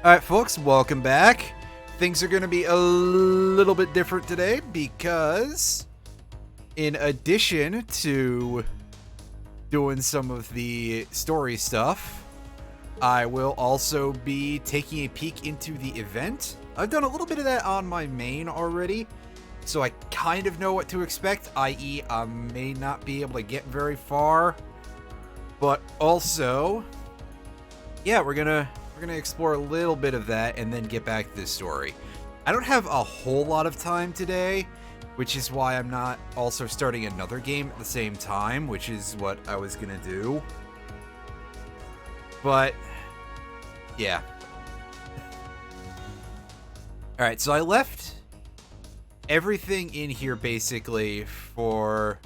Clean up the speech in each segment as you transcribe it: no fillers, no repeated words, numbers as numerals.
Alright folks, welcome back. Things are going to be a little bit different today because in addition to doing some of the story stuff, I will also be taking a peek into the event. I've done a little bit of that on my main already, so I kind of know what to expect, i.e. I may not be able to get very far, but also, yeah, we're gonna explore a little bit of that and then get back to the story. I don't have a whole lot of time today, which is why I'm not also starting another game at the same time, which is what I was gonna do. But yeah. Alright, so I left everything in here basically for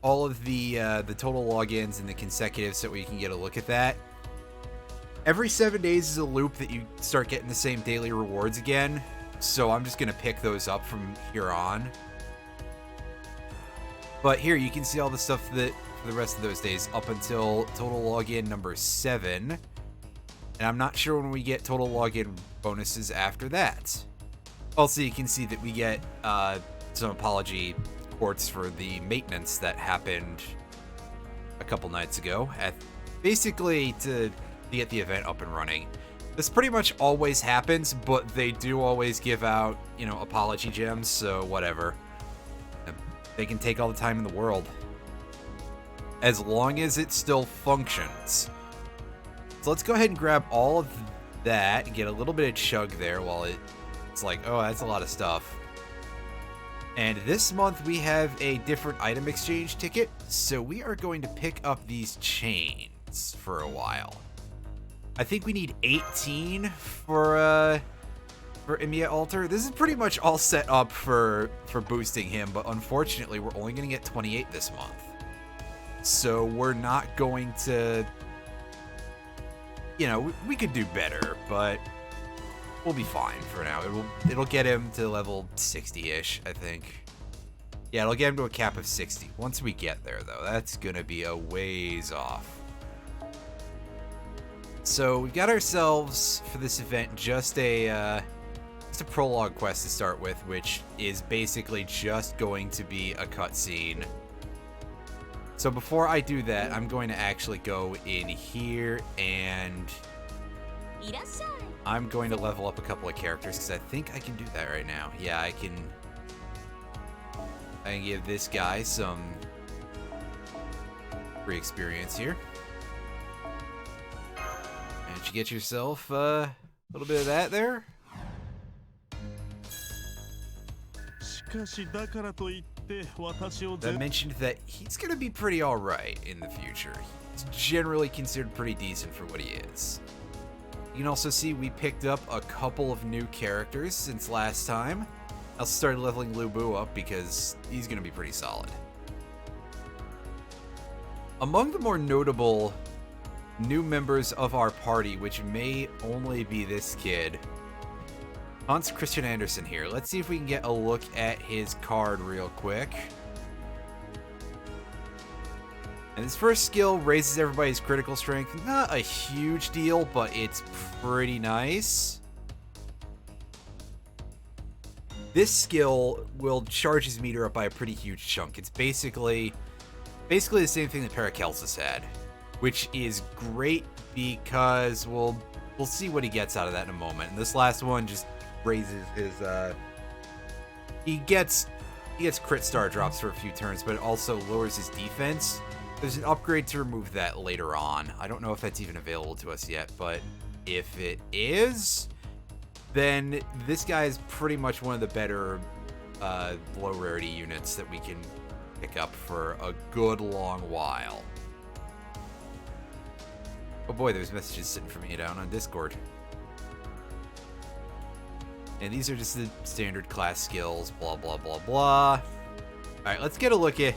all of the total logins and the consecutives so we can get a look at that. Every 7 days is a loop that you start getting the same daily rewards again, so I'm just going to pick those up from here on. But here, you can see all the stuff that for the rest of those days up until total login number 7. And I'm not sure when we get total login bonuses after that. Also, you can see that we get some apology quartz for the maintenance that happened a couple nights ago, basically to get the event up and running. This pretty much always happens, but they do always give out, apology gems, so whatever. They can take all the time in the world, as long as it still functions. So let's go ahead and grab all of that and get a little bit of chug there while it's like, oh, that's a lot of stuff. And this month we have a different item exchange ticket, so we are going to pick up these chains for a while. I think we need 18 for Emiya Altar. This is pretty much all set up for boosting him, but unfortunately we're only going to get 28 this month. So we're not going to, we could do better, but we'll be fine for now. It'll get him to level 60-ish, I think. Yeah, it'll get him to a cap of 60. Once we get there, though, that's going to be a ways off. So we've got ourselves, for this event, just a prologue quest to start with, which is basically just going to be a cutscene. So before I do that, I'm going to actually go in here and I'm going to level up a couple of characters because I think I can do that right now. Yeah, I can give this guy some free experience here. And you get yourself a little bit of that there. I mentioned that he's going to be pretty alright in the future. He's generally considered pretty decent for what he is. You can also see we picked up a couple of new characters since last time. I started leveling Lubu up because he's going to be pretty solid. Among the more notable new members of our party, which may only be this kid, Hans Christian Andersen here. Let's see if we can get a look at his card real quick. And his first skill raises everybody's critical strength. Not a huge deal, but it's pretty nice. This skill will charge his meter up by a pretty huge chunk. It's basically the same thing that Paracelsus had, which is great because we'll see what he gets out of that in a moment. And this last one just raises his he gets crit star drops for a few turns, but it also lowers his defense. There's an upgrade to remove that later on. I don't know if that's even available to us yet, but if it is, then this guy is pretty much one of the better low rarity units that we can pick up for a good long while. Oh boy, there's messages sitting for me down on Discord. And these are just the standard class skills, blah, blah, blah, blah. Alright, let's get a look at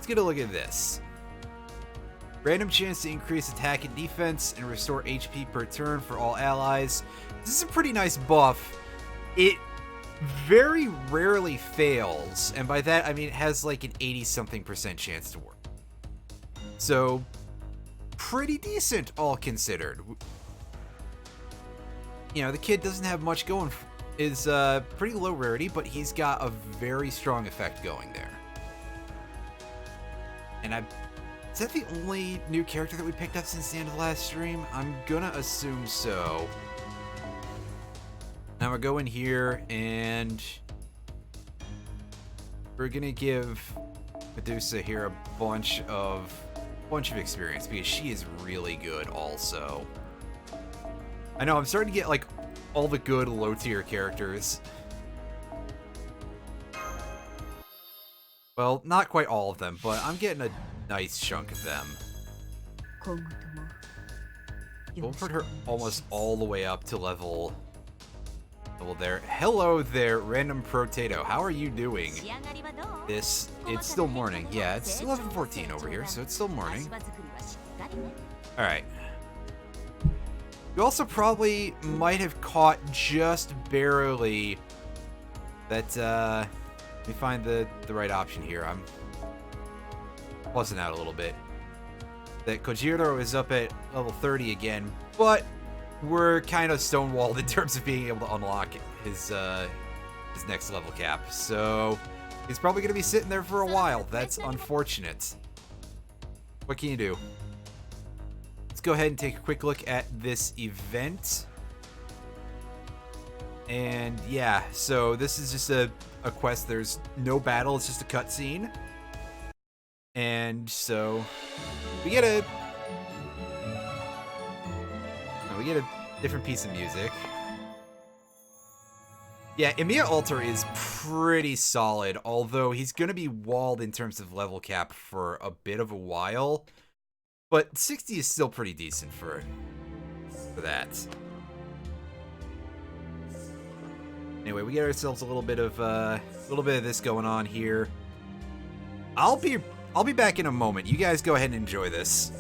this. Random chance to increase attack and defense and restore HP per turn for all allies. This is a pretty nice buff. It very rarely fails, and by that I mean it has like an 80-something% chance to work. So, pretty decent, all considered. you know, the kid doesn't have much going. Is pretty low rarity, but he's got a very strong effect going there. And is that the only new character that we picked up since the end of the last stream? I'm gonna assume so. Now we'll go in here and we're gonna give Medusa here a bunch of experience because she is really good also. I know I'm starting to get like all the good low tier characters. Well, not quite all of them, but I'm getting a nice chunk of them. We'll put her almost all the way up to level there. Hello there, random potato. How are you doing? It's still morning. Yeah, it's 11:14 over here, so it's still morning. All right. You also probably might have caught just barely that. Let me find the right option here. I'm buzzing out a little bit. That Kojiro is up at level 30 again, but we're kind of stonewalled in terms of being able to unlock his next level cap. So he's probably going to be sitting there for a while. That's unfortunate. What can you do? Let's go ahead and take a quick look at this event. And yeah, so this is just a quest. There's no battle. It's just a cutscene. And so we get a different piece of music. Yeah, Emiya Alter is pretty solid, although he's going to be walled in terms of level cap for a bit of a while. But 60 is still pretty decent for that. Anyway, we get ourselves a little bit of this going on here. I'll be back in a moment. You guys go ahead and enjoy this.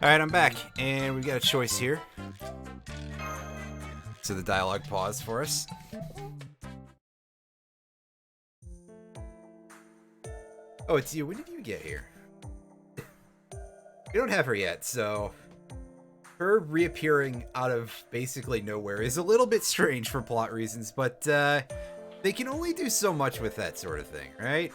Alright, I'm back, and we've got a choice here. So the dialogue paused for us. Oh, it's you. When did you get here? We don't have her yet, so her reappearing out of basically nowhere is a little bit strange for plot reasons, but they can only do so much with that sort of thing, right?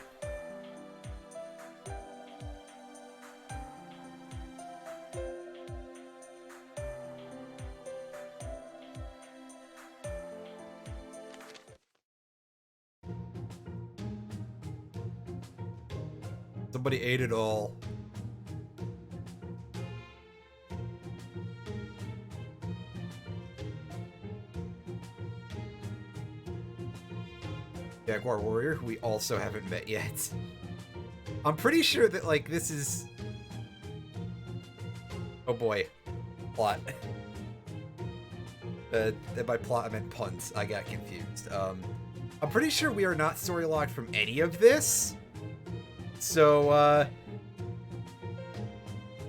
Somebody ate it all. Jaguar Warrior, who we also haven't met yet. I'm pretty sure that, like, this is... Oh boy. Plot. By plot I meant puns. I got confused. I'm pretty sure we are not story locked from any of this. So,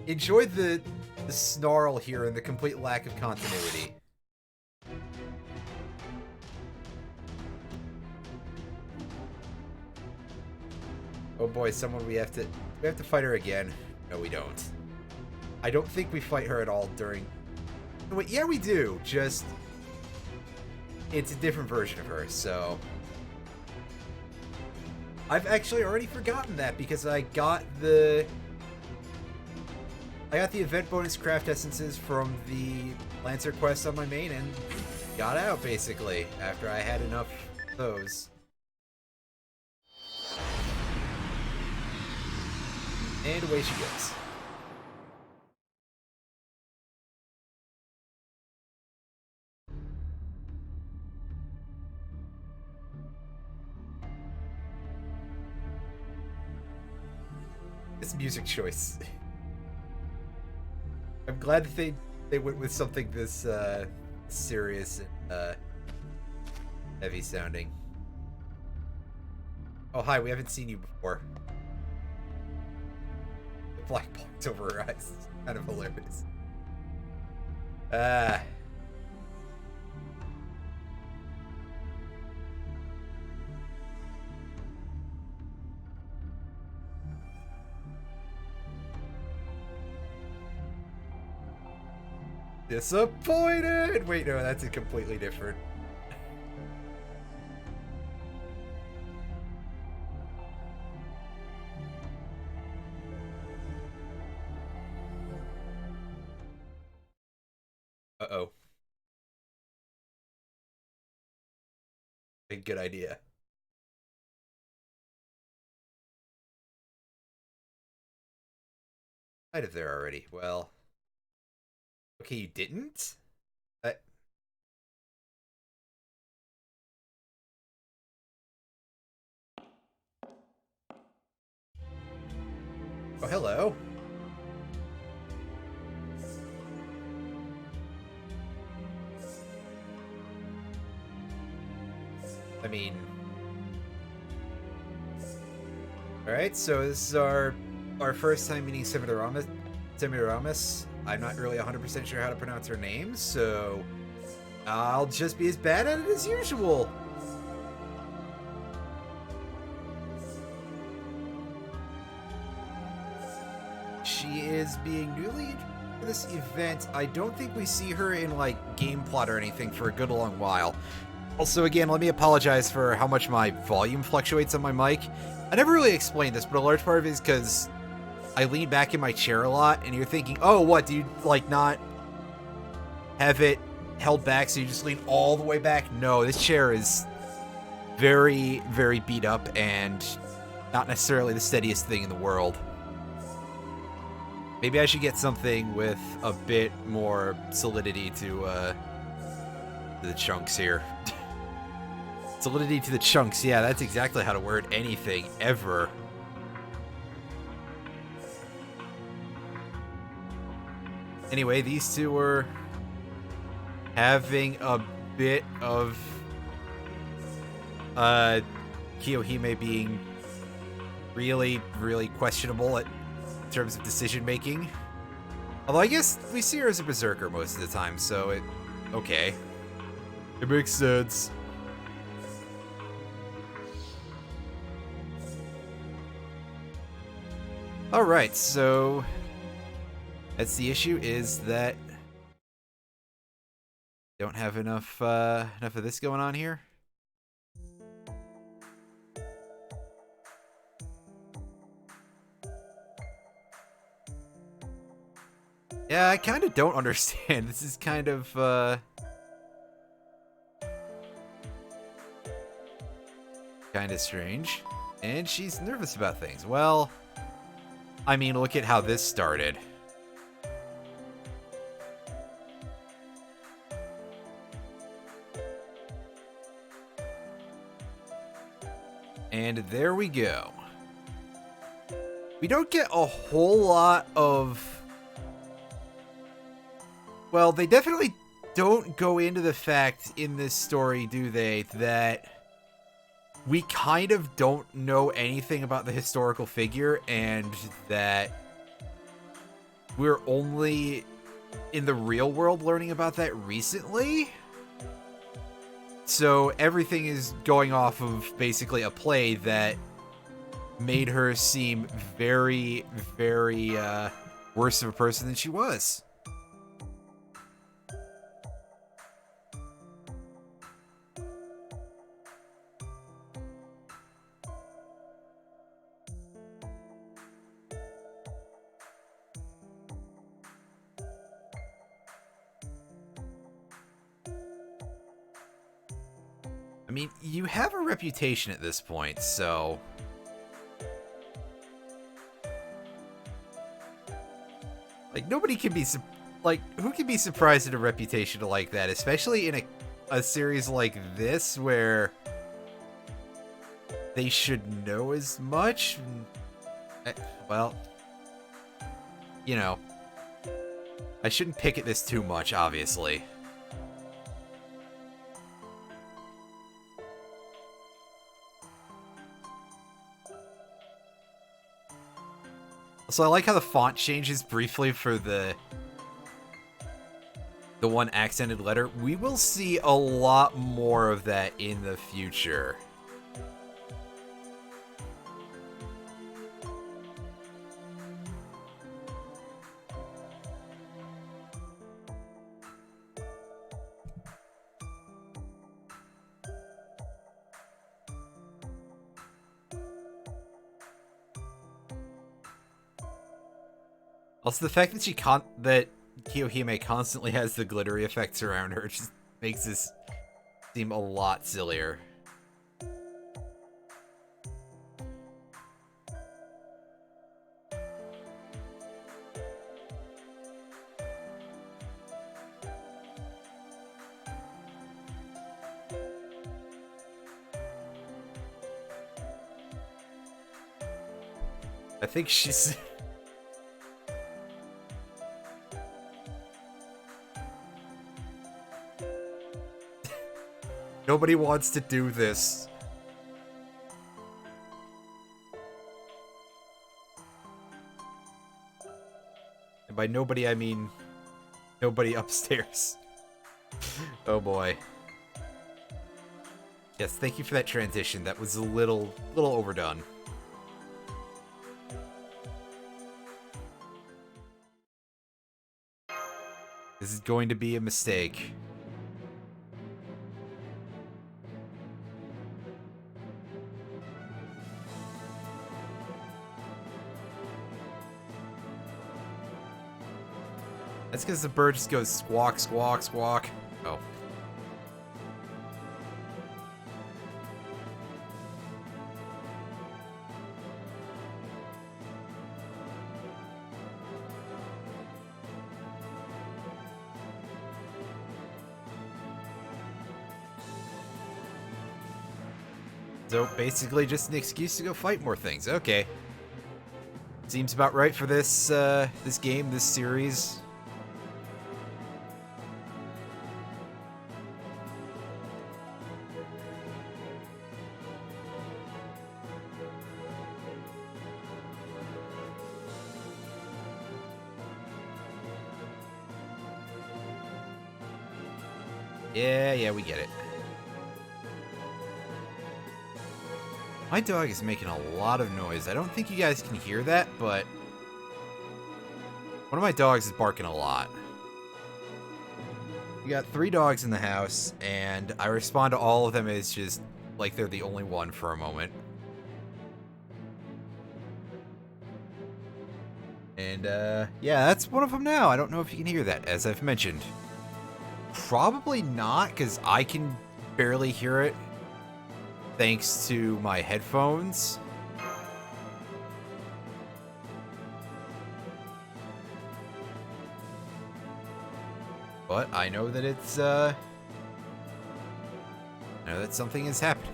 enjoy the snarl here and the complete lack of continuity. Oh boy, someone we have to fight her again. No, we don't. I don't think we fight her at all during... Wait, yeah, we do. Just... It's a different version of her, so... I've actually already forgotten that because I got the event bonus craft essences from the Lancer quest on my main and got out, basically, after I had enough of those. And away she goes. This music choice. I'm glad that they went with something this serious and heavy sounding. Oh hi, we haven't seen you before. The black box over her eyes. It's kind of hilarious. Disappointed! Wait, no, that's a completely different. Uh-oh. A good idea. Might have there already. Well... Okay, you didn't? Oh, hello. I mean... Alright, so this is our first time meeting Semiramis. I'm not really 100% sure how to pronounce her name, so... I'll just be as bad at it as usual. She is being newly introduced to this event. I don't think we see her in, like, game plot or anything for a good long while. Also, again, let me apologize for how much my volume fluctuates on my mic. I never really explained this, but a large part of it is because I lean back in my chair a lot, and you're thinking, oh, what, do you, like, not have it held back so you just lean all the way back? No, this chair is very, very beat up and not necessarily the steadiest thing in the world. Maybe I should get something with a bit more solidity to the chunks here. Solidity to the chunks, yeah, that's exactly how to word anything, ever. Anyway, these two were having a bit of Kiyohime being really, really questionable in terms of decision making. Although I guess we see her as a berserker most of the time, so okay. It makes sense. Alright, so that's the issue, is that don't have enough of this going on here. Yeah, I kind of don't understand. This is kind of strange. And she's nervous about things. Well, I mean, look at how this started. And there we go. we don't get a whole lot of... Well, they definitely don't go into the fact in this story, do they, that we kind of don't know anything about the historical figure, and that we're only in the real world learning about that recently? So everything is going off of basically a play that made her seem very, very worse of a person than she was. I mean, you have a reputation at this point, so... Like, nobody can be... Like, who can be surprised at a reputation like that? Especially in a series like this, where they should know as much? Well, you know, I shouldn't pick at this too much, obviously. So I like how the font changes briefly for the one accented letter. We will see a lot more of that in the future. Also, the fact that that Kiyohime constantly has the glittery effects around her just makes this seem a lot sillier. I think she's... Nobody wants to do this. And by nobody, I mean nobody upstairs. Oh boy. Yes, thank you for that transition. That was a little overdone. This is going to be a mistake. That's because the bird just goes squawk, squawk, squawk. Oh. So basically just an excuse to go fight more things. Okay. Seems about right for this this game, this series. Yeah, we get it. My dog is making a lot of noise. I don't think you guys can hear that, but one of my dogs is barking a lot. We got 3 dogs in the house, and I respond to all of them as just like they're the only one for a moment. And, yeah, that's one of them now. I don't know if you can hear that, as I've mentioned. Probably not, because I can barely hear it thanks to my headphones. But I know that it's, I know that something is happening.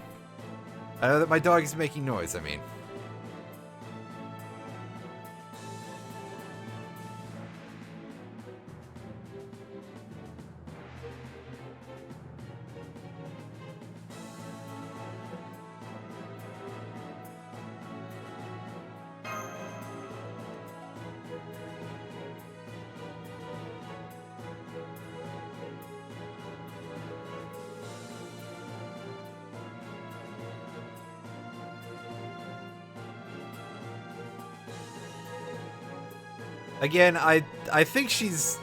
I know that my dog is making noise, I mean. Again, I think she's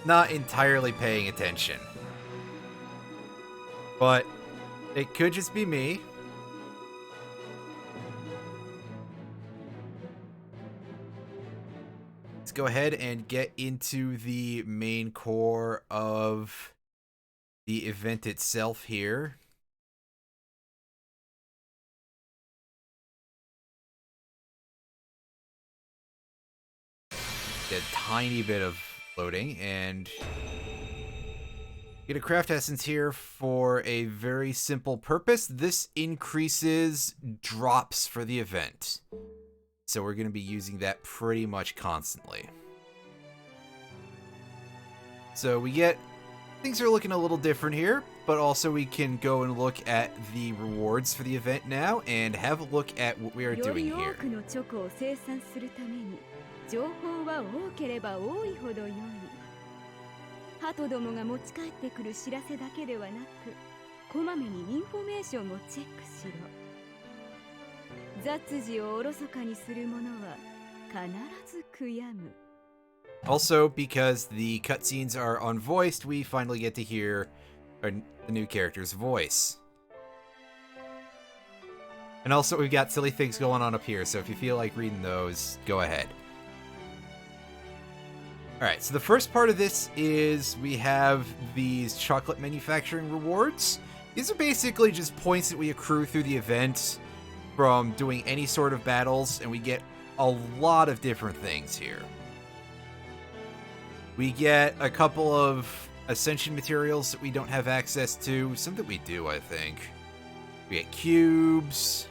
not entirely paying attention. But it could just be me. Let's go ahead and get into the main core of the event itself here. Get a tiny bit of loading and get a craft essence here for a very simple purpose. This increases drops for the event. So we're going to be using that pretty much constantly. So we get, things are looking a little different here, but also we can go and look at the rewards for the event now and have a look at what we are doing here. Also, because the cutscenes are unvoiced, we finally get to hear the new character's voice. And also, we've got silly things going on up here, so if you feel like reading those, go ahead. Alright, so the first part of this is we have these chocolate manufacturing rewards. These are basically just points that we accrue through the event from doing any sort of battles, and we get a lot of different things here. We get a couple of ascension materials that we don't have access to. Some that we do, I think. We get cubes.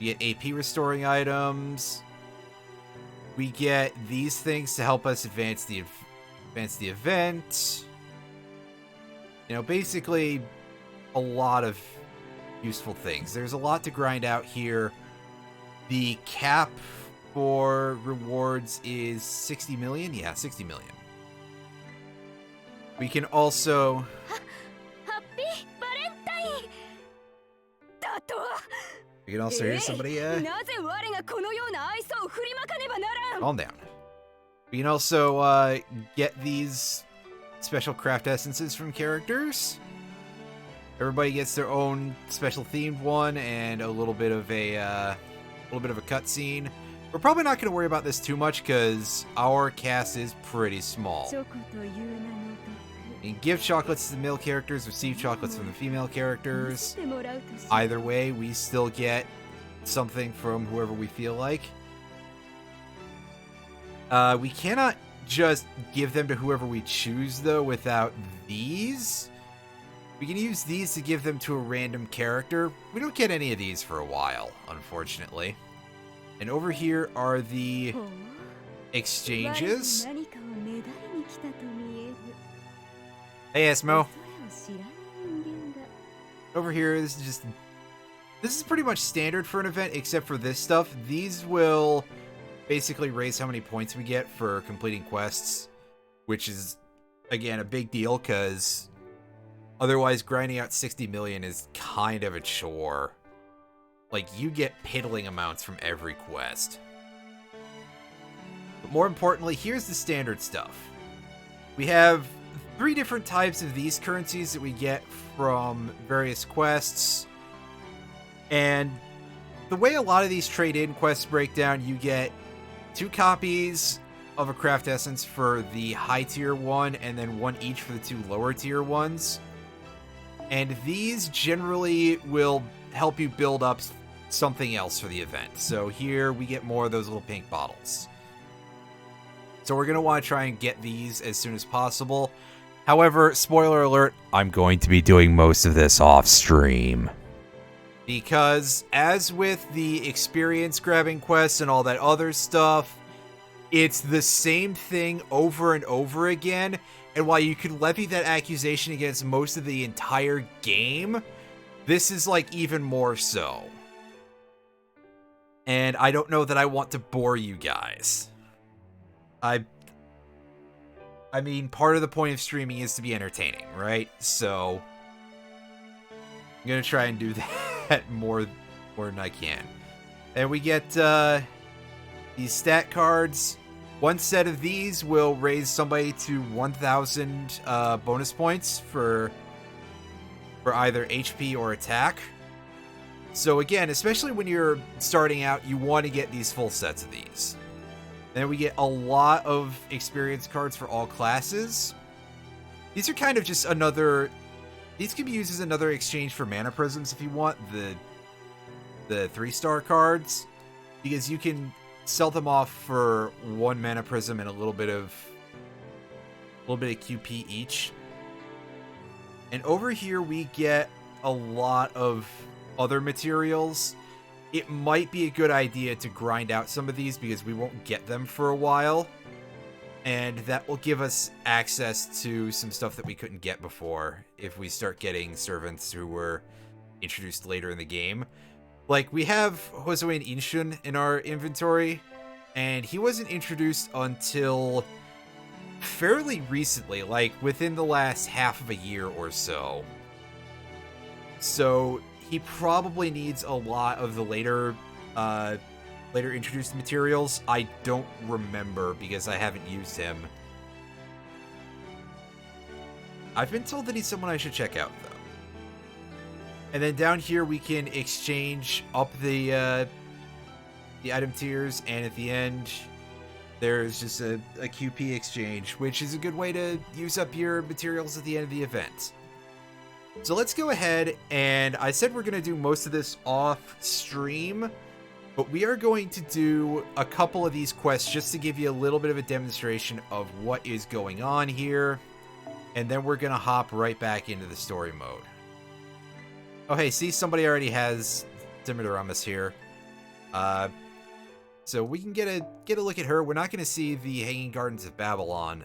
We get AP restoring items. We get these things to help us advance the event. You know, basically a lot of useful things. There's a lot to grind out here. The cap for rewards is 60 million. Yeah, 60 million. We can also... We can also hear somebody, calm down. We can also, get these special craft essences from characters. Everybody gets their own special themed one and a little bit of a cutscene. We're probably not going to worry about this too much because our cast is pretty small. You can give chocolates to the male characters, receive chocolates from the female characters. Either way, we still get something from whoever we feel like. We cannot just give them to whoever we choose, though, without these. We can use these to give them to a random character. We don't get any of these for a while, unfortunately. And over here are the exchanges. Hey, Esmo. Over here, this is pretty much standard for an event, except for this stuff. These will basically raise how many points we get for completing quests, which is, again, a big deal, because otherwise grinding out 60 million is kind of a chore. Like, you get piddling amounts from every quest. But more importantly, here's the standard stuff. We have 3 different types of these currencies that we get from various quests. And the way a lot of these trade-in quests break down, you get 2 copies of a craft essence for the high tier one, and then 1 each for the 2 lower tier ones. And these generally will help you build up something else for the event. So here we get more of those little pink bottles. So we're going to want to try and get these as soon as possible. However, spoiler alert, I'm going to be doing most of this off stream. Because as with the experience grabbing quests and all that other stuff, it's the same thing over and over again. And while you could levy that accusation against most of the entire game, this is like even more so. And I don't know that I want to bore you guys. I mean, part of the point of streaming is to be entertaining, right? So I'm going to try and do that more than I can. And we get these stat cards. One set of these will raise somebody to 1,000 bonus points for either HP or attack. So again, especially when you're starting out, you want to get these full sets of these. Then we get a lot of experience cards for all classes. These are kind of just another... These can be used as another exchange for mana prisms if you want, the 3-star cards. Because you can sell them off for 1 mana prism and a little bit of QP each. And over here we get a lot of other materials. It might be a good idea to grind out some of these because we won't get them for a while. And that will give us access to some stuff that we couldn't get before if we start getting servants who were introduced later in the game. Like, we have Hosoi and Inshun in our inventory, and he wasn't introduced until fairly recently, like within the last half of a year or so. So he probably needs a lot of the later introduced materials. I don't remember because I haven't used him. I've been told that he's someone I should check out, though. And then down here we can exchange up the item tiers, and at the end there's just a QP exchange, which is a good way to use up your materials at the end of the event. So let's go ahead, and I said we're going to do most of this off stream, but we are going to do a couple of these quests just to give you a little bit of a demonstration of what is going on here, and then we're going to hop right back into the story mode. Oh hey, see, somebody already has Dimidaramus here. So we can get a look at her. We're not going to see the Hanging Gardens of Babylon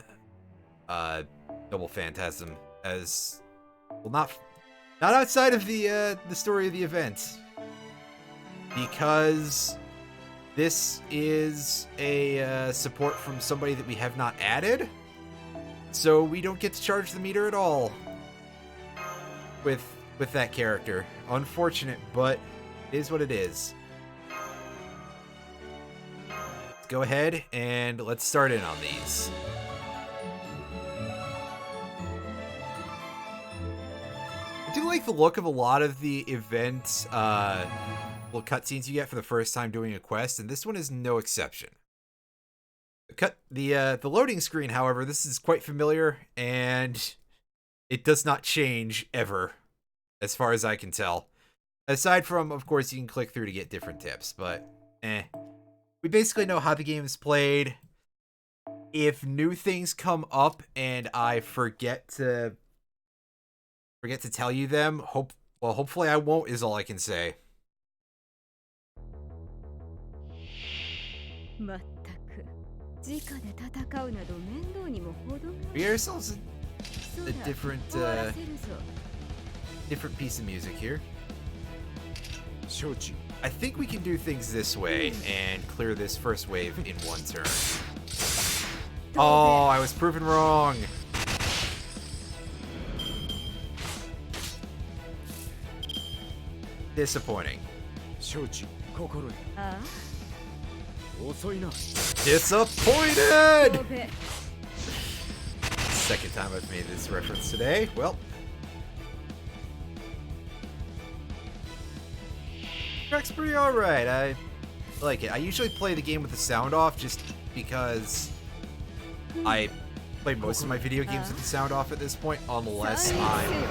double phantasm, as well, not outside of the story of the event, because this is a support from somebody that we have not added, so we don't get to charge the meter at all with that character. Unfortunate, but it is what it is. Let's go ahead and let's start in on these. I do like the look of a lot of the event little cutscenes you get for the first time doing a quest, and this one is no exception. The loading screen, however, this is quite familiar, and it does not change ever, as far as I can tell. Aside from, of course, you can click through to get different tips, but we basically know how the game is played. If new things come up and I forget to tell you them, hopefully I won't, is all I can say. We get ourselves a different piece of music here. I think we can do things this way and clear this first wave in one turn. Oh, I was proven wrong. Disappointing. Disappointed! Second time I've made this reference today. Well, track's pretty alright. I like it. I usually play the game with the sound off just because I play most of my video games with the sound off at this point, unless I'm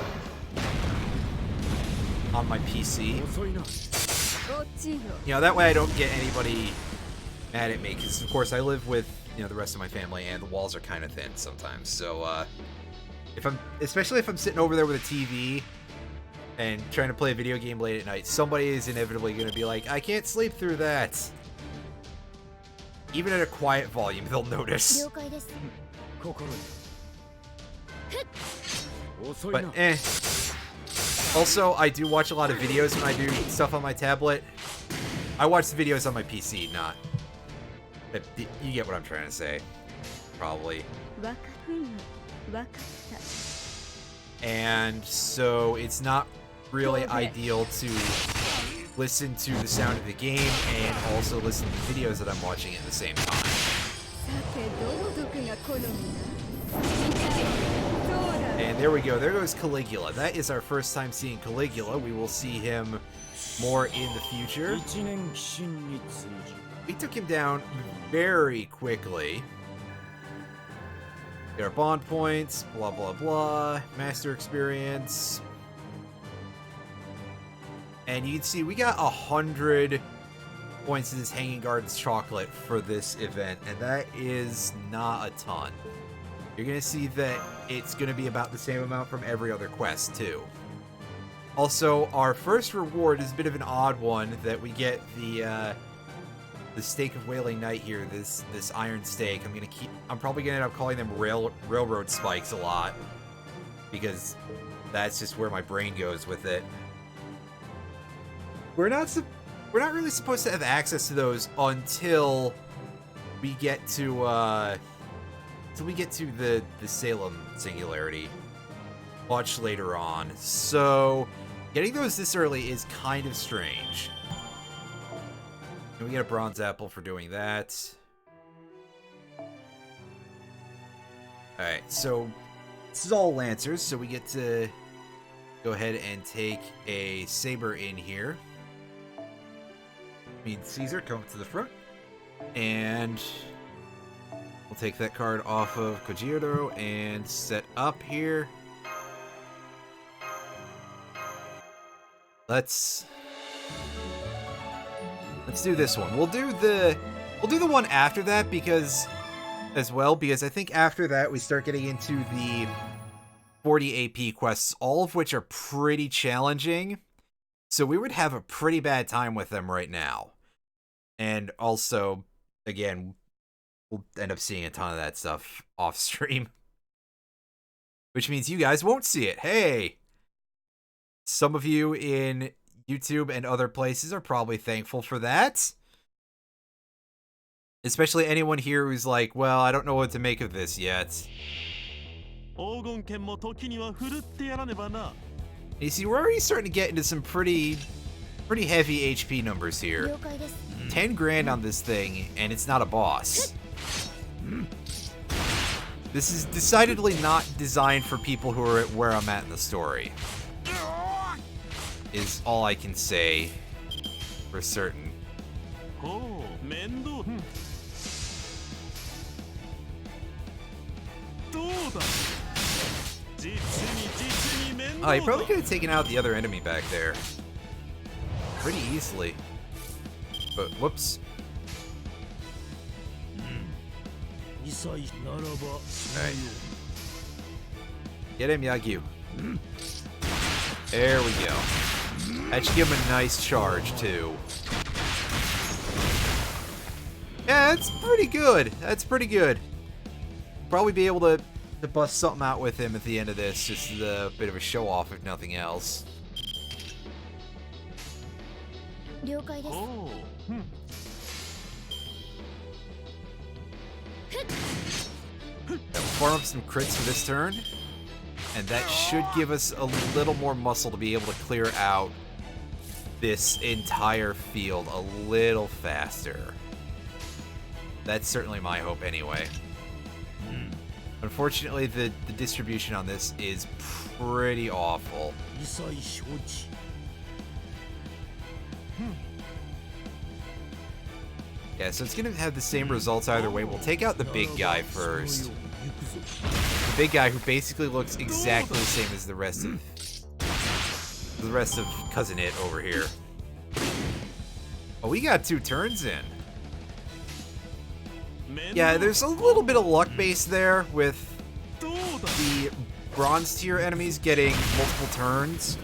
on my PC. You know, that way I don't get anybody mad at me, because of course I live with, you know, the rest of my family, and the walls are kind of thin sometimes. So especially if I'm sitting over there with a TV and trying to play a video game late at night, somebody is inevitably going to be like, I can't sleep through that. Even at a quiet volume, they'll notice. But also, I do watch a lot of videos when I do stuff on my tablet. I watch the videos on my PC, not... You get what I'm trying to say, probably. And so it's not really ideal to listen to the sound of the game and also listen to the videos that I'm watching at the same time. And there we go. There goes Caligula. That is our first time seeing Caligula. We will see him more in the future. We took him down very quickly. Get our bond points, blah, blah, blah. Master experience. And you can see we got 100 points in this Hanging Gardens chocolate for this event, and that is not a ton. You're going to see that it's going to be about the same amount from every other quest, too. Also, our first reward is a bit of an odd one, that we get the Stake of Wailing Knight here, this iron stake. I'm probably going to end up calling them railroad spikes a lot, because that's just where my brain goes with it. We're not really supposed to have access to those until we get to the Salem Singularity much later on. So getting those this early is kind of strange. And we get a bronze apple for doing that. Alright, so this is all Lancers, so we get to go ahead and take a saber in here. Caesar, come to the front. And we'll take that card off of Kojiro and set up here. Let's do this one. We'll do the one after that because I think after that we start getting into the 40 AP quests, all of which are pretty challenging. So we would have a pretty bad time with them right now. And also, again, we'll end up seeing a ton of that stuff off stream. Which means you guys won't see it. Hey! Some of you in YouTube and other places are probably thankful for that. Especially anyone here who's like, well, I don't know what to make of this yet. You see, we're already starting to get into some pretty heavy HP numbers here. 10 grand on this thing, and it's not a boss. This is decidedly not designed for people who are at where I'm at in the story. Is all I can say for certain. Oh, he probably could have taken out the other enemy back there pretty easily. But, whoops. Alright. Get him, Yagyu. There we go. That should give him a nice charge, too. Yeah, that's pretty good. That's pretty good. Probably be able to bust something out with him at the end of this. Just a bit of a show-off, if nothing else. Farm up some crits for this turn, and that should give us a little more muscle to be able to clear out this entire field a little faster. That's certainly my hope anyway. Unfortunately, the distribution on this is pretty awful. Yeah, so it's going to have the same results either way. We'll take out the big guy first. The big guy who basically looks exactly the same as the rest of Cousin It over here. Oh, we got 2 turns in. Yeah, there's a little bit of luck base there with the bronze tier enemies getting multiple turns.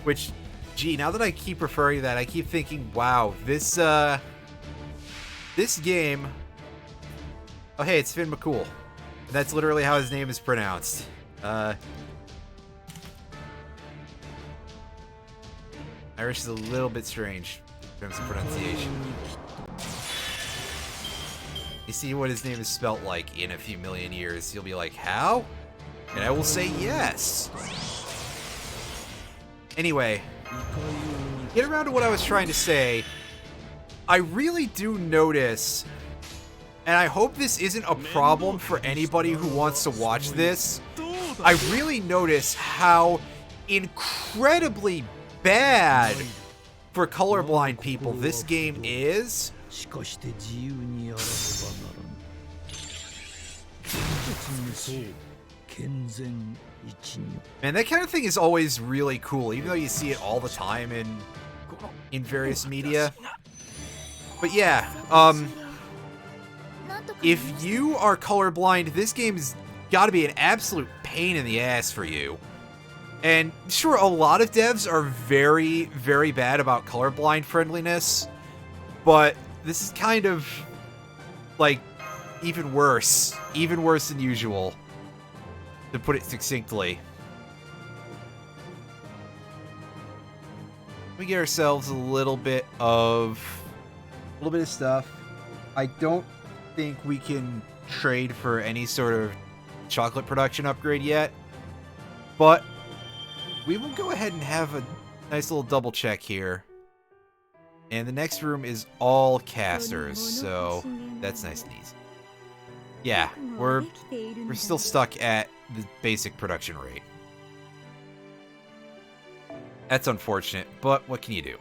Which, gee, now that I keep referring to that, I keep thinking, wow, this game... Oh, hey, it's Finn McCool. That's literally how his name is pronounced. Irish is a little bit strange in terms of pronunciation. You see what his name is spelt like in a few million years, you'll be like, how? And I will say yes. Anyway, get around to what I was trying to say. I really do notice and I hope this isn't a problem for anybody who wants to watch this, I really notice how incredibly bad for colorblind people this game is. Man, that kind of thing is always really cool, even though you see it all the time in various media. But yeah, if you are colorblind, this game's gotta be an absolute pain in the ass for you. And sure, a lot of devs are very, very bad about colorblind friendliness, but this is kind of, like, even worse than usual, to put it succinctly. We get ourselves a little bit of stuff. I don't think we can trade for any sort of chocolate production upgrade yet, but we will go ahead and have a nice little double check here. And the next room is all casters, so that's nice and easy. Yeah, we're still stuck at the basic production rate. That's unfortunate, but what can you do?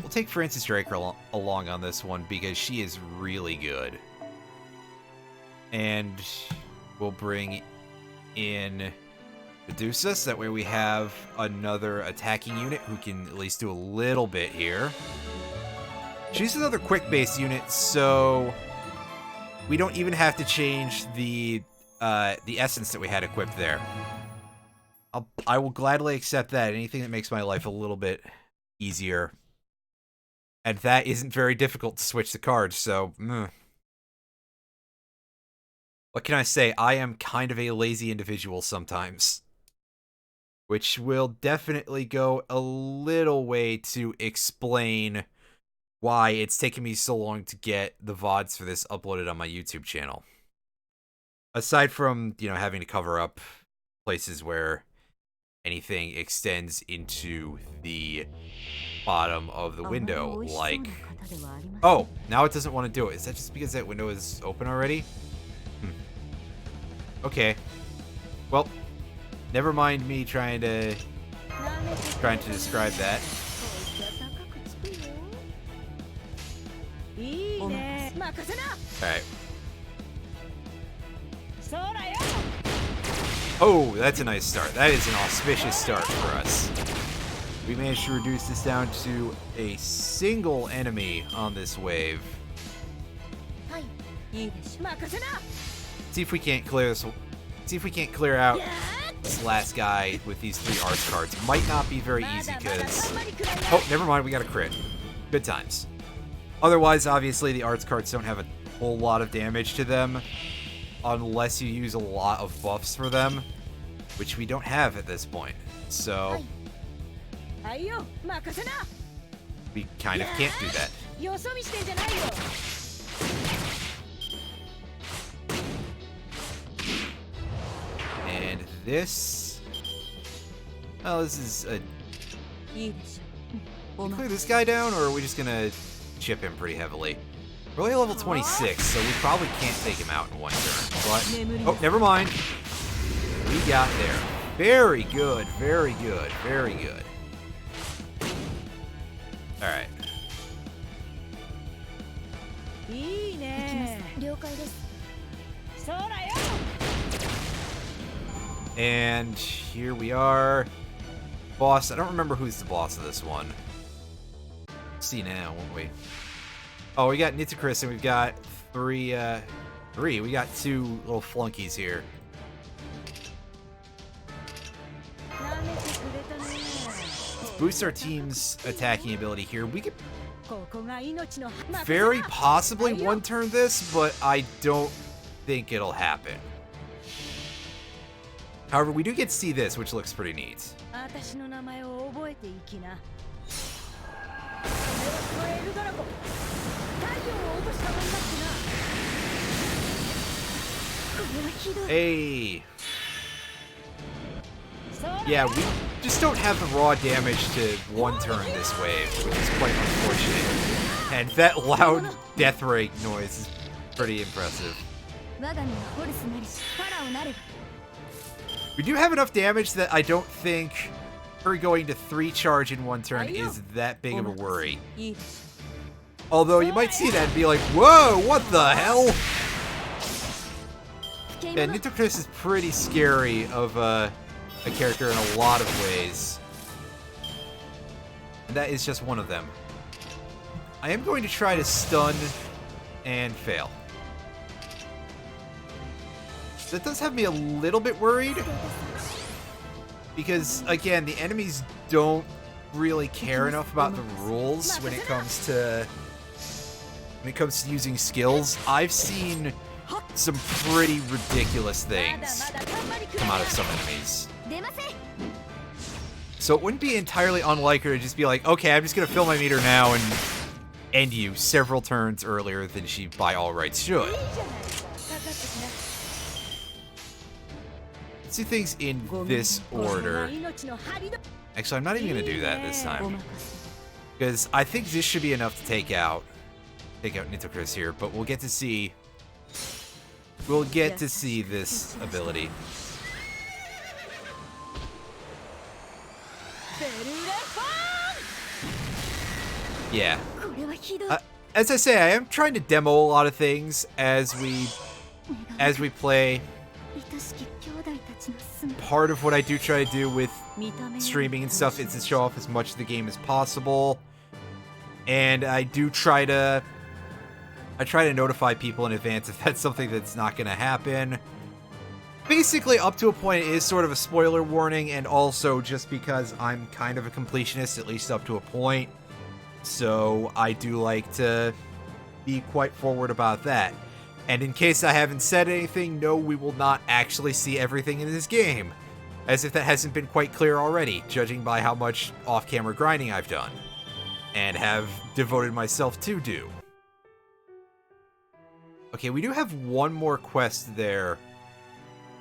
We'll take Francis Draker along on this one because she is really good. And we'll bring in Medusa, so that way we have another attacking unit who can at least do a little bit here. She's another quick-based unit, so we don't even have to change the essence that we had equipped there. I will gladly accept that. Anything that makes my life a little bit easier. And that isn't very difficult to switch the cards, so... What can I say? I am kind of a lazy individual sometimes. Which will definitely go a little way to explain why it's taken me so long to get the VODs for this uploaded on my YouTube channel. Aside from, you know, having to cover up places where anything extends into the bottom of the window, like... Oh, now it doesn't want to do it. Is that just because that window is open already? Okay. Well, never mind me trying to describe that. Alright. Oh, that's a nice start. That is an auspicious start for us. We managed to reduce this down to a single enemy on this wave. See if we can't clear this. See if we can't clear out this last guy with these 3 arts cards. Might not be very easy because... Oh, never mind. We got a crit. Good times. Otherwise, obviously, the arts cards don't have a whole lot of damage to them unless you use a lot of buffs for them, which we don't have at this point. So we kind of can't do that. And this... Oh, this is a... Can we clear this guy down, or are we just gonna chip him pretty heavily? We're only level 26, so we probably can't take him out in one turn. But... Oh, never mind. We got there. Very good, very good, very good. Alright. And here we are. Boss. I don't remember who's the boss of this one. Let's see now, won't we? Oh, we got Nitocris, and we've got three. We got 2 little flunkies here. Let's boost our team's attacking ability here. We could very possibly one-turn this, but I don't think it'll happen. However, we do get to see this, which looks pretty neat. Hey! Yeah, we just don't have the raw damage to one-turn this wave, which is quite unfortunate. And that loud death rate noise is pretty impressive. We do have enough damage that I don't think her going to 3 charge in one turn is that big of a worry. Although you might see that and be like, whoa, what the hell? Yeah, Nitocris is pretty scary of a character in a lot of ways. And that is just one of them. I am going to try to stun and fail. That does have me a little bit worried. Because, again, the enemies don't really care enough about the rules when it comes to using skills. I've seen some pretty ridiculous things come out of some enemies. So it wouldn't be entirely unlike her to just be like, okay, I'm just going to fill my meter now and end you several turns earlier than she by all rights should. Let's do things in this order. Actually, I'm not even going to do that this time. Because I think this should be enough to take out Nitocris here, but we'll get to see this ability. Yeah. As I say, I am trying to demo a lot of things as we play. Part of what I do try to do with streaming and stuff is to show off as much of the game as possible. And I do try to notify people in advance if that's something that's not going to happen. Basically, up to a point, it is sort of a spoiler warning, and also just because I'm kind of a completionist, at least up to a point. So I do like to be quite forward about that. And in case I haven't said anything, no, we will not actually see everything in this game. As if that hasn't been quite clear already, judging by how much off-camera grinding I've done. And have devoted myself to do. Okay, we do have one more quest there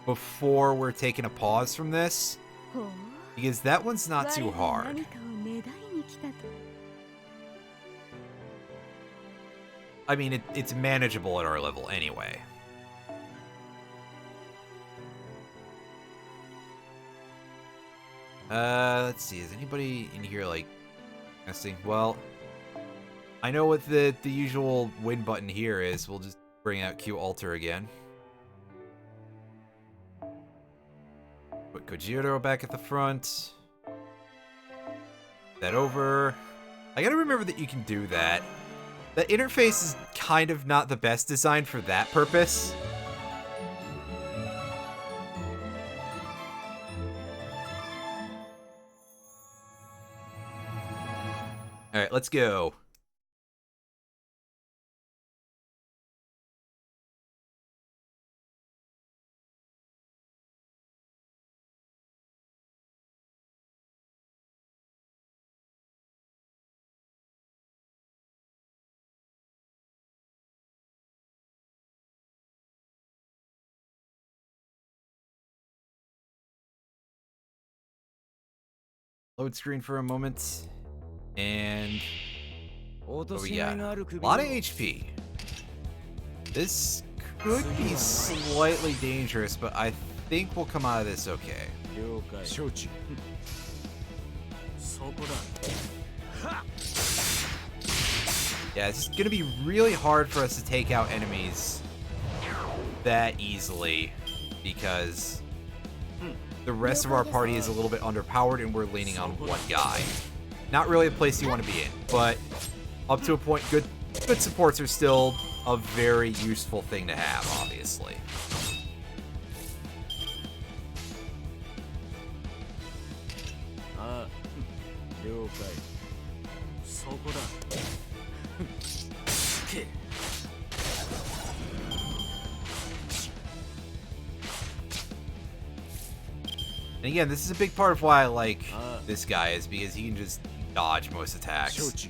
before we're taking a pause from this. Because that one's not too hard. I mean, it's manageable at our level anyway. Let's see. Is anybody in here, like, testing? Well, I know what the usual win button here is. We'll just bring out Q Alter again. Put Kojiro back at the front. That over. I gotta remember that you can do that. The interface is kind of not the best design for that purpose. Alright, let's go. Load screen for a moment. And what we got? A lot of HP. This could be slightly dangerous, but I think we'll come out of this okay. Yeah, it's going to be really hard for us to take out enemies that easily because the rest of our party is a little bit underpowered and we're leaning on one guy. Not really a place you want to be in, but up to a point, good supports are still a very useful thing to have, obviously. And again, this is a big part of why I like this guy, is because he can just dodge most attacks.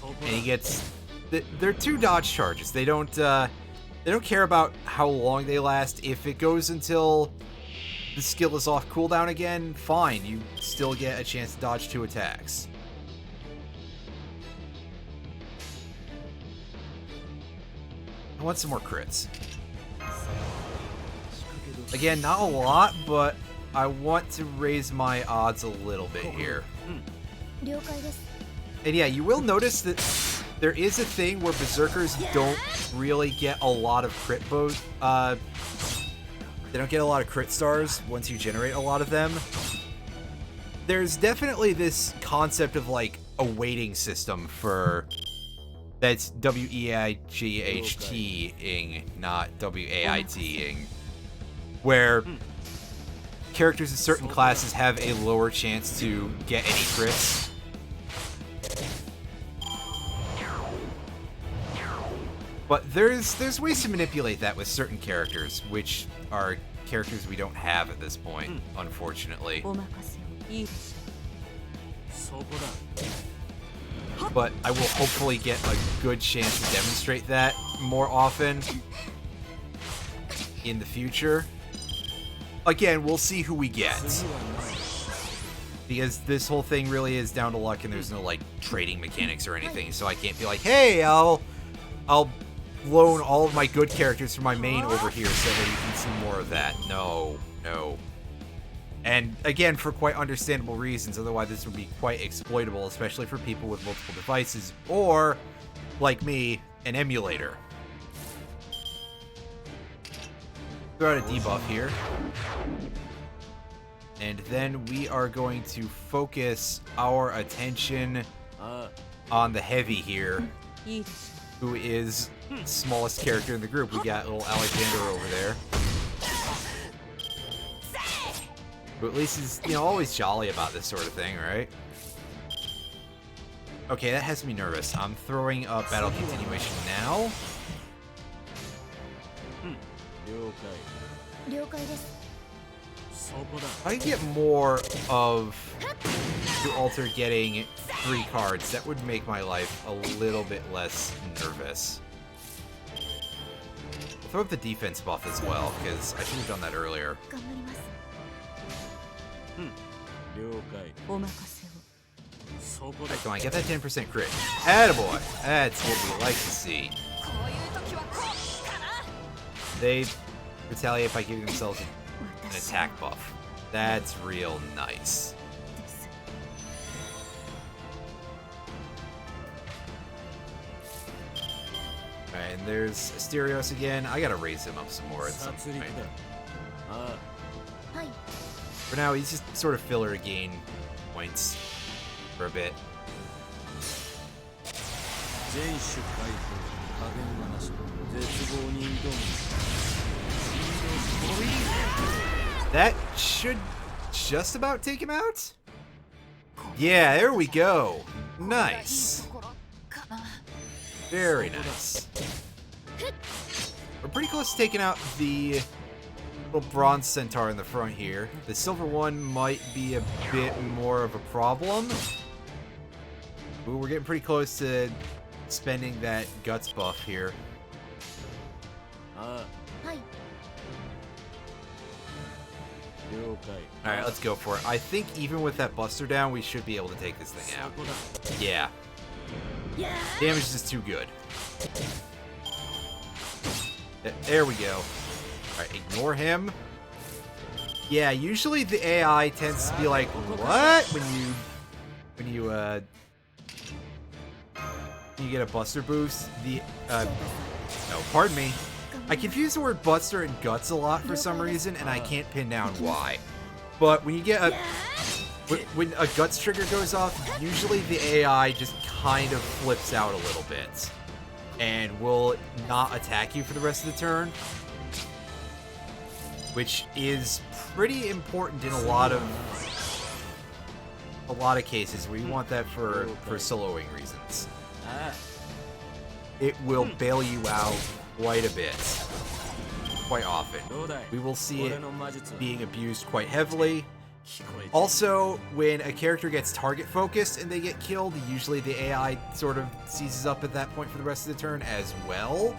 And he gets... They're 2 dodge charges. They don't care about how long they last. If it goes until the skill is off cooldown again, fine. You still get a chance to dodge 2 attacks. want some more crits. Again, not a lot, but I want to raise my odds a little bit here. And yeah, you will notice that there is a thing where Berserkers don't really get a lot of crit they don't get a lot of crit stars once you generate a lot of them. There's definitely this concept of like a weighting system for that's W-E-I-G-H-T-ing, not W-A-I-T-ing, where characters in certain classes have a lower chance to get any crits. But there's ways to manipulate that with certain characters, which are characters we don't have at this point, unfortunately. But I will hopefully get a good chance to demonstrate that more often in the future. Again, we'll see who we get. Because this whole thing really is down to luck and there's no like trading mechanics or anything, so I can't be like, hey, I'll loan all of my good characters from my main over here so that you can see more of that. No. And again, for quite understandable reasons, otherwise this would be quite exploitable, especially for people with multiple devices, or, like me, an emulator. Throw out a debuff here. And then we are going to focus our attention on the heavy here, who is smallest character in the group. We got little Alexander over there, who at least is, you know, always jolly about this sort of thing, right? Okay, that has me nervous. I'm throwing up battle continuation now. If I can get more of the altar getting 3 cards, that would make my life a little bit less nervous. I'll throw up the defense buff as well, because I should have done that earlier. Alright, come on, get that 10% crit. Attaboy! That's what we like to see. They retaliate by giving themselves an attack buff. That's real nice. Alright, and there's Asterios again. I gotta raise him up some more at some point. For now, he's just sort of filler to gain points for a bit. That should just about take him out? Yeah, there we go. Nice. Very nice. We're pretty close to taking out the little bronze centaur in the front here. The silver one might be a bit more of a problem. Ooh, we're getting pretty close to spending that guts buff here. Alright, let's go for it. I think even with that buster down, we should be able to take this thing out. Yeah. Damage is just too good. There we go. Alright, ignore him. Yeah, usually the AI tends to be like, what? When you get a buster boost, no, pardon me. I confuse the word buster and guts a lot for some reason, and I can't pin down why. But when you get when a guts trigger goes off, usually the AI just kind of flips out a little bit and will not attack you for the rest of the turn, which is pretty important in a lot of cases where you want that for soloing reasons. It will bail you out quite a bit, quite often. We will see it being abused quite heavily. Also, when a character gets target focused and they get killed, usually the AI sort of seizes up at that point for the rest of the turn as well.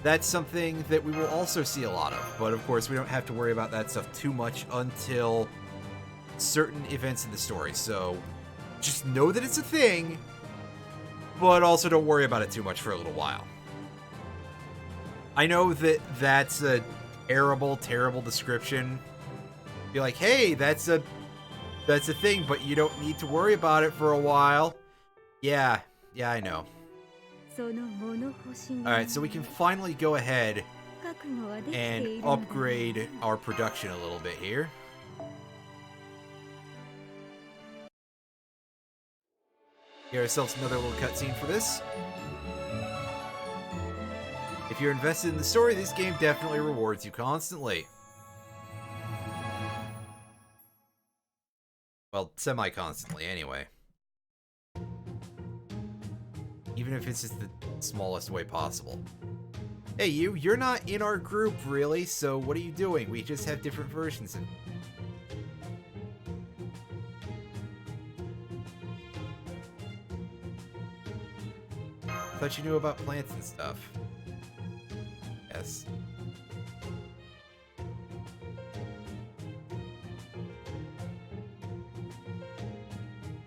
That's something that we will also see a lot of, but of course we don't have to worry about that stuff too much until certain events in the story, so just know that it's a thing, but also don't worry about it too much for a little while. I know that that's a terrible, terrible description. Be like, hey, that's a thing, but you don't need to worry about it for a while. Yeah, I know. Alright, so we can finally go ahead and upgrade our production a little bit here. Get ourselves another little cutscene for this. If you're invested in the story, this game definitely rewards you constantly. Well, semi-constantly, anyway. Even if it's just the smallest way possible. Hey, you're not in our group, really, so what are you doing? We just have different versions of... I thought you knew about plants and stuff. Yes.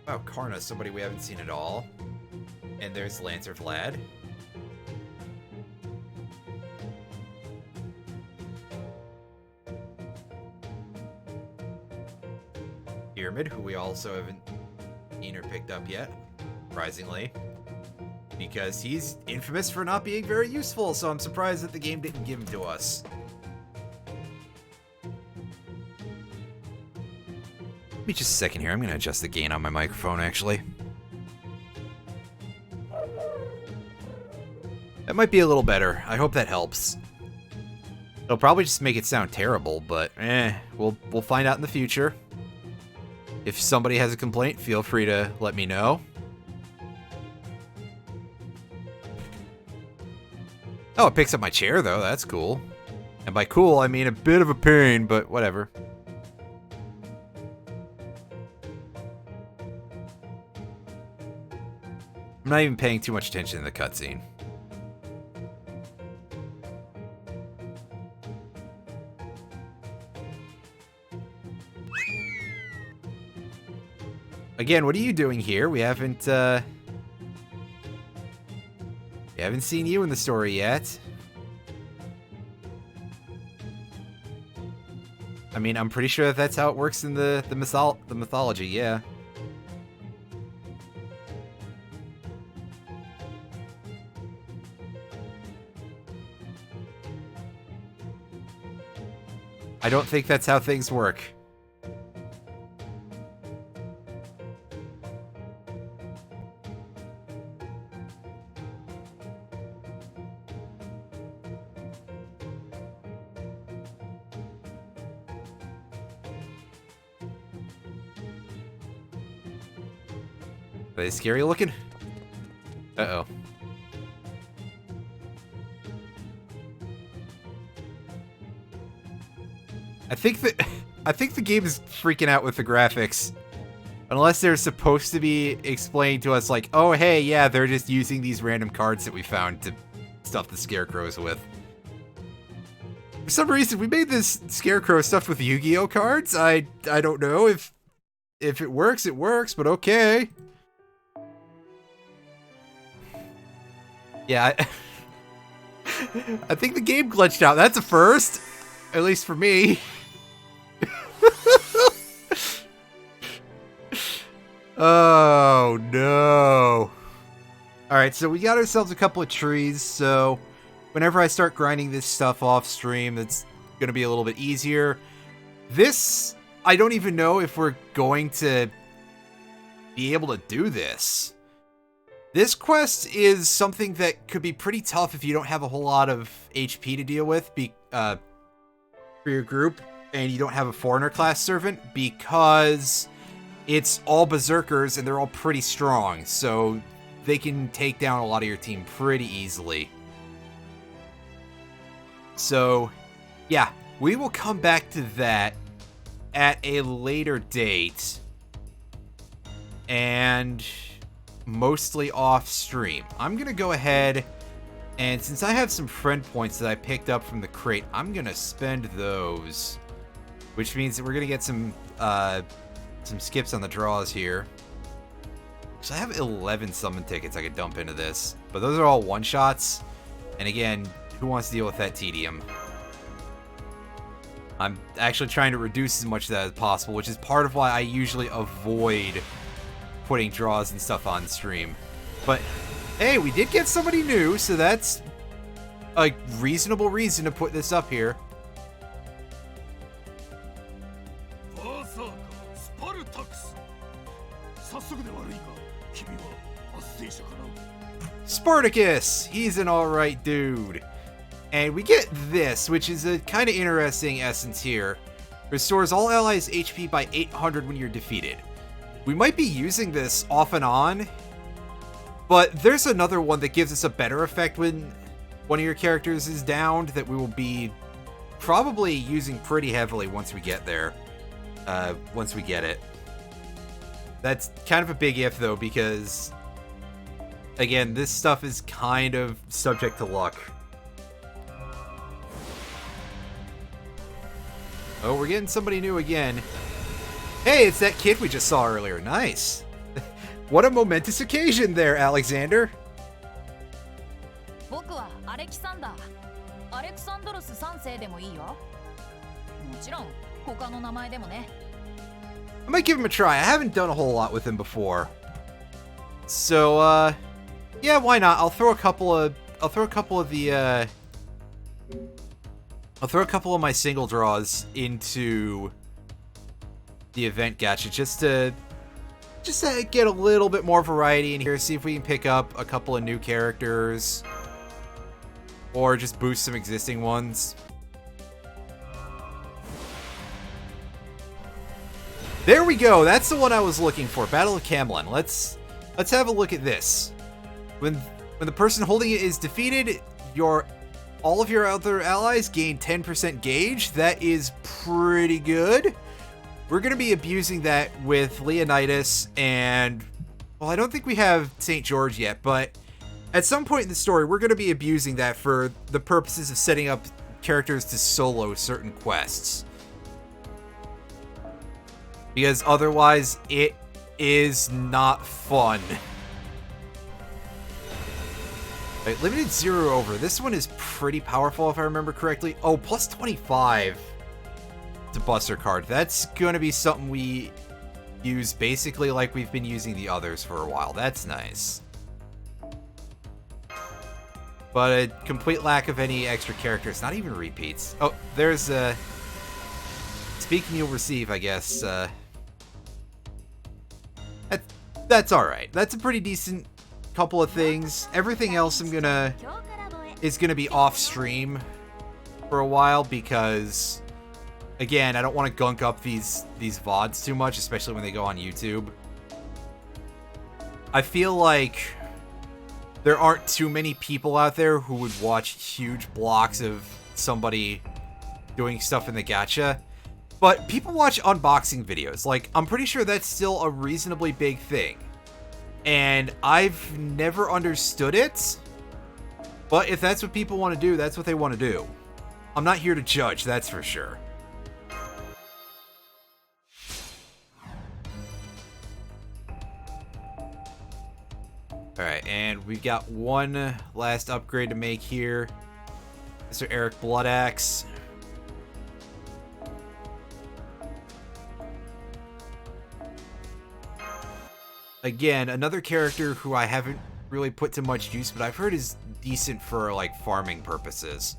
Wow, Karna, somebody we haven't seen at all. And there's Lancer Vlad. Pyramid, who we also haven't seen or picked up yet, surprisingly. Because he's infamous for not being very useful, so I'm surprised that the game didn't give him to us. Give me just a second here. I'm going to adjust the gain on my microphone, actually. That might be a little better. I hope that helps. It'll probably just make it sound terrible, but we'll find out in the future. If somebody has a complaint, feel free to let me know. Oh, it picks up my chair, though. That's cool. And by cool, I mean a bit of a pain, but whatever. I'm not even paying too much attention to the cutscene. Again, what are you doing here? We haven't seen you in the story yet. I mean, I'm pretty sure that's how it works in the mythology, yeah. I don't think that's how things work. Are they scary looking? Uh-oh. I think the game is freaking out with the graphics. Unless they're supposed to be explained to us like, oh hey, yeah, they're just using these random cards that we found to stuff the scarecrows with. For some reason, we made this scarecrow stuffed with Yu-Gi-Oh cards. I don't know if it works, but okay. Yeah, I think the game glitched out. That's a first. At least for me. Oh, no. Alright, so we got ourselves a couple of trees, so whenever I start grinding this stuff off stream, it's going to be a little bit easier. This, I don't even know if we're going to be able to do this. This quest is something that could be pretty tough if you don't have a whole lot of HP to deal with for your group, and you don't have a foreigner class servant, because it's all berserkers and they're all pretty strong, so they can take down a lot of your team pretty easily. So, yeah, we will come back to that at a later date, and mostly off stream. I'm gonna go ahead, and since I have some friend points that I picked up from the crate, I'm gonna spend those, which means that we're gonna get some skips on the draws here. So I have 11 summon tickets I could dump into this, but those are all one-shots. And again, Who wants to deal with that tedium? I'm actually trying to reduce as much of that as possible, which is part of why I usually avoid putting draws and stuff on stream. But hey, we did get somebody new, so that's a reasonable reason to put this up here. Spartacus! He's an alright dude. And we get this, which is a kind of interesting essence here. Restores all allies' HP by 800 when you're defeated. We might be using this off and on, but there's another one that gives us a better effect when one of your characters is downed that we will be probably using pretty heavily once we get there. Once we get it. That's kind of a big if, though, because, again, this stuff is kind of subject to luck. Oh, we're getting somebody new again. Hey, it's that kid we just saw earlier. Nice. What a momentous occasion there, Alexander. I might give him a try. I haven't done a whole lot with him before. So, yeah, why not? I'll throw a couple of my single draws into the event gacha just to get a little bit more variety in here, see if we can pick up a couple of new characters or just boost some existing ones. There we go. That's the one I was looking for. Battle of Camlin. Let's have a look at this. When the person holding it is defeated, all of your other allies gain 10% gauge. That is pretty good. We're going to be abusing that with Leonidas and, well, I don't think we have St. George yet, but at some point in the story, we're going to be abusing that for the purposes of setting up characters to solo certain quests. Because otherwise, it is not fun. Right, limited 0 over. This one is pretty powerful if I remember correctly. Oh, plus 25 to Buster card. That's going to be something we use basically like we've been using the others for a while. That's nice. But a complete lack of any extra characters. Not even repeats. Oh, there's a... Speaking you'll receive, I guess. That's alright. That's a pretty decent couple of things. Everything else is gonna be off stream for a while because, again, I don't want to gunk up these VODs too much, especially when they go on YouTube. I feel like there aren't too many people out there who would watch huge blocks of somebody doing stuff in the gacha. But people watch unboxing videos. Like, I'm pretty sure that's still a reasonably big thing. And I've never understood it. But if that's what people want to do, that's what they want to do. I'm not here to judge, that's for sure. Alright, and we've got one last upgrade to make here. Mr. Eric Bloodaxe. Again, another character who I haven't really put to much use, but I've heard is decent for, like, farming purposes.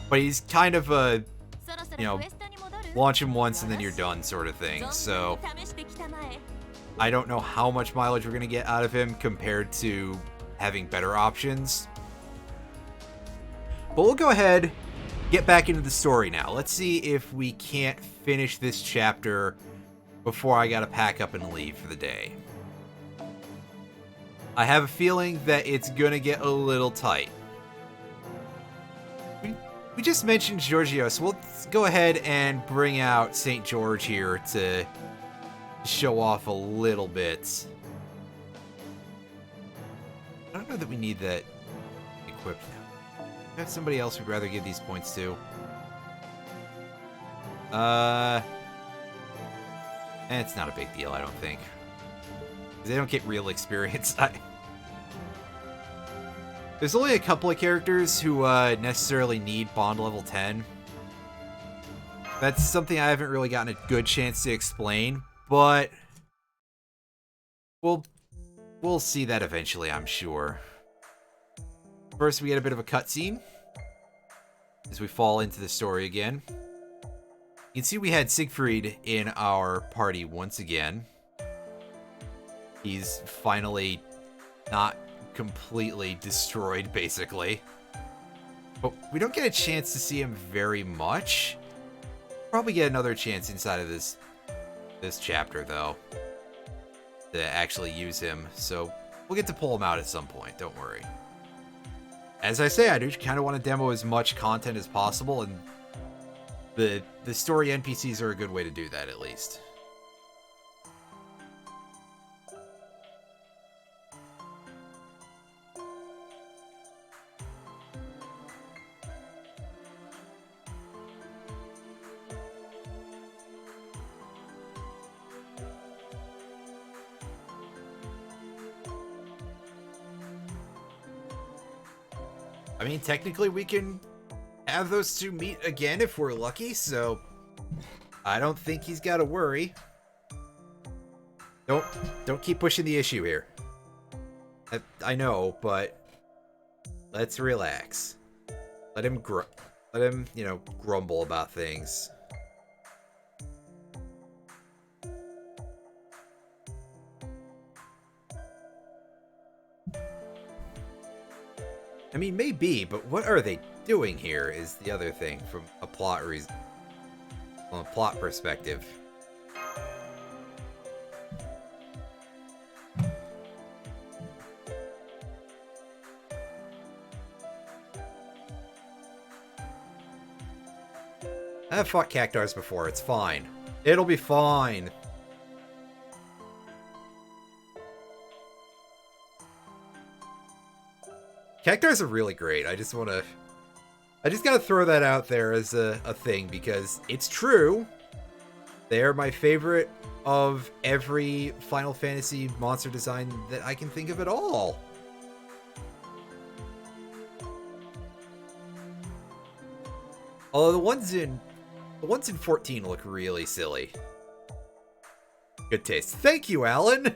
But he's kind of a, you know, launch him once and then you're done sort of thing. So I don't know how much mileage we're going to get out of him compared to having better options. But we'll go ahead, get back into the story now. Let's see if we can't finish this chapter before I got to pack up and leave for the day. I have a feeling that it's gonna get a little tight. We just mentioned Giorgio, so we'll go ahead and bring out St. George here to show off a little bit. I don't know that we need that equipped now. We have somebody else we'd rather give these points to. It's not a big deal, I don't think. They don't get real experience. There's only a couple of characters who necessarily need Bond level 10. That's something I haven't really gotten a good chance to explain, but we'll see that eventually, I'm sure. First, we get a bit of a cutscene as we fall into the story again. You can see we had Siegfried in our party once again. He's finally not completely destroyed, basically. But we don't get a chance to see him very much. Probably get another chance inside of this chapter, though, to actually use him. So we'll get to pull him out at some point, don't worry. As I say, I do kind of want to demo as much content as possible, and the story NPCs are a good way to do that, at least. I mean, technically we can have those two meet again if we're lucky, so I don't think he's got to worry. Don't keep pushing the issue here. I know, but let's relax. Let him, grumble about things. I mean, maybe, but what are they doing here is the other thing from a plot perspective. I've fought cactars before, it's fine. It'll be fine. Cactars are really great. I just gotta throw that out there as a thing because it's true. They're my favorite of every Final Fantasy monster design that I can think of at all. Although the ones in 14 look really silly. Good taste. Thank you, Alan.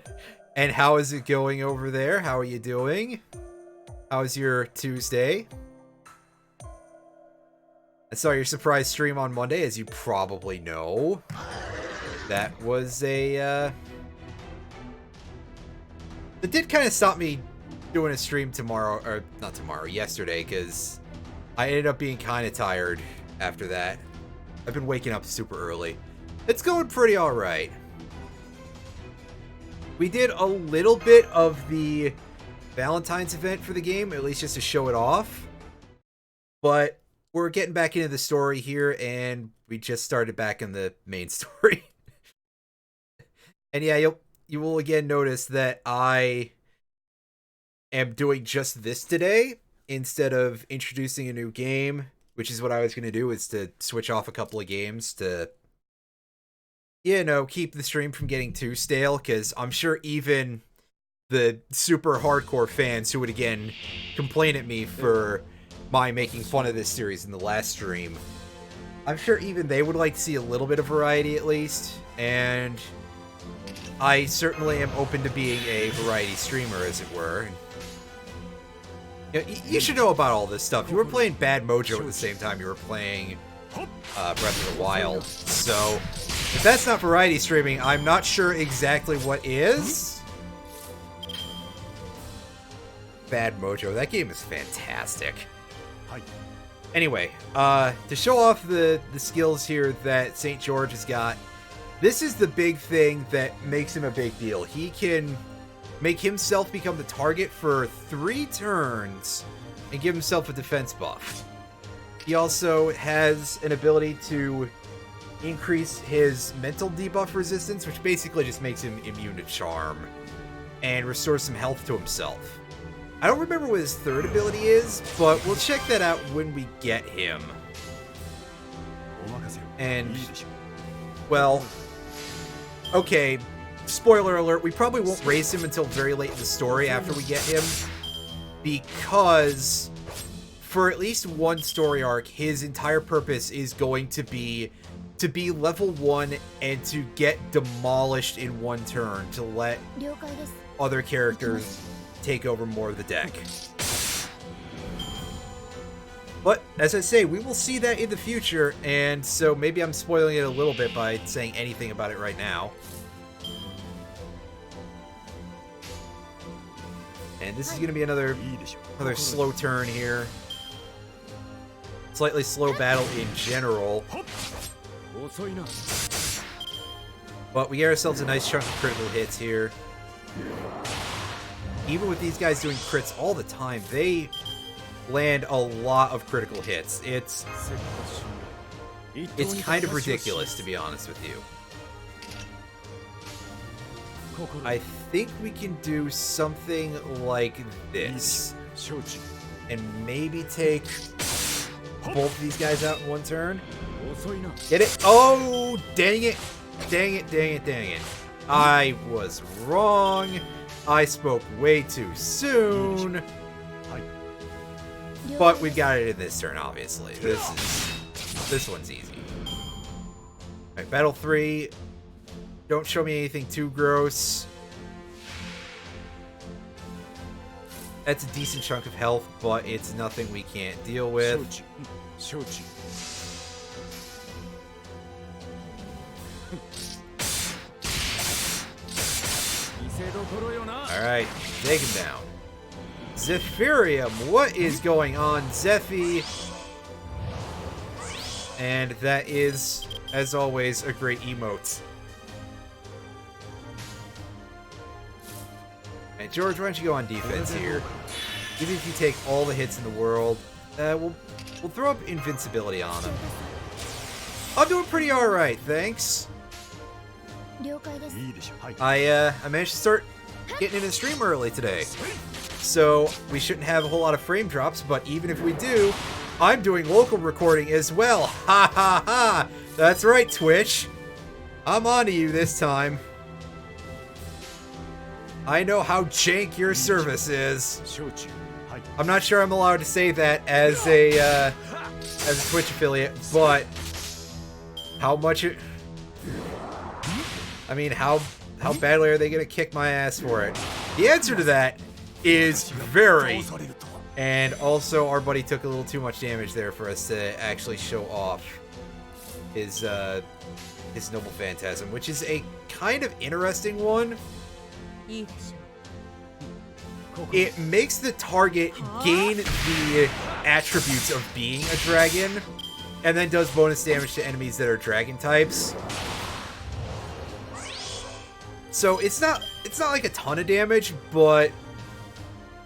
And how is it going over there? How are you doing? How's your Tuesday? I saw your surprise stream on Monday, as you probably know. That was a, It did kind of stop me doing a stream tomorrow, or not tomorrow, yesterday, because I ended up being kind of tired after that. I've been waking up super early. It's going pretty alright. We did a little bit of the Valentine's event for the game, at least just to show it off. But we're getting back into the story here, and we just started back in the main story. And yeah, you will again notice that I am doing just this today instead of introducing a new game, which is what I was going to do, is to switch off a couple of games to, keep the stream from getting too stale, because I'm sure even the super hardcore fans who would again complain at me for my making fun of this series in the last stream, I'm sure even they would like to see a little bit of variety at least, and I certainly am open to being a variety streamer, as it were. You should know about all this stuff. You were playing Bad Mojo at the same time you were playing Breath of the Wild, so if that's not variety streaming, I'm not sure exactly what is. Bad Mojo. That game is fantastic. Anyway, to show off the skills here that St. George has got, this is the big thing that makes him a big deal. He can make himself become the target for 3 turns and give himself a defense buff. He also has an ability to increase his mental debuff resistance, which basically just makes him immune to charm, and restores some health to himself. I don't remember what his 3rd ability is, but we'll check that out when we get him. And, well, okay, spoiler alert, we probably won't raise him until very late in the story after we get him. because for at least one story arc, his entire purpose is going to be level 1 and to get demolished in one turn to let other characters take over more of the deck. But, as I say, we will see that in the future, and so maybe I'm spoiling it a little bit by saying anything about it right now. And this is going to be another slow turn here. Slightly slow battle in general. But we get ourselves a nice chunk of critical hits here. Even with these guys doing crits all the time, they land a lot of critical hits. It's kind of ridiculous, to be honest with you. I think we can do something like this. And maybe take both of these guys out in one turn. Get it? Oh, dang it. Dang it, dang it, dang it. I was wrong. I spoke way too soon. But we got it in this turn, obviously. This one's easy. Alright, Battle 3. Don't show me anything too gross. That's a decent chunk of health, but it's nothing we can't deal with. Alright, take him down. Zephyrium, what is going on, Zephy? And that is, as always, a great emote. Alright, George, why don't you go on defense here? Even if you take all the hits in the world, we'll throw up invincibility on him. I'm doing pretty alright, thanks. I managed to start getting into the stream early today. So we shouldn't have a whole lot of frame drops, but even if we do, I'm doing local recording as well. Ha ha ha! That's right, Twitch. I'm on to you this time. I know how jank your service is. I'm not sure I'm allowed to say that as a Twitch affiliate, but how much it... I mean, how badly are they gonna kick my ass for it? The answer to that is very. And also, our buddy took a little too much damage there for us to actually show off his Noble Phantasm, which is a kind of interesting one. It makes the target gain the attributes of being a dragon, and then does bonus damage to enemies that are dragon types. So it's not like a ton of damage, but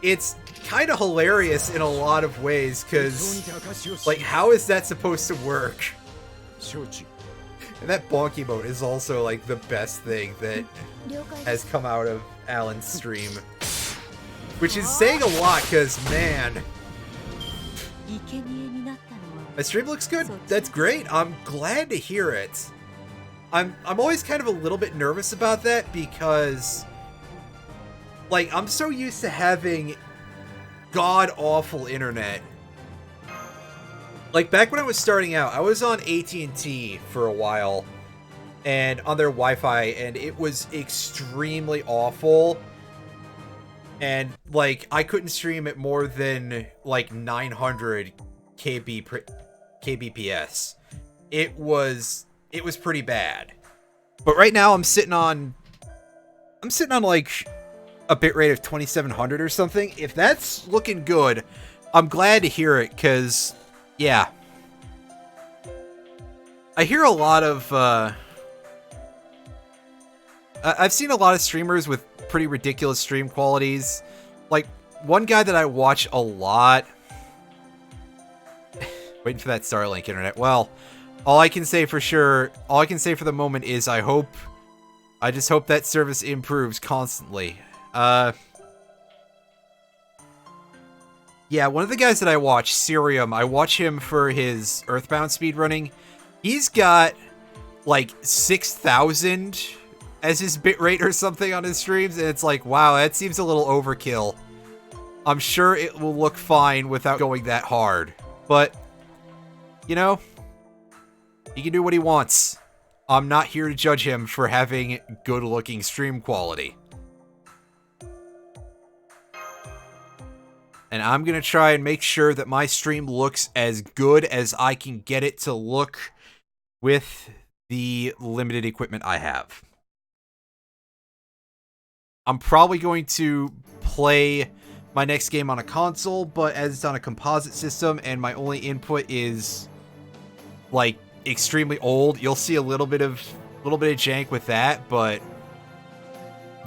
it's kind of hilarious in a lot of ways, because, like, how is that supposed to work? And that bonky mode is also, like, the best thing that has come out of Alan's stream. Which is saying a lot, because, man... My stream looks good. That's great. I'm glad to hear it. I'm always kind of a little bit nervous about that, because, like, I'm so used to having god-awful internet. Like, back when I was starting out, I was on AT&T for a while, and on their Wi-Fi, and it was extremely awful. And, like, I couldn't stream at more than, like, 900 kbps. It was pretty bad. But right now I'm sitting on like a bitrate of 2700 or something. If that's looking good, I'm glad to hear it, because yeah. I hear a lot of I've seen a lot of streamers with pretty ridiculous stream qualities. Like, one guy that I watch a lot, waiting for that Starlink internet. Well, all I can say for the moment is I just hope that service improves constantly. Yeah, one of the guys that I watch, Cerium, I watch him for his Earthbound speedrunning. He's got, like, 6,000 as his bitrate or something on his streams, and it's like, wow, that seems a little overkill. I'm sure it will look fine without going that hard. But, you know, he can do what he wants. I'm not here to judge him for having good-looking stream quality. And I'm going to try and make sure that my stream looks as good as I can get it to look with the limited equipment I have. I'm probably going to play my next game on a console, but as it's on a composite system and my only input is like extremely old, you'll see a little bit of jank with that, but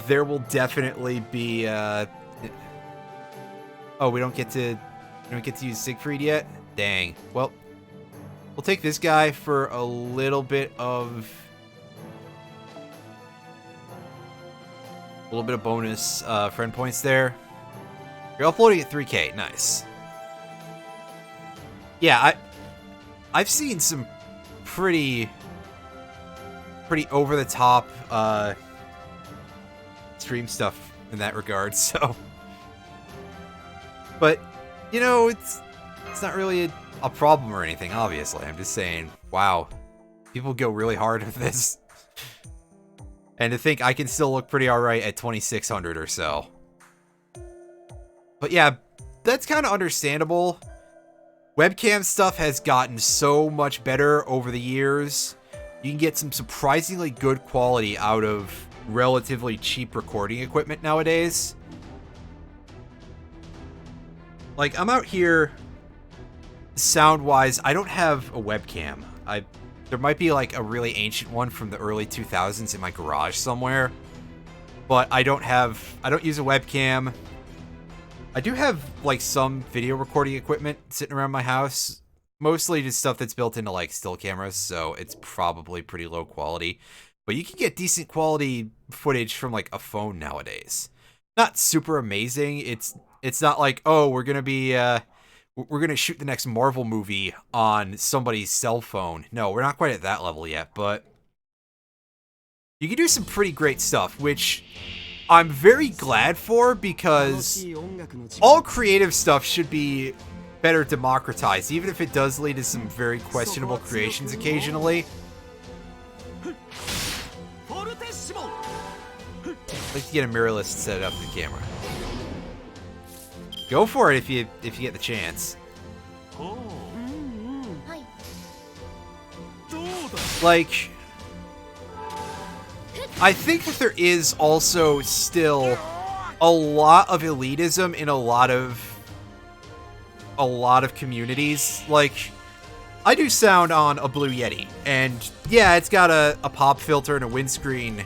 there will definitely be oh, we don't get to use Siegfried yet? Dang. Well, we'll take this guy for a little bit of bonus friend points there. You're uploading at 3K. Nice. Yeah, I've seen some pretty over the top stream stuff in that regard, so. But, you know, it's not really a problem or anything, obviously. I'm just saying, wow, people go really hard with this. And to think I can still look pretty alright at 2600 or so. But yeah, that's kind of understandable. Webcam stuff has gotten so much better over the years. You can get some surprisingly good quality out of relatively cheap recording equipment nowadays. Like, I'm out here, sound-wise, I don't have a webcam. There might be, like, a really ancient one from the early 2000s in my garage somewhere. But I don't use a webcam. I do have, like, some video recording equipment sitting around my house. Mostly just stuff that's built into, like, still cameras, so it's probably pretty low quality. But you can get decent quality footage from, like, a phone nowadays. Not super amazing. It's not like, oh, we're gonna shoot the next Marvel movie on somebody's cell phone. No, we're not quite at that level yet, but you can do some pretty great stuff, which I'm very glad for, because all creative stuff should be better democratized, even if it does lead to some very questionable creations occasionally. I'd like to get a mirrorless set up in the camera. Go for it if you get the chance. Like, I think that there is also still a lot of elitism in a lot of communities. Like, I do sound on a Blue Yeti, and yeah, it's got a pop filter and a windscreen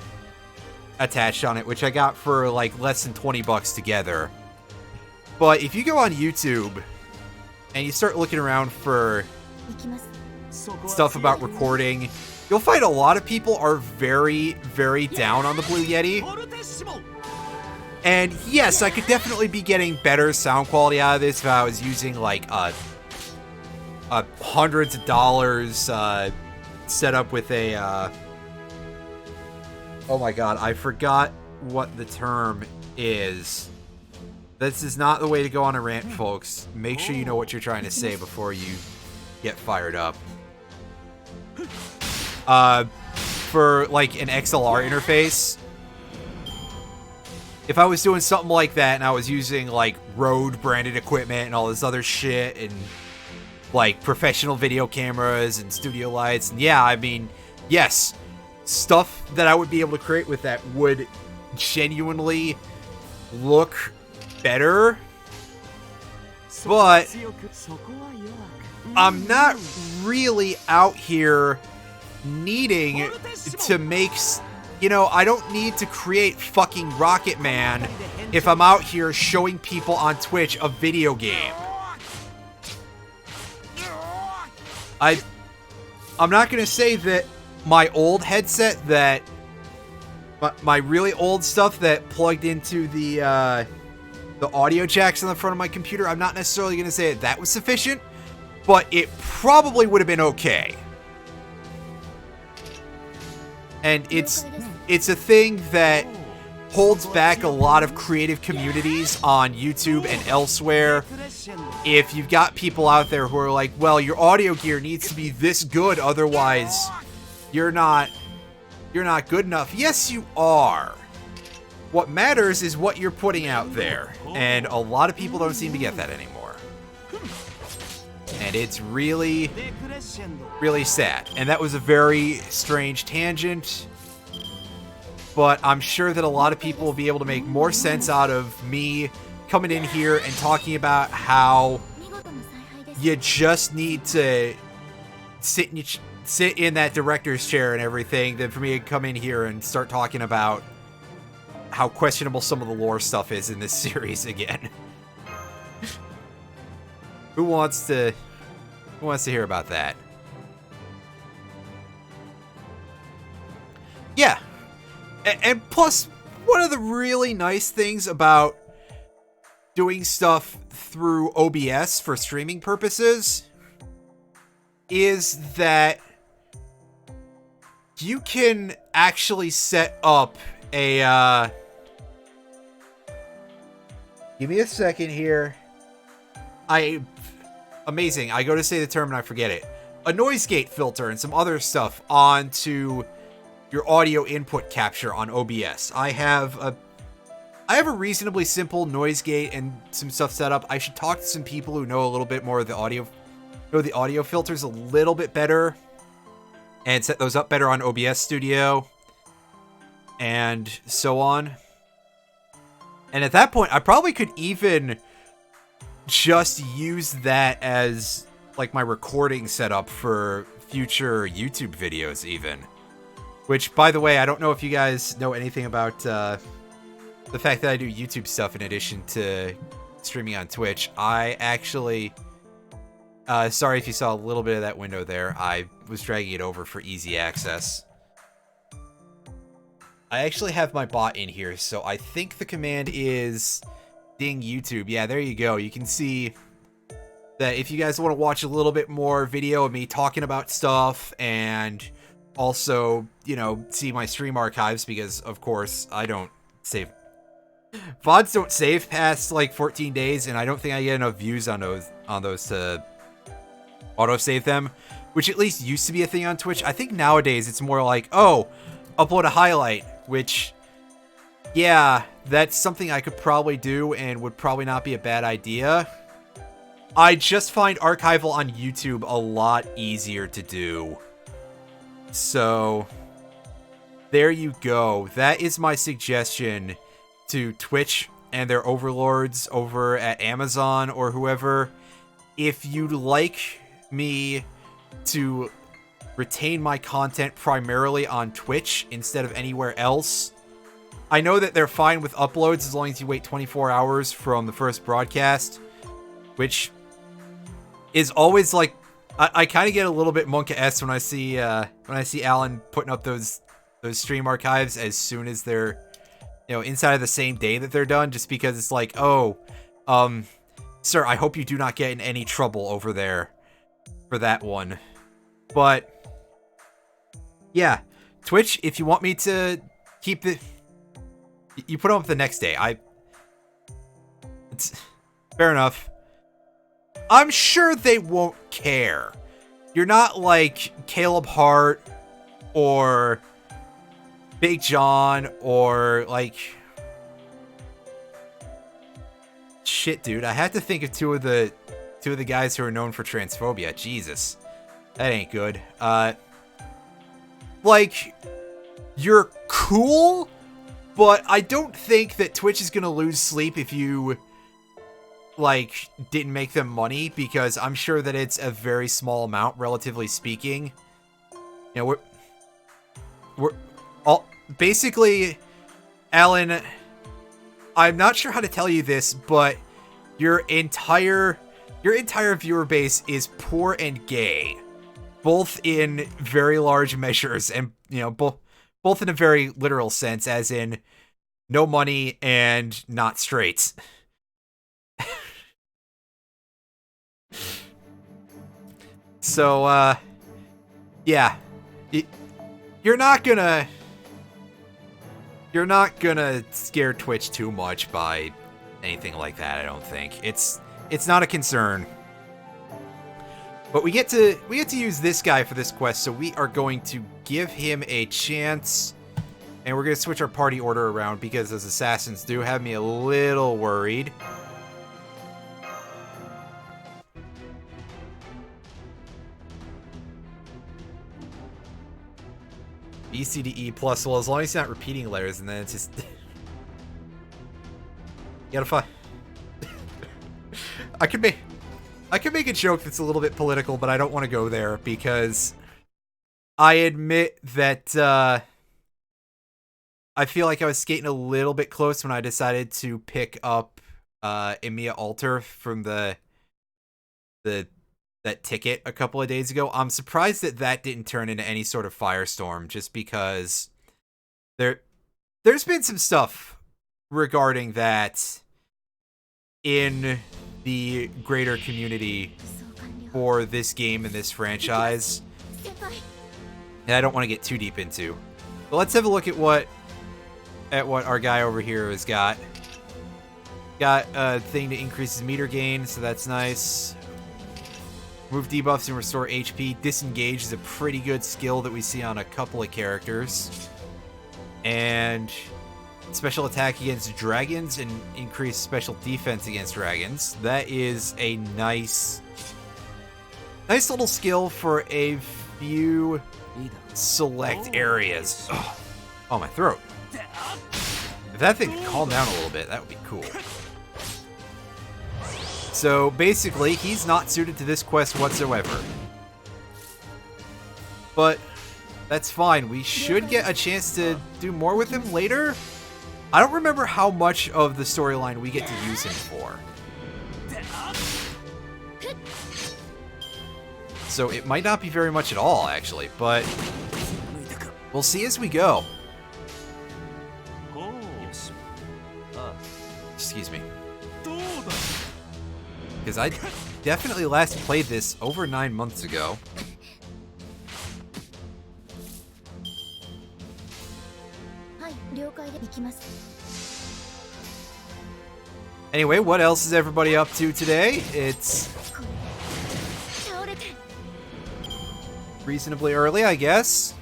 attached on it, which I got for like less than 20 bucks together. But if you go on YouTube and you start looking around for stuff about recording, you'll find a lot of people are very, very down on the Blue Yeti. And yes, I could definitely be getting better sound quality out of this if I was using like a hundreds of dollars setup with a oh my god, I forgot what the term is. This is not the way to go on a rant, folks. Make sure you know what you're trying to say before you get fired up. For like an XLR interface, if I was doing something like that and I was using like Rode branded equipment and all this other shit and like professional video cameras and studio lights, and yeah, I mean, yes, stuff that I would be able to create with that would genuinely look better, but I'm not really out here needing to make, you know, I don't need to create fucking Rocket Man if I'm out here showing people on Twitch a video game. I'm not gonna say that my old headset, that my really old stuff that plugged into the audio jacks on the front of my computer, I'm not necessarily going to say that was sufficient, but it probably would have been okay. And it's a thing that holds back a lot of creative communities on YouTube and elsewhere. If you've got people out there who are like, well, your audio gear needs to be this good, otherwise you're not good enough. Yes, you are. What matters is what you're putting out there, and a lot of people don't seem to get that anymore. And it's really, really sad. And that was a very strange tangent, but I'm sure that a lot of people will be able to make more sense out of me coming in here and talking about how you just need to sit in that director's chair and everything than for me to come in here and start talking about how questionable some of the lore stuff is in this series again. Who wants to hear about that? Yeah. And plus, one of the really nice things about doing stuff through OBS for streaming purposes is that you can actually set up a, give me a second here. Amazing. I go to say the term and I forget it. A noise gate filter and some other stuff onto your audio input capture on OBS. I have a reasonably simple noise gate and some stuff set up. I should talk to some people who know a little bit more of the audio, know the audio filters a little bit better, and set those up better on OBS Studio, and so on. And at that point, I probably could even just use that as like my recording setup for future YouTube videos even. Which, by the way, I don't know if you guys know anything about the fact that I do YouTube stuff in addition to streaming on Twitch. I actually, sorry if you saw a little bit of that window there. I was dragging it over for easy access. I actually have my bot in here, so I think the command is ding YouTube. Yeah, there you go. You can see that if you guys want to watch a little bit more video of me talking about stuff and also, you know, see my stream archives, because of course I don't save. VODs don't save past like 14 days, and I don't think I get enough views on those to autosave them, which at least used to be a thing on Twitch. I think nowadays it's more like, oh, upload a highlight, which, yeah, that's something I could probably do and would probably not be a bad idea. I just find archival on YouTube a lot easier to do. So, there you go. That is my suggestion to Twitch and their overlords over at Amazon or whoever. If you'd like me to retain my content primarily on Twitch instead of anywhere else, I know that they're fine with uploads as long as you wait 24 hours from the first broadcast, which is always like, I kind of get a little bit monka-esque when I see Alan putting up those stream archives as soon as they're, you know, inside of the same day that they're done, just because it's like, oh, sir, I hope you do not get in any trouble over there for that one. But yeah, Twitch, if you want me to keep the, you put them up the next day. It's fair enough. I'm sure they won't care. You're not like Caleb Hart or Big John or like, shit, dude. I had to think of two of the guys who are known for transphobia. Jesus, that ain't good. Like, you're cool, but I don't think that Twitch is gonna lose sleep if you, like, didn't make them money, because I'm sure that it's a very small amount, relatively speaking. You know, we're all basically, Alan, I'm not sure how to tell you this, but your entire viewer base is poor and gay, both in very large measures, and, you know, both in a very literal sense, as in no money and not straight. So, yeah, you're not gonna you're not gonna scare Twitch too much by anything like that, I don't think. It's not a concern. But we get to use this guy for this quest, so we are going to give him a chance. And we're going to switch our party order around because those assassins do have me a little worried. B, C, D, E plus. Well, as long as you're not repeating letters, and then it's just... you gotta find... I could make a joke that's a little bit political, but I don't want to go there because I admit that I feel like I was skating a little bit close when I decided to pick up Emiya Alter from that ticket a couple of days ago. I'm surprised that didn't turn into any sort of firestorm, just because there's been some stuff regarding that in the greater community for this game and this franchise, and I don't want to get too deep into. But let's have a look at what our guy over here has got. Got a thing to increase his meter gain, so that's nice. Move debuffs and restore HP. Disengage is a pretty good skill that we see on a couple of characters. And special attack against dragons and increase special defense against dragons. That is a nice little skill for a few select areas. Oh, my throat. If that thing could calm down a little bit, that would be cool. So basically, he's not suited to this quest whatsoever. But that's fine. We should get a chance to do more with him later. I don't remember how much of the storyline we get to use him for. So it might not be very much at all, actually, but we'll see as we go. Excuse me. Because I definitely last played this over 9 months ago. Anyway, what else is everybody up to today? It's reasonably early, I guess.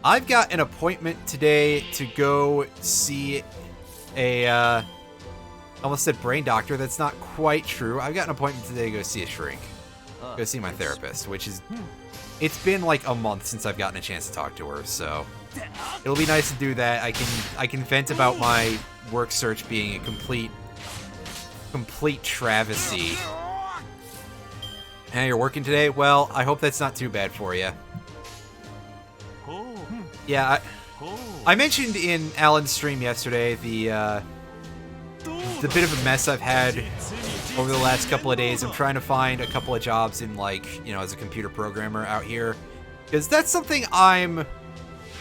I've got an appointment today to go see a, I almost said brain doctor. That's not quite true. I've got an appointment today to go see a shrink. Go see my therapist, which is... It's been like a month since I've gotten a chance to talk to her, so... It'll be nice to do that. I can vent about my work search being a complete travesty. Hey, you're working today? Well, I hope that's not too bad for you. Yeah, I mentioned in Alan's stream yesterday the bit of a mess I've had over the last couple of days. I'm trying to find a couple of jobs in, like, you know, as a computer programmer out here, because that's something I'm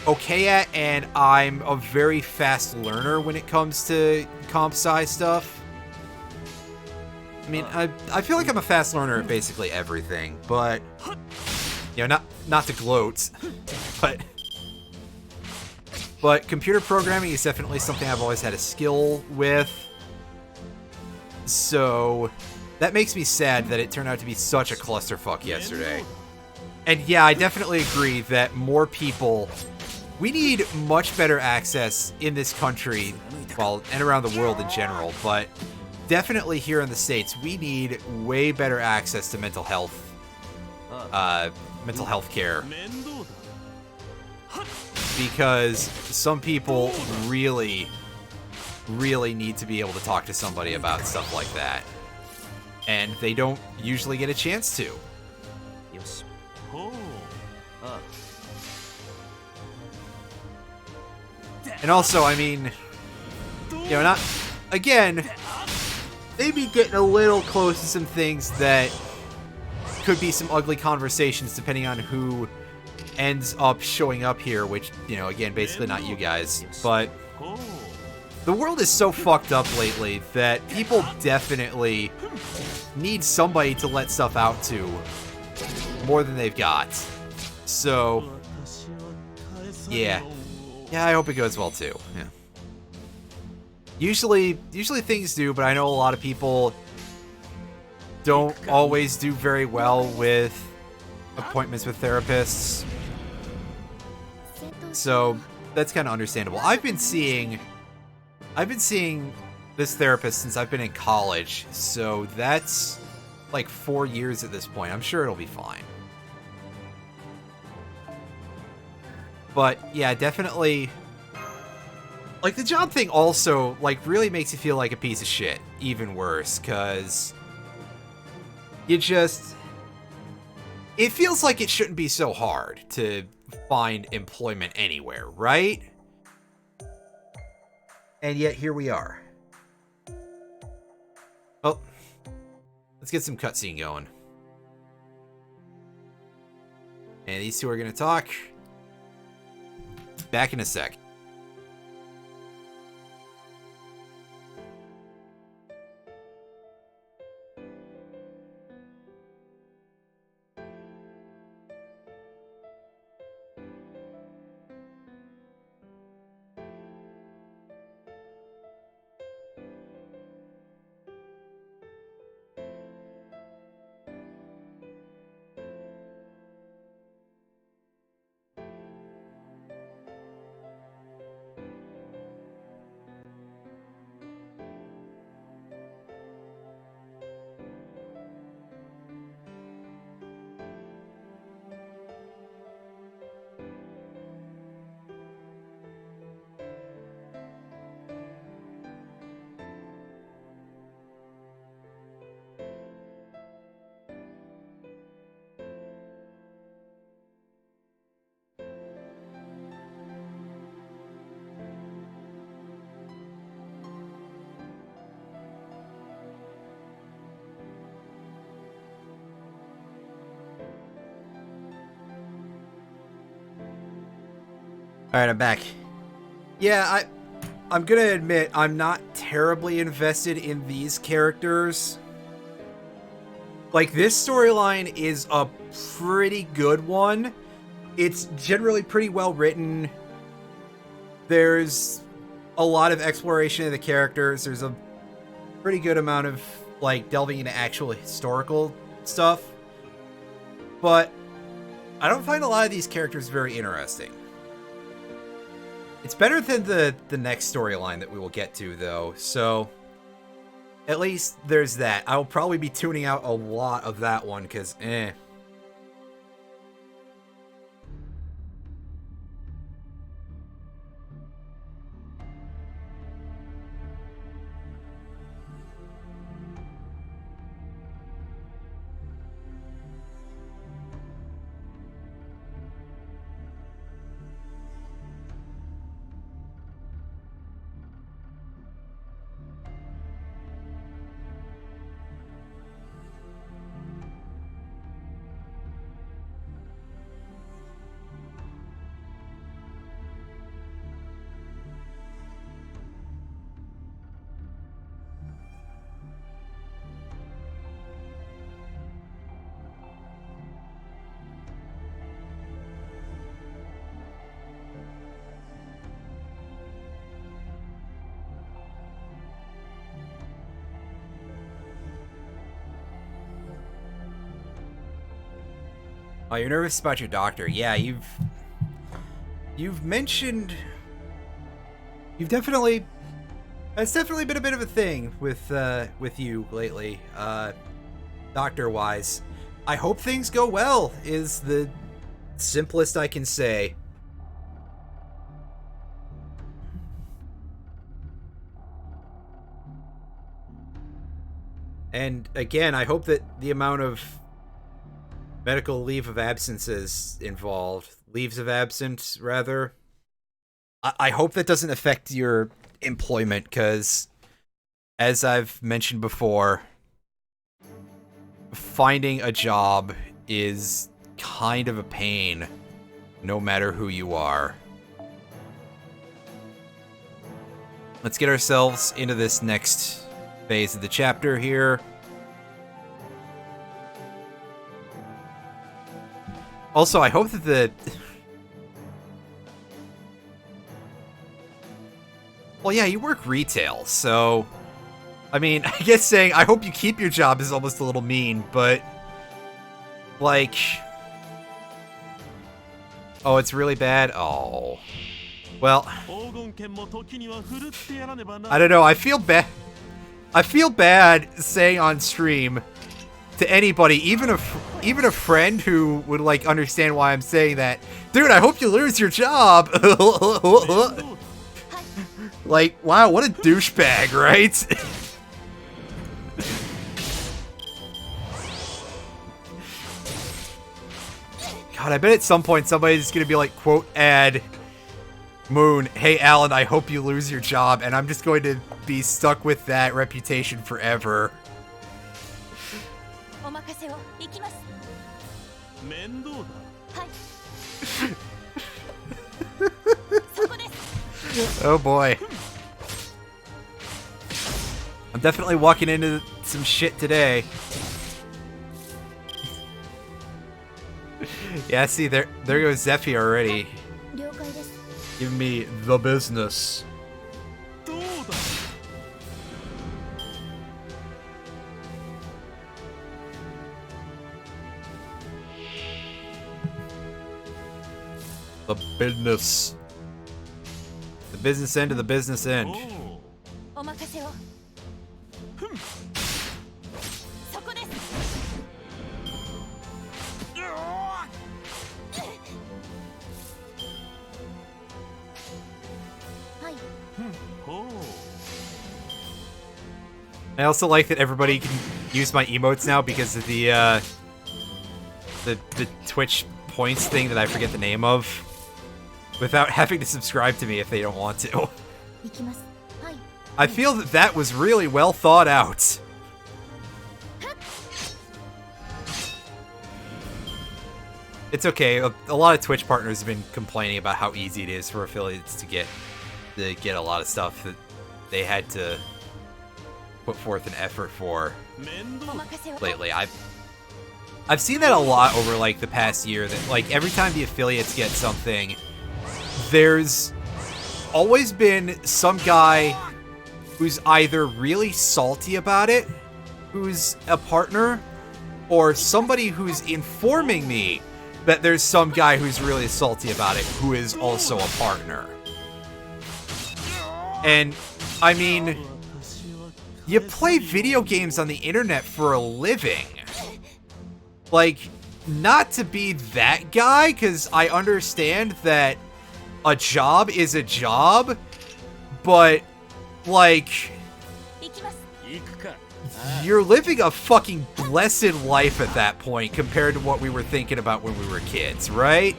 okay at, and I'm a very fast learner when it comes to comp sci stuff. I mean, I feel like I'm a fast learner at basically everything, but, you know, not to gloat, but computer programming is definitely something I've always had a skill with. So that makes me sad that it turned out to be such a clusterfuck yesterday. And yeah, I definitely agree that more people... We need much better access in this country, well, and around the world in general, but definitely here in the States, we need way better access to mental health care. Because some people really need to be able to talk to somebody about stuff like that. And they don't usually get a chance to. And also, I mean, you know, not, again, maybe getting a little close to some things that could be some ugly conversations depending on who ends up showing up here, which, you know, again, basically not you guys, but the world is so fucked up lately that people definitely need somebody to let stuff out to more than they've got. So, yeah. Yeah, I hope it goes well too. Yeah. Usually things do, but I know a lot of people don't always do very well with appointments with therapists. So that's kind of understandable. I've been seeing this therapist since I've been in college, so that's like 4 years at this point. I'm sure it'll be fine. But yeah, definitely. Like, the job thing also, like, really makes you feel like a piece of shit. Even worse, because you just... It feels like it shouldn't be so hard to find employment anywhere, right? And yet, here we are. Oh. Let's get some cutscene going. And these two are going to talk. Back in a sec. Alright, I'm back. Yeah, I'm gonna admit, I'm not terribly invested in these characters. Like, this storyline is a pretty good one. It's generally pretty well written. There's a lot of exploration of the characters. There's a pretty good amount of, like, delving into actual historical stuff. But I don't find a lot of these characters very interesting. It's better than the next storyline that we will get to, though, so at least there's that. I'll probably be tuning out a lot of that one, because, Oh, you're nervous about your doctor. Yeah, you've mentioned... You've definitely... It's definitely been a bit of a thing with you lately, doctor-wise. I hope things go well, is the simplest I can say. And again, I hope that the amount of medical leave of absences involved, leaves of absence, rather, I hope that doesn't affect your employment, because, as I've mentioned before, finding a job is kind of a pain, no matter who you are. Let's get ourselves into this next phase of the chapter here. Also, I hope that Well, yeah, you work retail, so... I mean, I guess saying, I hope you keep your job is almost a little mean, but... Like... Oh, it's really bad? Oh. Well... I don't know, I feel bad... I feel bad saying on stream to anybody, even a friend who would, like, understand why I'm saying that. Dude, I hope you lose your job! Like, wow, what a douchebag, right? God, I bet at some point somebody's gonna be like, quote, ad Moon, hey Alan, I hope you lose your job, and I'm just going to be stuck with that reputation forever. Oh boy. I'm definitely walking into some shit today. Yeah, see, there goes Zephy already. Give me the business. The business. The business end to the business end. I also like that everybody can use my emotes now because of the Twitch points thing that I forget the name of, without having to subscribe to me if they don't want to. I feel that that was really well thought out. It's okay. A lot of Twitch partners have been complaining about how easy it is for affiliates to get a lot of stuff that they had to put forth an effort for lately. I've seen that a lot over like the past year, that like every time the affiliates get something, there's always been some guy who's either really salty about it, who's a partner, or somebody who's informing me that there's some guy who's really salty about it who is also a partner. And I mean, you play video games on the internet for a living. Like, not to be that guy, because I understand that a job is a job, but, like, you're living a fucking blessed life at that point compared to what we were thinking about when we were kids, right?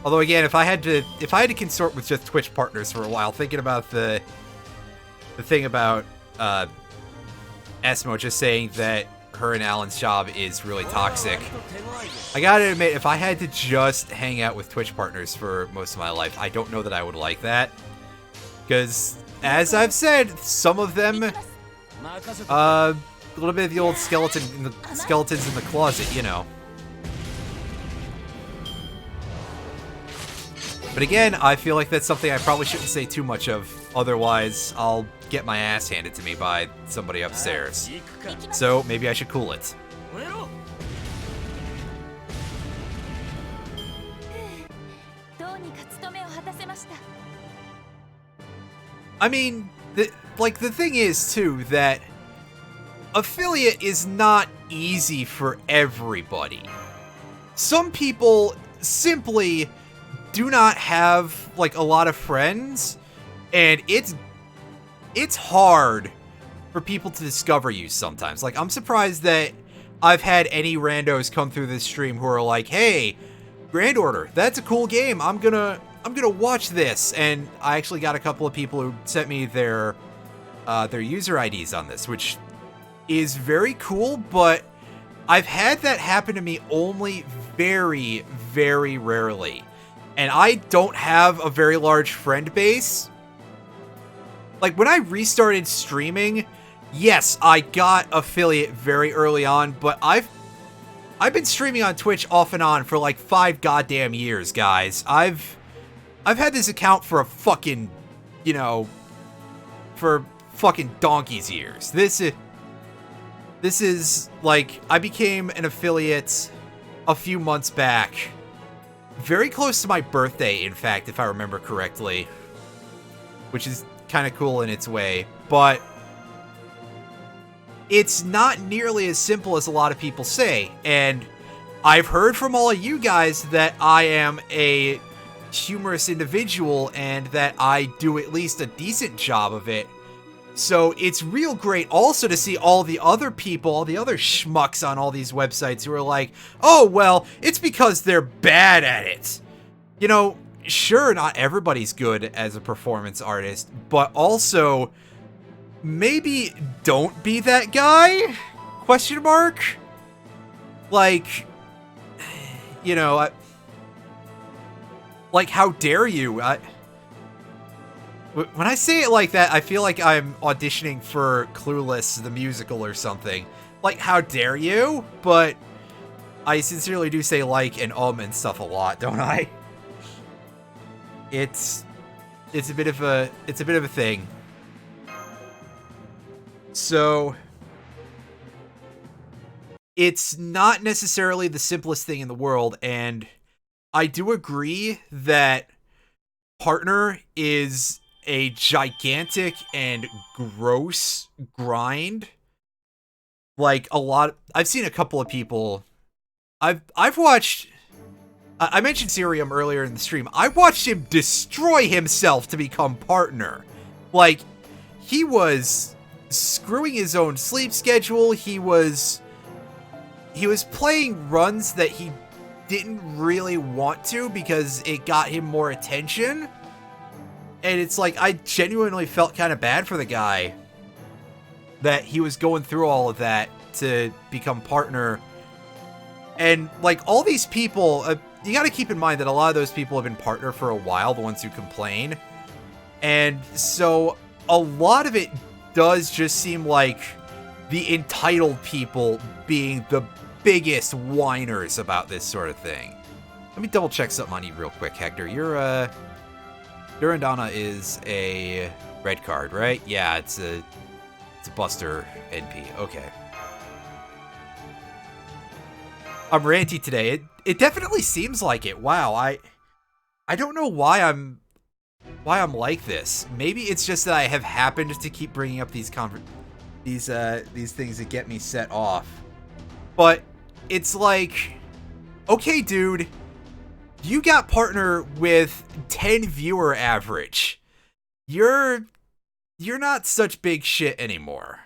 Although again, if I had to consort with just Twitch partners for a while, thinking about the thing about Esmo just saying that her and Alan's job is really toxic, I gotta admit, if I had to just hang out with Twitch partners for most of my life, I don't know that I would like that. Because, as I've said, some of them, a little bit of the old skeletons in the closet, you know. But again, I feel like that's something I probably shouldn't say too much of, otherwise I'll get my ass handed to me by somebody upstairs. So, maybe I should cool it. I mean, the thing is, too, that affiliate is not easy for everybody. Some people simply do not have, like, a lot of friends, and it's hard for people to discover you sometimes. Like, I'm surprised that I've had any randos come through this stream who are like, hey, Grand Order, that's a cool game, I'm gonna watch this, and I actually got a couple of people who sent me their user IDs on this, which is very cool, but I've had that happen to me only very, very rarely. And I don't have a very large friend base. Like, when I restarted streaming, yes, I got affiliate very early on, but I've been streaming on Twitch off and on for like 5 goddamn years, guys. I've had this account for a fucking, you know, for fucking donkey's years. This is like, I became an affiliate a few months back. Very close to my birthday, in fact, if I remember correctly. Which is kind of cool in its way. But it's not nearly as simple as a lot of people say. And I've heard from all of you guys that I am a humorous individual and that I do at least a decent job of it. So it's real great also to see all the other people, all the other schmucks on all these websites who are like, oh, well, it's because they're bad at it. You know, sure, not everybody's good as a performance artist, but also maybe don't be that guy? Question mark? Like, you know, like, how dare you? When I say it like that, I feel like I'm auditioning for Clueless, the musical or something. Like, how dare you? But I sincerely do say like and and stuff a lot, don't I? It's a bit of a thing. So it's not necessarily the simplest thing in the world, and I do agree that partner is a gigantic and gross grind. Like, I've seen a couple of people. I've watched. I mentioned Sirium earlier in the stream. I watched him destroy himself to become partner. Like, he was screwing his own sleep schedule. He was playing runs that he didn't really want to because it got him more attention. And it's like, I genuinely felt kind of bad for the guy that he was going through all of that to become partner. And like, all these people, you got to keep in mind that a lot of those people have been partner for a while, the ones who complain. And so a lot of it does just seem like the entitled people being the biggest whiners about this sort of thing. Let me double check something on you real quick, Hector. Durandana is a red card, right? Yeah, it's a Buster NP. Okay. I'm ranty today. It definitely seems like it. Wow, I don't know why I'm like this. Maybe it's just that I have happened to keep bringing up these things that get me set off. But it's like, okay, dude, you got partner with 10 viewer average. You're not such big shit anymore.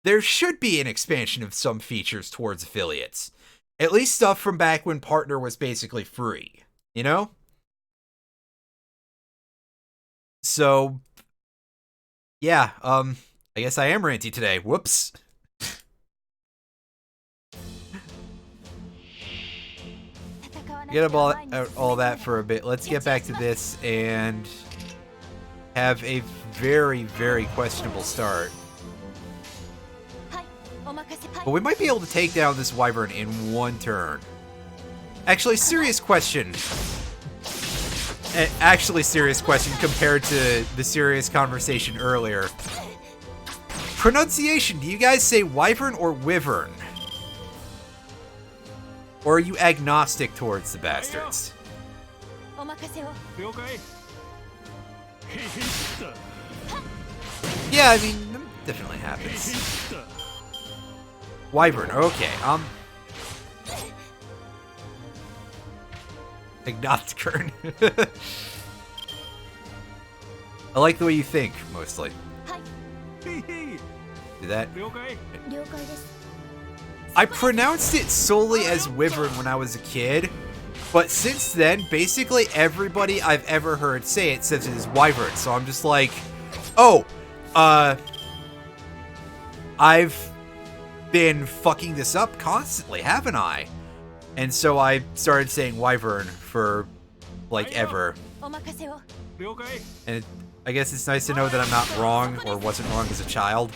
There should be an expansion of some features towards affiliates. At least stuff from back when partner was basically free, you know? So, yeah, I guess I am ranty today. Whoops. Forget about all that for a bit. Let's get back to this and have a very, very questionable start. But we might be able to take down this wyvern in one turn. Actually, serious question. Actually, serious question compared to the serious conversation earlier. Pronunciation, do you guys say wyvern or wyvern? Or are you agnostic towards the bastards? Yeah, I mean, that definitely happens. Wyvern, okay, Agnostic. I like the way you think, mostly. Do that. I pronounced it solely as wyvern when I was a kid, but since then, basically everybody I've ever heard say it says it is wyvern, so I'm just like, oh, I've been fucking this up constantly, haven't I? And so I started saying wyvern for, like, ever. And I guess it's nice to know that I'm not wrong, or wasn't wrong as a child.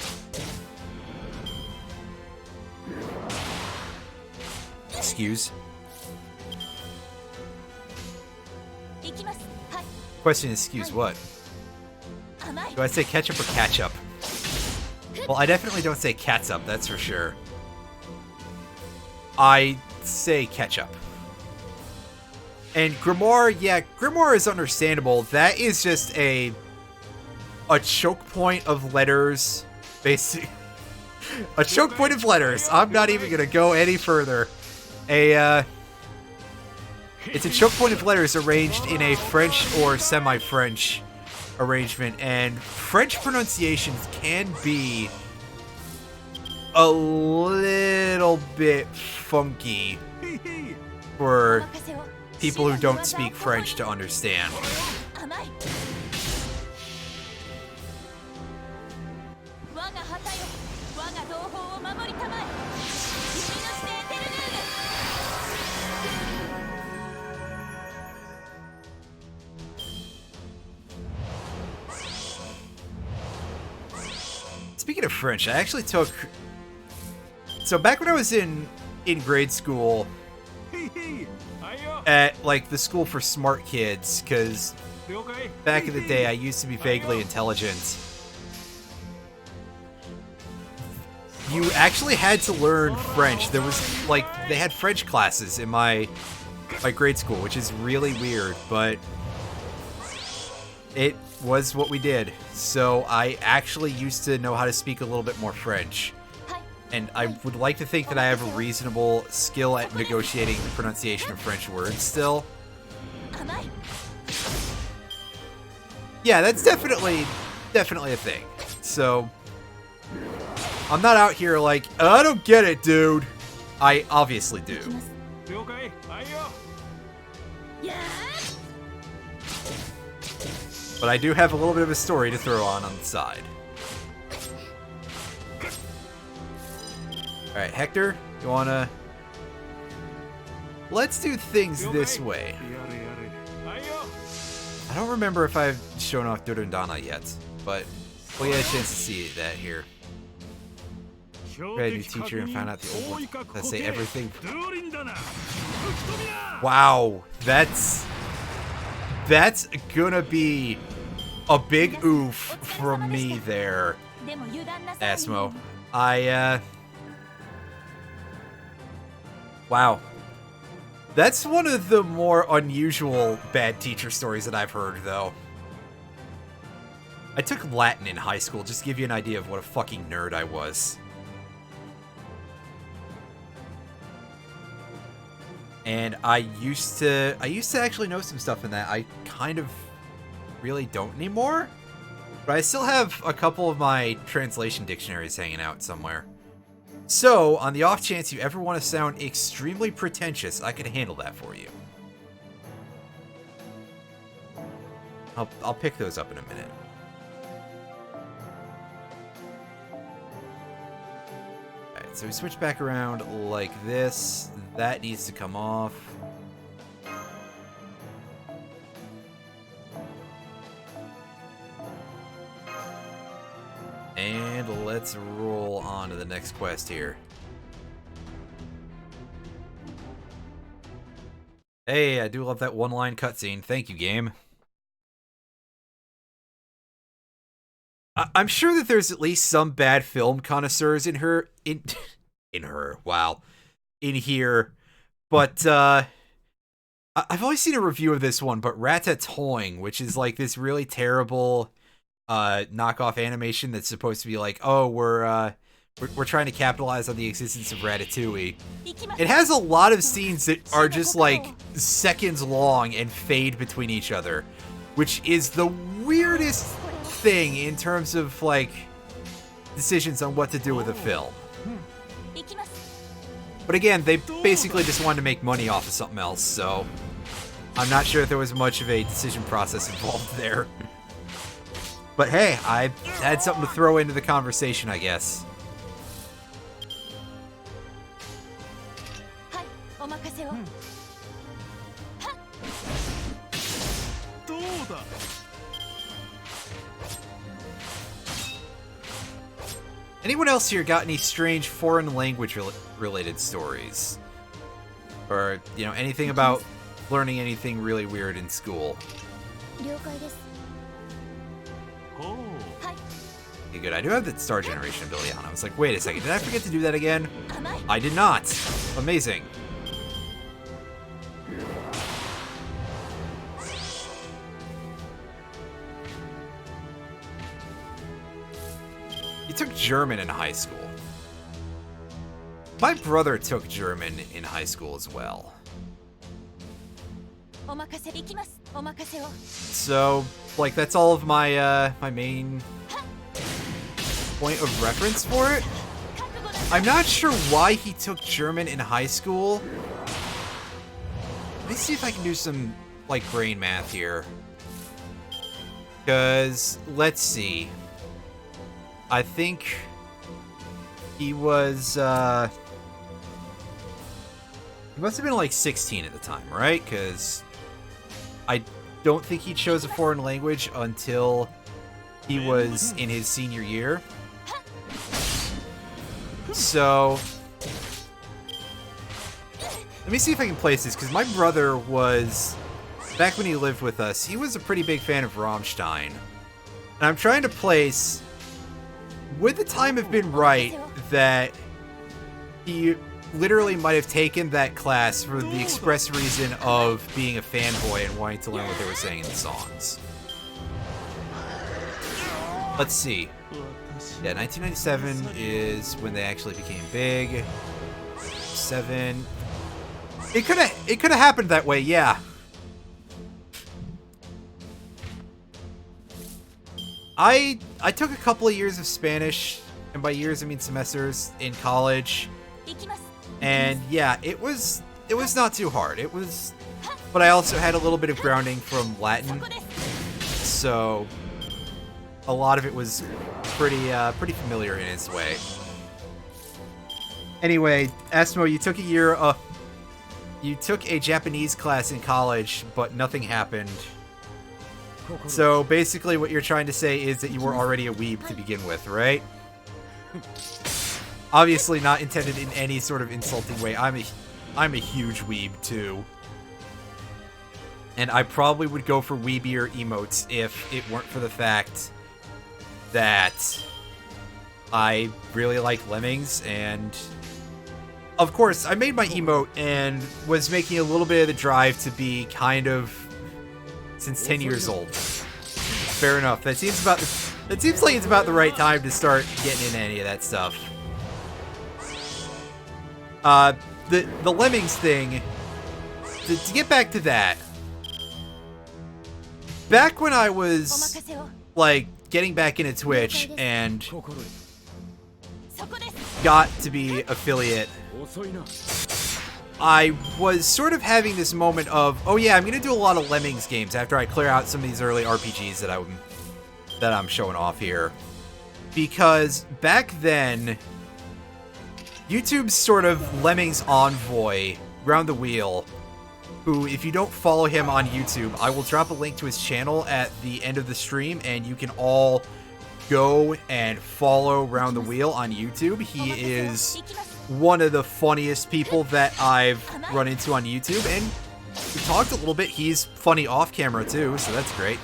excuse. Question is, excuse what? Do I say ketchup or catch-up? Well, I definitely don't say catsup, that's for sure. I say ketchup. And Grimoire, yeah, Grimoire is understandable. That is just a choke point of letters, basically. A choke point of letters. I'm not even gonna go any further. It's a choke point of letters arranged in a French or semi-French arrangement, and French pronunciations can be a little bit funky for people who don't speak French to understand. Speaking of French, I actually took... So back when I was in grade school, at like the school for smart kids, because back in the day I used to be vaguely intelligent, you actually had to learn French. There was like, they had French classes in my grade school, which is really weird, but it was what we did. So I actually used to know how to speak a little bit more French. And I would like to think that I have a reasonable skill at negotiating the pronunciation of French words still. Yeah, that's definitely a thing. So, I'm not out here like, I don't get it, dude. I obviously do. But I do have a little bit of a story to throw on the side. Alright, Hector, you wanna... Let's do things this way. I don't remember if I've shown off Durandana yet, but we'll get a chance to see that here. Read a new teacher and found out the old one. Let's say everything. Wow, that's gonna be a big oof from me there, Asmo. Wow. That's one of the more unusual bad teacher stories that I've heard, though. I took Latin in high school, just to give you an idea of what a fucking nerd I was. And I used to actually know some stuff in that. I kind of really don't anymore. But I still have a couple of my translation dictionaries hanging out somewhere. So, on the off chance you ever want to sound extremely pretentious, I can handle that for you. I'll pick those up in a minute. Alright, so we switch back around like this. That needs to come off. And let's roll on to the next quest here. Hey, I do love that one-line cutscene. Thank you, game. I'm sure that there's at least some bad film connoisseurs in here, but I've only seen a review of this one, but Ratatouille, which is like this really terrible knockoff animation that's supposed to be like, oh, we're trying to capitalize on the existence of Ratatouille. It has a lot of scenes that are just like seconds long and fade between each other, which is the weirdest thing in terms of like decisions on what to do with a film. But again, they basically just wanted to make money off of something else, so I'm not sure if there was much of a decision process involved there. But hey, I had something to throw into the conversation, I guess. Anyone else here got any strange foreign language related stories? Or, you know, anything about learning anything really weird in school. Okay, good. I do have the Star Generation ability on. I was like, wait a second, did I forget to do that again? I did not. Amazing. You took German in high school. My brother took German in high school as well. So, like, that's all of my my main point of reference for it. I'm not sure why he took German in high school. Let me see if I can do some, like, brain math here. Because, let's see. I think he was, he must have been like 16 at the time, right? Because I don't think he chose a foreign language until he was in his senior year. So, let me see if I can place this, because my brother was, back when he lived with us, he was a pretty big fan of Rammstein. And I'm trying to place, would the time have been right that he literally might have taken that class for the express reason of being a fanboy and wanting to learn what they were saying in the songs? Let's see. Yeah, 1997 is when they actually became big. 7. It could have happened that way, yeah. I took a couple of years of Spanish, and by years I mean semesters, in college. And yeah, it was not too hard. It was, but I also had a little bit of grounding from Latin, so a lot of it was pretty familiar in its way. Anyway, Asmo, you took a Japanese class in college, but nothing happened. So basically what you're trying to say is that you were already a weeb to begin with, right? Obviously not intended in any sort of insulting way. I'm a huge weeb too. And I probably would go for weebier emotes if it weren't for the fact that I really like Lemmings, and of course I made my emote and was making a little bit of the drive to be kind of since 10 years old. Fair enough. That seems like it's about the right time to start getting into any of that stuff. The Lemmings thing, to get back to that, back when I was, like, getting back into Twitch and got to be affiliate, I was sort of having this moment of, oh yeah, I'm gonna do a lot of Lemmings games after I clear out some of these early RPGs that I'm showing off here. Because back then, YouTube's sort of Lemmings envoy, Round the Wheel, who, if you don't follow him on YouTube, I will drop a link to his channel at the end of the stream, and you can all go and follow Round the Wheel on YouTube. He is one of the funniest people that I've run into on YouTube, and we talked a little bit. He's funny off camera too, so that's great.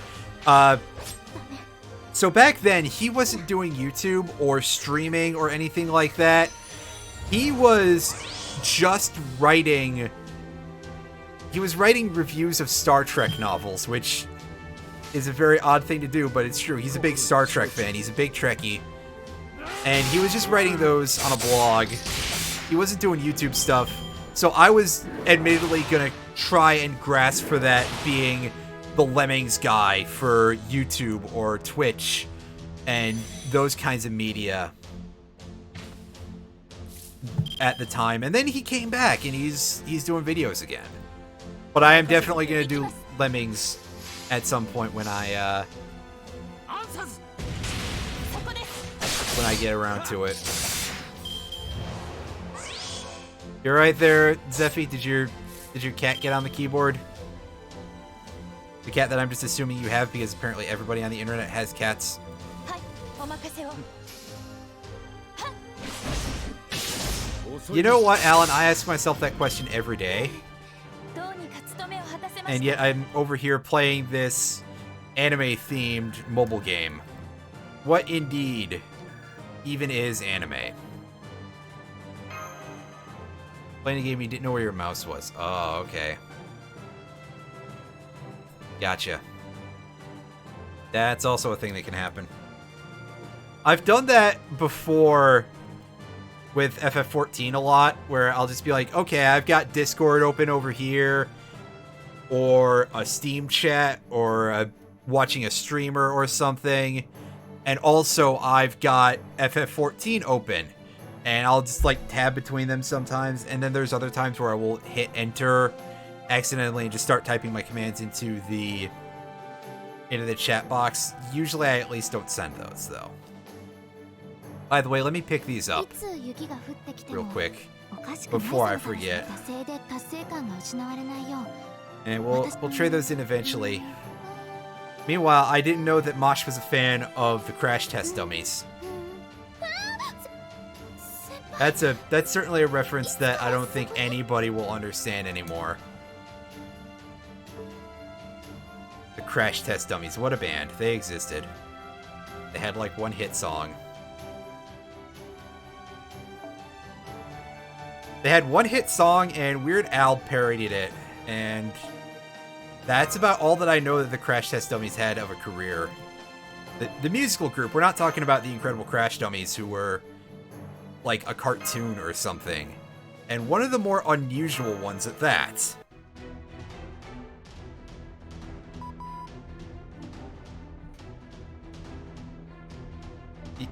So back then, he wasn't doing YouTube or streaming or anything like that. He was just writing... He was writing reviews of Star Trek novels, which is a very odd thing to do, but it's true. He's a big Star Trek fan. He's a big Trekkie. And he was just writing those on a blog. He wasn't doing YouTube stuff. So I was admittedly going to try and grasp for that being the Lemmings guy for YouTube or Twitch and those kinds of media at the time. And then he came back and he's doing videos again. But I am definitely going to do Lemmings at some point when I get around to it. You're right there, Zephy. Did your cat get on the keyboard? The cat that I'm just assuming you have, because apparently everybody on the internet has cats. You know what, Alan? I ask myself that question every day. And yet I'm over here playing this anime-themed mobile game. What indeed even is anime? Playing a game you didn't know where your mouse was. Oh, okay. Gotcha. That's also a thing that can happen. I've done that before with FF14 a lot, where I'll just be like, okay, I've got Discord open over here, or a Steam chat, or watching a streamer or something, and also I've got FF14 open, and I'll just like tab between them sometimes, and then there's other times where I will hit enter accidentally and just start typing my commands into the chat box. Usually I at least don't send those, though. By the way, let me pick these up real quick before I forget. And we'll trade those in eventually. Meanwhile, I didn't know that Mosh was a fan of the crash test dummies. That's certainly a reference that I don't think anybody will understand anymore. The crash test dummies, what a band. They existed. They had like one hit song. They had one hit song and Weird Al parodied it, and that's about all that I know that the Crash Test Dummies had of a career. The musical group, we're not talking about the Incredible Crash Dummies, who were like a cartoon or something. And one of the more unusual ones at that.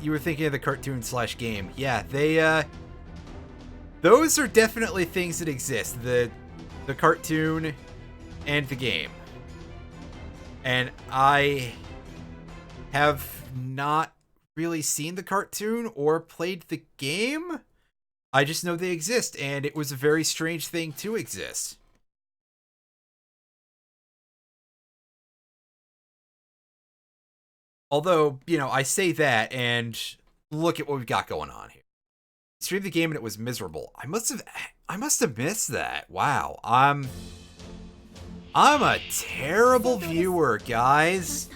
You were thinking of the cartoon / game. Yeah, they, those are definitely things that exist. The cartoon and the game. And I have not really seen the cartoon or played the game. I just know they exist, and it was a very strange thing to exist. Although, you know, I say that, and look at what we've got going on here. Streamed the game and it was miserable. I must have missed that. Wow. I'm a terrible viewer, guys.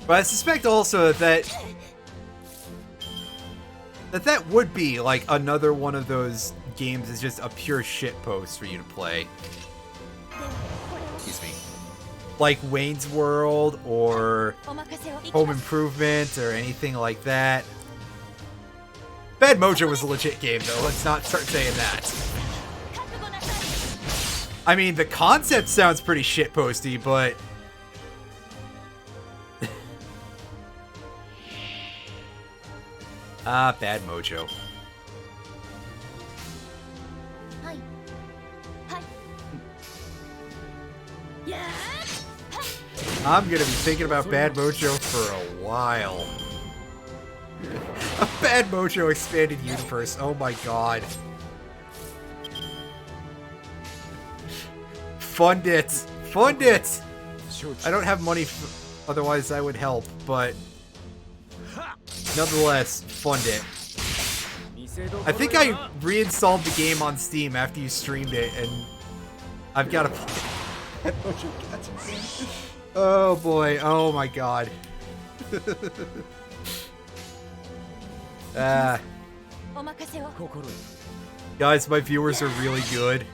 But I suspect also that would be like another one of those games is just a pure shitpost for you to play. Excuse me. Like Wayne's World or Home Improvement or anything like that. Bad Mojo was a legit game, though. Let's not start saying that. I mean, the concept sounds pretty shitposty, but Bad Mojo. I'm gonna be thinking about Bad Mojo for a while. A Bad Mojo expanded universe. Oh my god. Fund it! Fund it! I don't have money, otherwise I would help, but nonetheless, fund it. I think I reinstalled the game on Steam after you streamed it, and I've got to play. Oh boy, oh my god. Guys, my viewers are really good.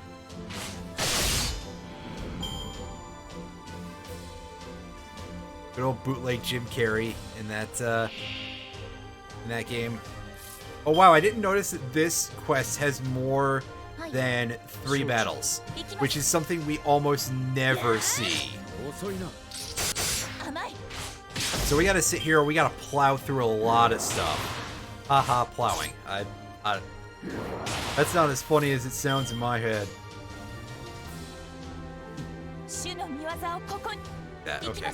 Good old bootleg Jim Carrey in that game. Oh wow, I didn't notice that this quest has more than 3 battles, which is something we almost never see. So we gotta sit here, we gotta plow through a lot of stuff. Haha, plowing. That's not as funny as it sounds in my head. Yeah, okay.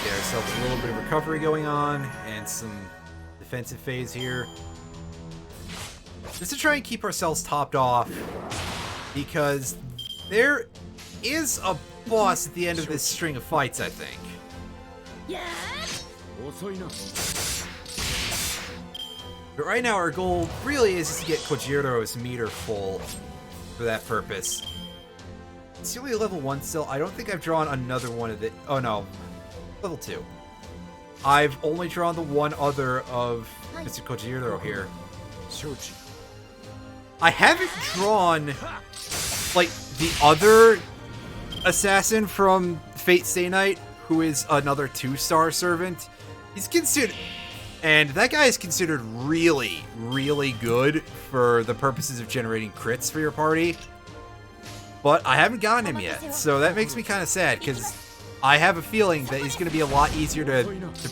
Get ourselves a little bit of recovery going on and some defensive phase here. Just to try and keep ourselves topped off, because there is a boss at the end of this string of fights, I think. But right now our goal really is to get Kojiro's meter full for that purpose. It's only level 1 still. I don't think I've drawn another one of the... Oh no, level 2. I've only drawn the one other of Mr. Kojiro here. I haven't drawn, like, the other assassin from Fate Stay Night, who is another 2-star servant. He's considered... And that guy is considered really, really good for the purposes of generating crits for your party. But I haven't gotten him yet, so that makes me kind of sad, because I have a feeling that he's going to be a lot easier to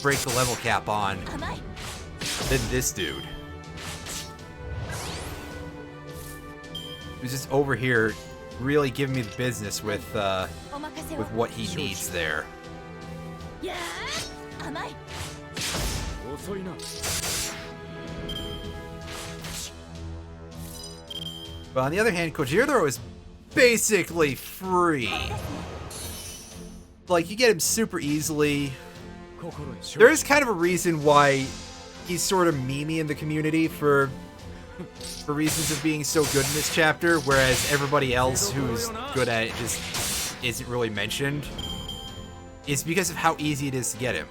break the level cap on than this dude. Who's just over here really giving me the business with what he needs there. But on the other hand, Kojiro is basically free. Like, you get him super easily. There is kind of a reason why he's sort of memey in the community for reasons of being so good in this chapter, whereas everybody else who's good at it just isn't really mentioned. It's because of how easy it is to get him.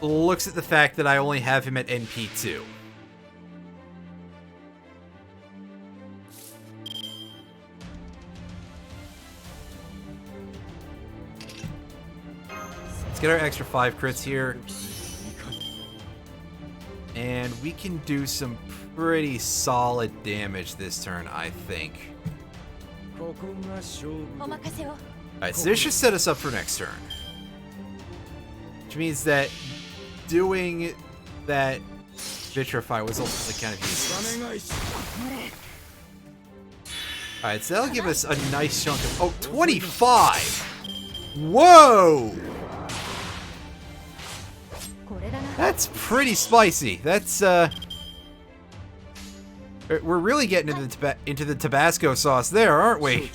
Looks at the fact that I only have him at NP2. Let's get our extra 5 crits here. And we can do some pretty solid damage this turn, I think. Alright, so this should set us up for next turn. Which means that doing that Vitrify was ultimately kind of useless. Alright, so that'll give us a nice chunk of... Oh, 25! Whoa! That's pretty spicy. That's, we're really getting into the Tabasco sauce there, aren't we?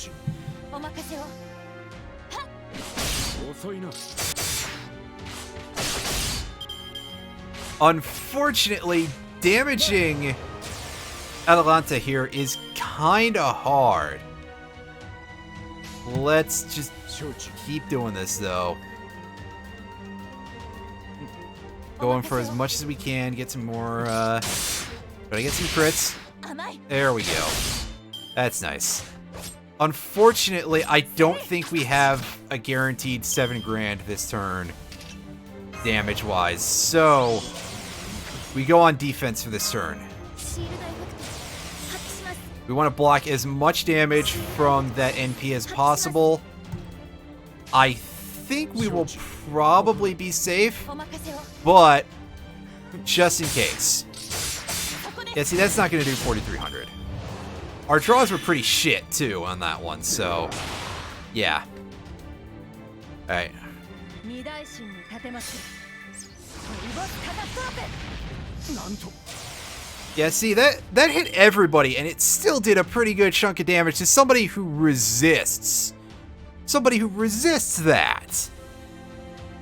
Unfortunately, damaging Atalanta here is kinda hard. Let's just keep doing this, though. Going for as much as we can, get some more, gotta get some crits. There we go. That's nice. Unfortunately, I don't think we have a guaranteed 7 grand this turn, damage-wise, so we go on defense for this turn. We want to block as much damage from that NP as possible. I think we will probably be safe, but just in case. Yeah, see, that's not going to do 4,300. Our draws were pretty shit, too, on that one, so yeah. Alright. Yeah, see, that hit everybody, and it still did a pretty good chunk of damage to somebody who resists. Somebody who resists that.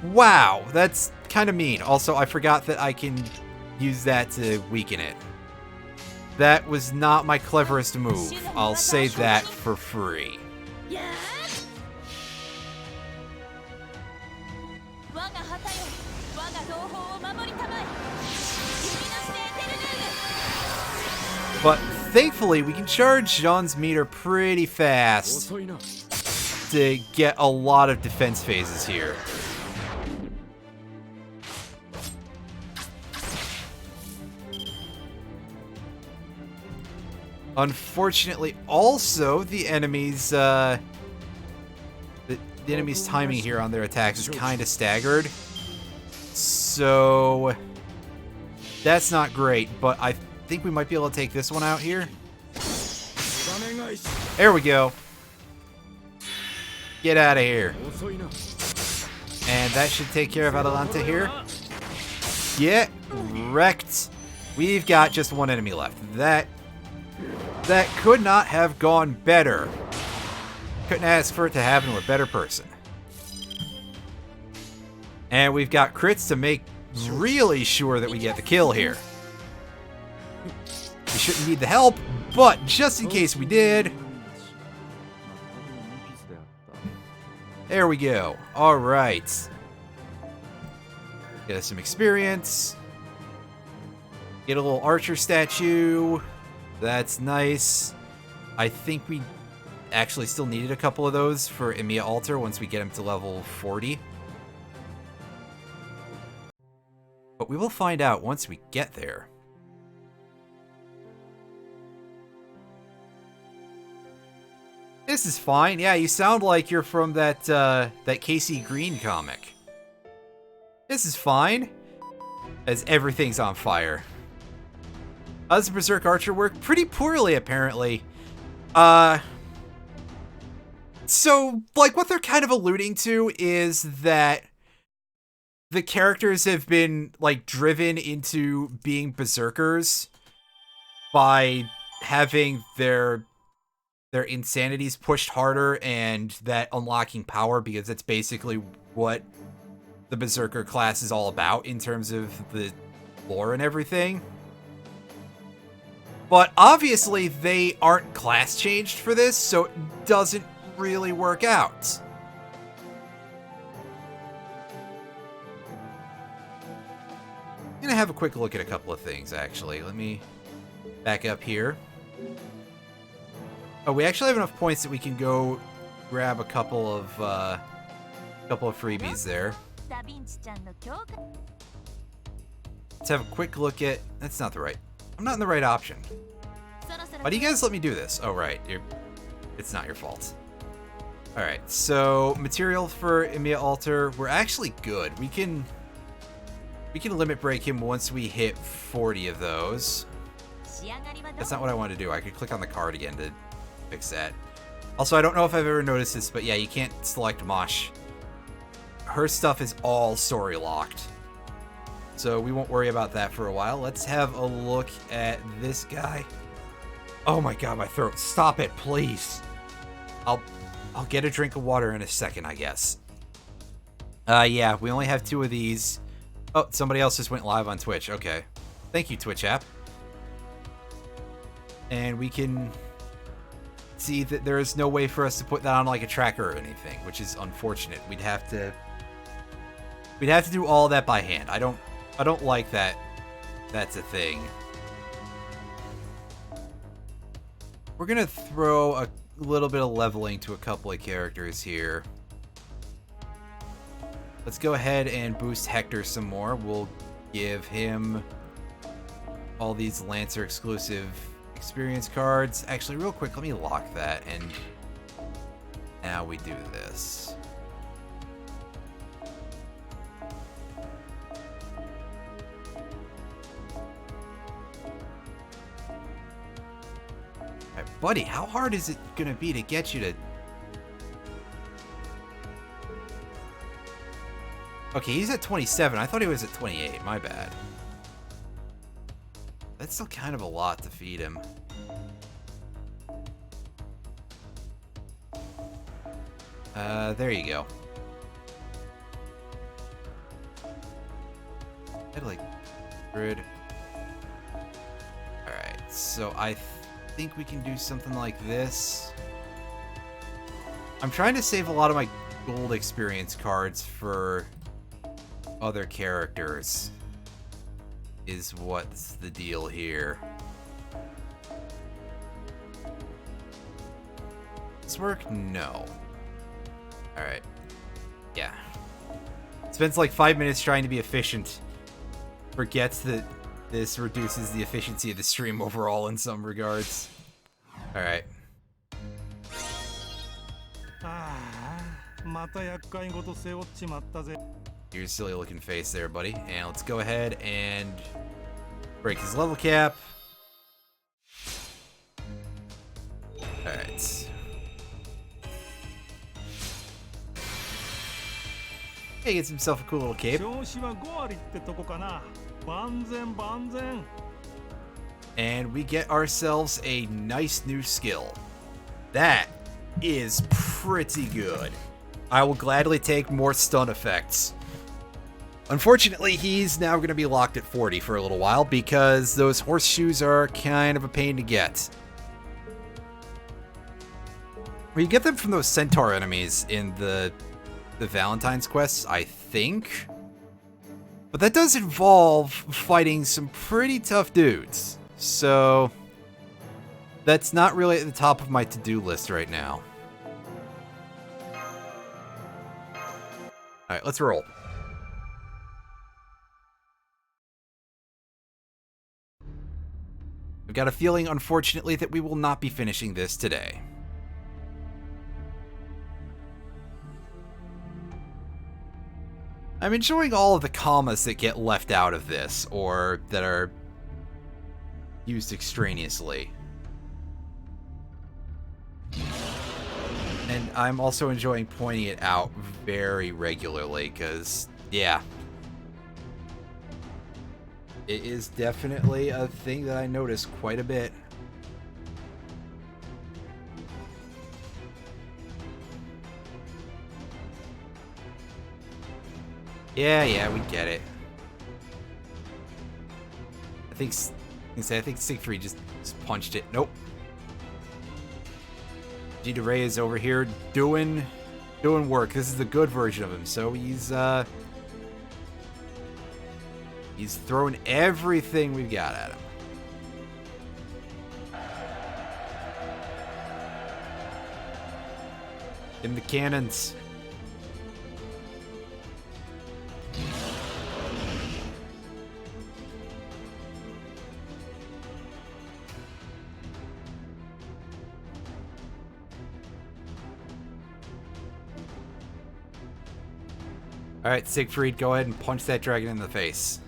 Wow, that's kind of mean. Also, I forgot that I can use that to weaken it. That was not my cleverest move. I'll say that for free. But thankfully, we can charge Jean's meter pretty fast to get a lot of defense phases here. Unfortunately, also, the enemy's the enemy's timing here on their attacks is kind of staggered. So that's not great, but I think we might be able to take this one out here. There we go. Get out of here. And that should take care of Atalanta here. Get wrecked. We've got just one enemy left. That could not have gone better. Couldn't ask for it to happen with a better person. And we've got crits to make really sure that we get the kill here. We shouldn't need the help, but just in case we did. There we go. All right. Get us some experience. Get a little archer statue. That's nice. I think we actually still needed a couple of those for Emiya Altar once we get him to level 40. But we will find out once we get there. This is fine. Yeah, you sound like you're from that Casey Green comic. This is fine. As everything's on fire. How does the Berserk Archer work? Pretty poorly, apparently. So, like, what they're kind of alluding to is that the characters have been, like, driven into being berserkers by having their insanities pushed harder and that unlocking power, because that's basically what the Berserker class is all about in terms of the lore and everything. But obviously they aren't class changed for this, so it doesn't really work out. I'm gonna have a quick look at a couple of things, actually. Let me back up here. Oh, we actually have enough points that we can go grab a couple of freebies there. Let's have a quick look at... That's not the right... I'm not in the right option. Why do you guys let me do this? Oh, right. It's not your fault. Alright, so material for Emiya Altar. We're actually good. We can limit break him once we hit 40 of those. That's not what I wanted to do. I could click on the card again to fix that. Also, I don't know if I've ever noticed this, but yeah, you can't select Mosh. Her stuff is all story locked. So we won't worry about that for a while. Let's have a look at this guy. Oh my god, my throat. Stop it, please. I'll get a drink of water in a second, I guess. Yeah, we only have 2 of these. Oh, somebody else just went live on Twitch. Okay. Thank you, Twitch app. And we can see that there is no way for us to put that on like a tracker or anything, which is unfortunate. We'd have to do all that by hand. I don't like that. That's a thing. We're gonna throw a little bit of leveling to a couple of characters here. Let's go ahead and boost Hector some more. We'll give him all these Lancer exclusive experience cards. Actually, real quick, let me lock that, and now we do this. Alright, buddy, how hard is it gonna be to get you to... Okay, he's at 27. I thought he was at 28. My bad. That's still kind of a lot to feed him. There you go. I'd like grid. Alright, so I think we can do something like this. I'm trying to save a lot of my gold experience cards for other characters. Is what's the deal here. Does this work? No. Alright. Yeah. Spends like 5 minutes trying to be efficient. Forgets that this reduces the efficiency of the stream overall in some regards. Alright. Your silly looking face there, buddy. And let's go ahead and break his level cap. Alright. He gets himself a cool little cape. 調子は5割ってとこかな。万全万全。 And we get ourselves a nice new skill. That is pretty good. I will gladly take more stun effects. Unfortunately, he's now going to be locked at 40 for a little while because those horseshoes are kind of a pain to get. Well, you get them from those centaur enemies in the Valentine's quests, I think. But that does involve fighting some pretty tough dudes. So that's not really at the top of my to-do list right now. Alright, let's roll. I've got a feeling, unfortunately, that we will not be finishing this today. I'm enjoying all of the commas that get left out of this, or that are used extraneously. And I'm also enjoying pointing it out very regularly, because, yeah. It is definitely a thing that I notice quite a bit. Yeah, we get it. I think Siegfried just punched it. Nope. Gita Ray is over here doing work. This is the good version of him, so he's throwing everything we've got at him. In the cannons. Alright, Siegfried, go ahead and punch that dragon in the face.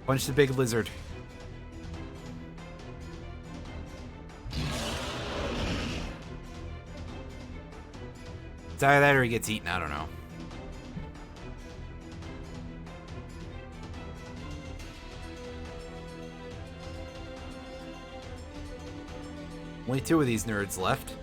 Punch the big lizard. It's either that or he gets eaten, I don't know. Only 2 of these nerds left.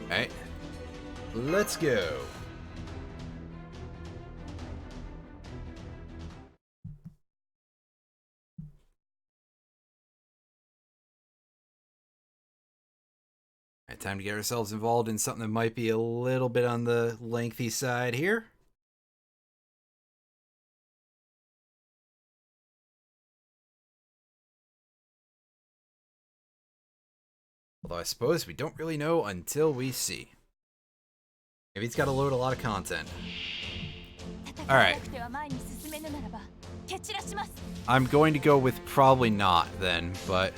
Alright. Let's go. Alright, time to get ourselves involved in something that might be a little bit on the lengthy side here. Although I suppose we don't really know until we see. Maybe it's got to load a lot of content. Alright. I'm going to go with probably not then, but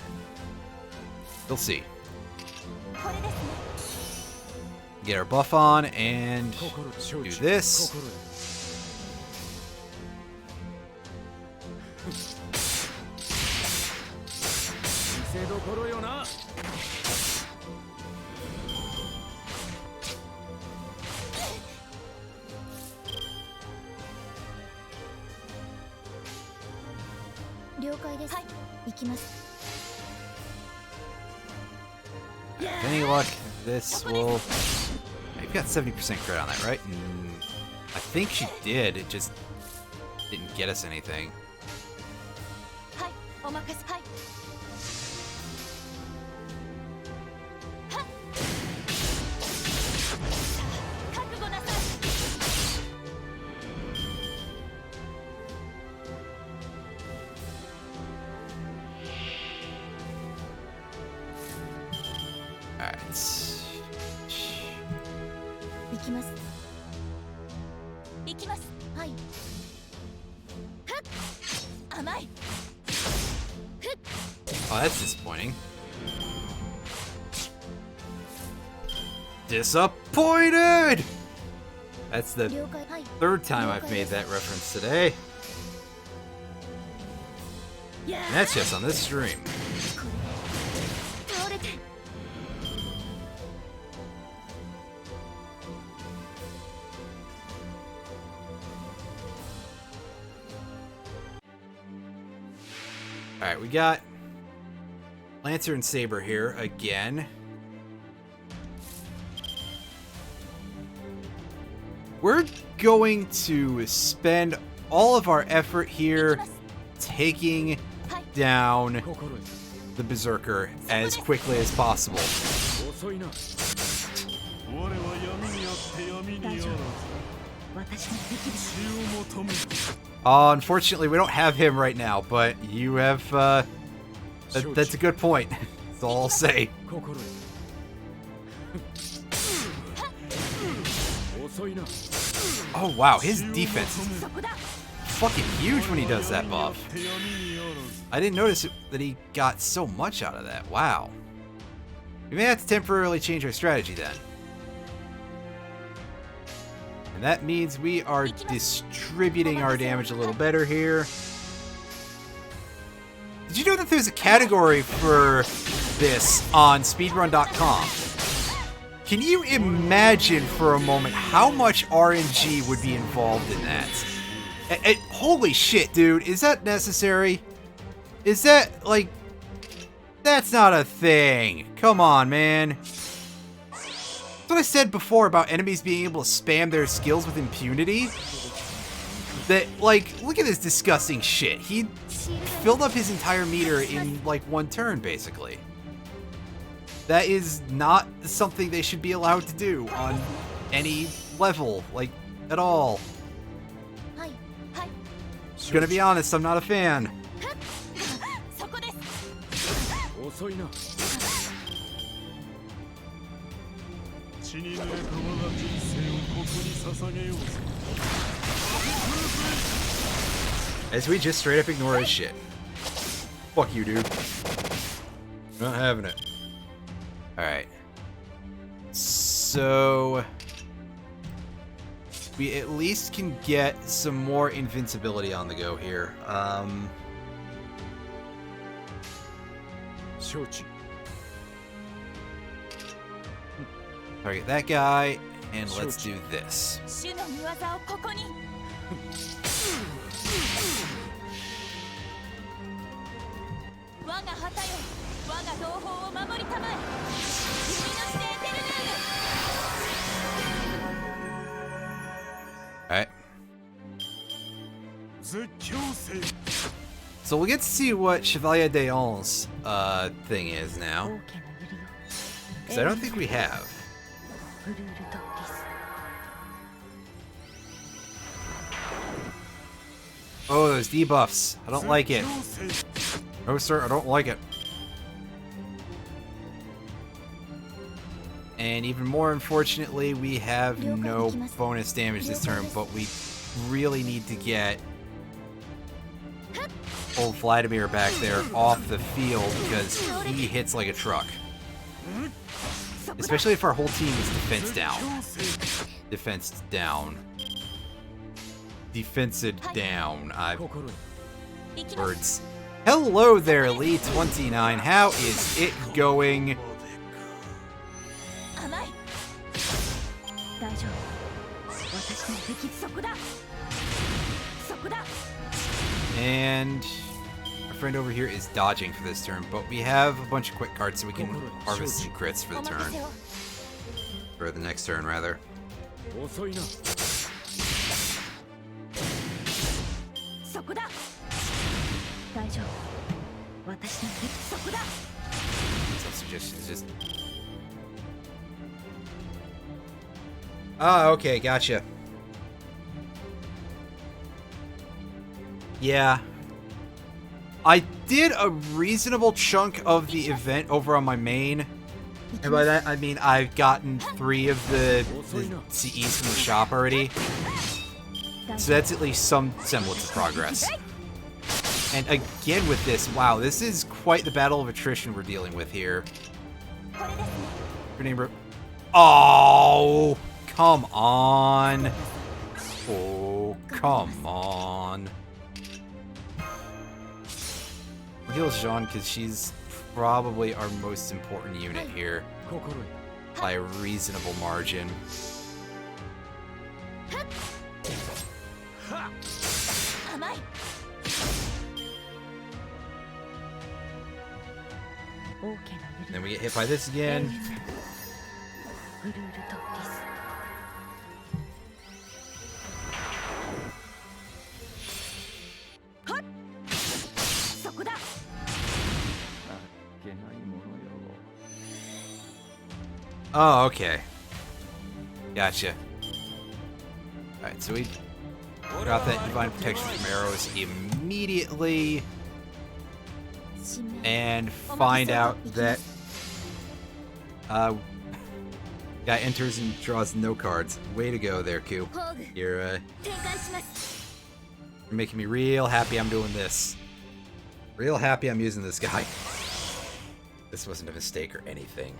we'll see. Get our buff on and do this. With any luck, this will... I've got 70% crit on that, right? I think she did, it just didn't get us anything. Oh, that's disappointing. Disappointed! That's the third time I've made that reference today. And that's just on this stream. Alright, we got Lancer and Saber here again. We're going to spend all of our effort here taking down the Berserker as quickly as possible. Unfortunately, we don't have him right now, but you have, that's a good point. That's all I'll say. Oh wow, his defense is fucking huge when he does that buff. I didn't notice that he got so much out of that. Wow. We may have to temporarily change our strategy then. And that means we are distributing our damage a little better here. Did you know that there's a category for this on speedrun.com? Can you imagine for a moment how much RNG would be involved in that? Holy shit, dude. Is that necessary? Is that, like... That's not a thing. Come on, man. That's what I said before about enemies being able to spam their skills with impunity. That, like, look at this disgusting shit. He filled up his entire meter in, like, one turn, basically. That is not something they should be allowed to do on any level, like, at all. Gonna be honest, I'm not a fan. As we just straight up ignore his shit. Fuck you, dude. Not having it. Alright. So... we at least can get some more invincibility on the go here. Target that guy, and let's do this. Alright. So we'll get to see what Chevalier d'Eon's thing is now. Because I don't think we have. Oh, those debuffs. I don't like it. No, sir, I don't like it. And even more unfortunately, we have no bonus damage this turn, but we really need to get old Vladimir back there off the field because he hits like a truck. Especially if our whole team is defense down. Defense down. Defensed down. Words. Hello there, Lee29. How is it going? And our friend over here is dodging for this turn, but we have a bunch of quick cards so we can harvest some crits for the turn. For the next turn, rather. Some suggestions just... Oh, okay, gotcha. Yeah. I did a reasonable chunk of the event over on my main. And by that, I mean I've gotten 3 of the CEs from the shop already. So that's at least some semblance of progress. And again with this, wow, this is quite the battle of attrition we're dealing with here. Your name, bro? Oh, come on. Oh, come on. We'll heal Jean because she's probably our most important unit here by a reasonable margin. Then we get hit by this again. Oh, okay. Gotcha. Alright, so we got that divine protection from arrows immediately. And find out that guy enters and draws no cards. Way to go there, Ku. You're making me real happy I'm doing this. Real happy I'm using this guy. This wasn't a mistake or anything.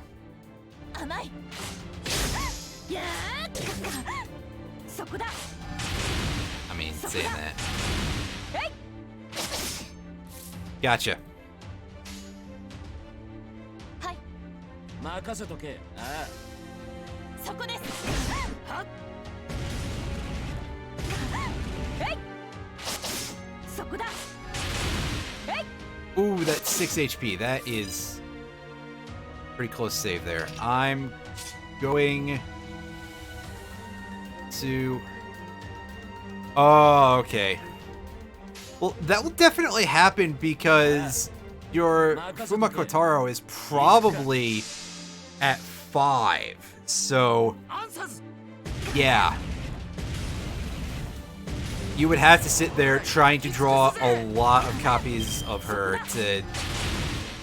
I mean, saying that. Gotcha. Ooh, that's 6 HP. That is pretty close save there. I'm going to... Oh, okay. Well, that will definitely happen because your Fuma Kotaro is probably at 5. So, yeah. You would have to sit there trying to draw a lot of copies of her to